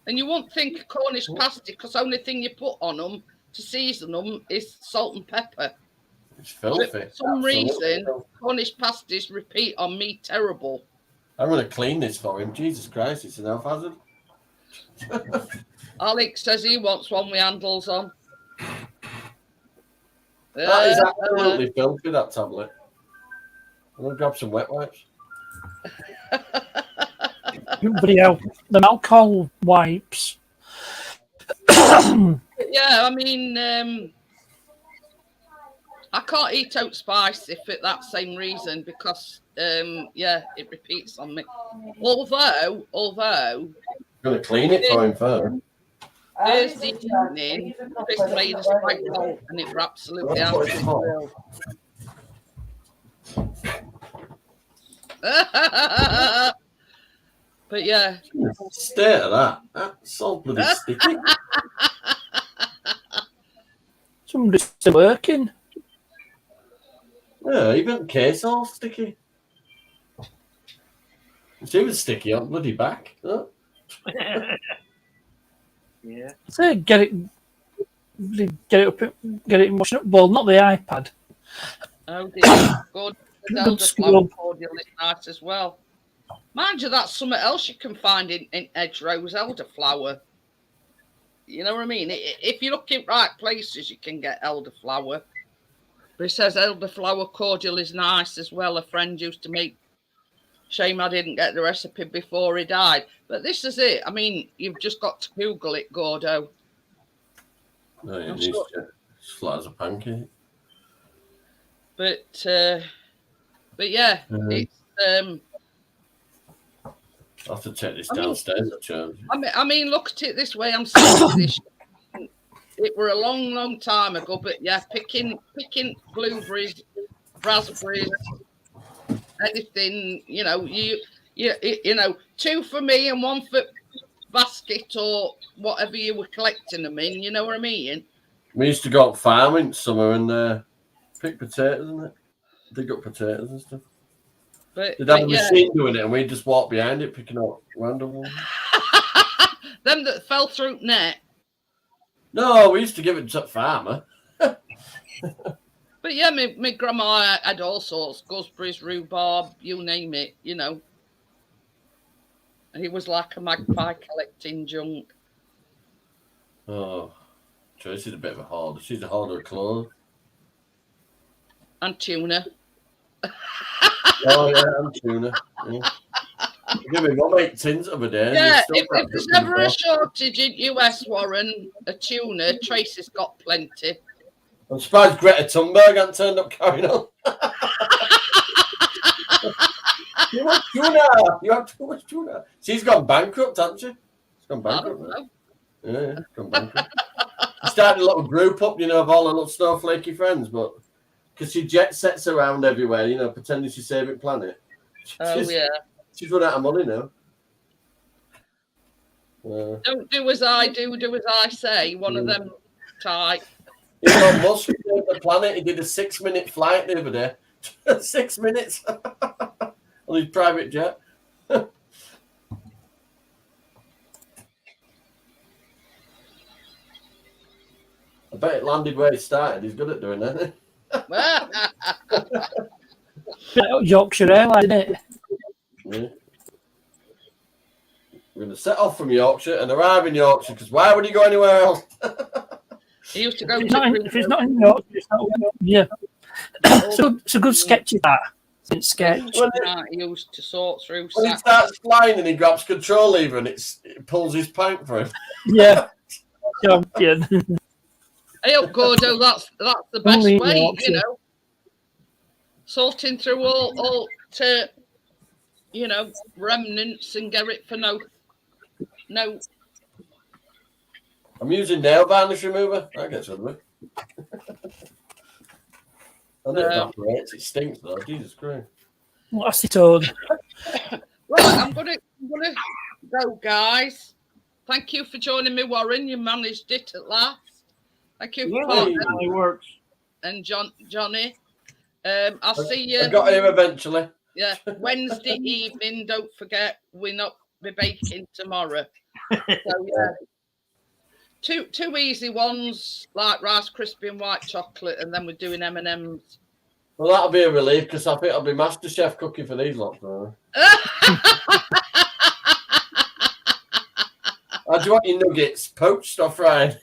And you won't think of Cornish pasty because the only thing you put on them to season them is salt and pepper. It's filthy. For some Absolutely reason, filthy. Cornish pasties repeat on me terrible. I'm going to clean this for him. Jesus Christ, it's an health hazard. Alex says he wants one with handles on. That is absolutely filthy, that tablet. I'm going to grab some wet wipes. Everybody else, the alcohol wipes. Yeah, I mean, I can't eat out spicy for that same reason because, yeah, it repeats on me. Although, I'm going to clean it for him first. Thursday evening, Chris made a spag bowl and it were absolutely unreal. But yeah, State of that. That's so bloody sticky. Somebody's still working. Yeah, even case all sticky. She was sticky on bloody back. Huh? Yeah. So get it up, get it in washing up. Well, not the iPad. oh dear, good. Good Elderflower scrub. cordial is nice as well. Mind you, that's something else you can find in hedgerows, elderflower. You know what I mean? If you look in right places, you can get elderflower. But it says elderflower cordial is nice as well. A friend used to make. Shame I didn't get the recipe before he died. But this is it. I mean, you've just got to Google it, Gordo. No, it I'm needs sure- to it's flat as a pancake. But yeah, it's I'll have to take this I mean- downstairs at church. I mean, look at it this way. I'm saying this. It were a long, long time ago, but yeah, picking blueberries, raspberries, anything. You know, you know, 2 for me and 1 for basket or whatever you were collecting them in. You know what I mean? We used to go up farming summer and pick potatoes and dig up potatoes and stuff. But, They'd have a yeah, machine doing it, and we'd just walk behind it picking up random ones. them that fell through net. No, we used to give it to a farmer. But yeah, my grandma had all sorts, gooseberries, rhubarb, you name it, you know. He was like a magpie collecting junk. Oh, Tracy's a bit of a hoarder. She's a hoarder of clothes. And tuna. Oh, yeah, and tuna. Yeah. Give me mum 8 tins of a day. Yeah, Still if can't there's cook them ever a both. shortage in US, Warren, a tuna, Tracy's got plenty. I'm surprised Greta Thunberg hasn't turned up carrying on. You want tuna? You have too much tuna. She's gone bankrupt, hasn't she? She's gone I bankrupt. don't know. Yeah, gone bankrupt. She started a little group up, you know, of all her little snowflakey friends, but because she jet sets around everywhere, you know, pretending she's saving planet. Oh, yeah. She's run out of money now. Don't do as I do, do as I say. One of them type. Elon Musk saved the planet. He did a 6-minute flight the other day. 6 minutes on his private jet. I bet it landed where it started. He's good at doing that. Yorkshire Airlines, isn't it? Yeah. We're going to set off from Yorkshire and arrive in Yorkshire because why would he go anywhere else? He used to go If it's not in Yorkshire, it's not. Yeah. It's a good sketch of that. It's sketch. He used to sort through. When he starts flying and he grabs control lever and it pulls his pipe for him. Yeah. Champion. Hey, up, Gordo, that's the best Only way, Yorkshire. you know. Sorting through all to, you know, remnants and get it for no. I'm using nail varnish remover. That gets rid of it. And it evaporates. It stinks though. Jesus Christ. What's it on? Right, I'm gonna go, guys. Thank you for joining me, Warren. You managed it at last. Thank you for Yeah, partner it really works. and Johnny. I'll see you. I got here eventually. Yeah, Wednesday evening. Don't forget, we're not be baking tomorrow. So yeah, two easy ones like Rice Krispie and white chocolate, and then we're doing M&M's. Well, that'll be a relief because I think I'll be Master Chef cooking for these lots. Do you want your nuggets poached or fried?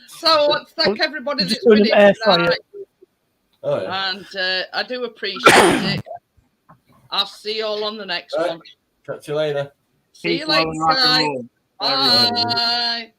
So I want to thank everybody that's Just doing been an air in fryer. tonight, Oh, yeah. and I do appreciate it. I'll see you all on the next Right. one. Catch you later. See you Peace, later, love, and rock and guys. roll. Bye, everybody. Bye.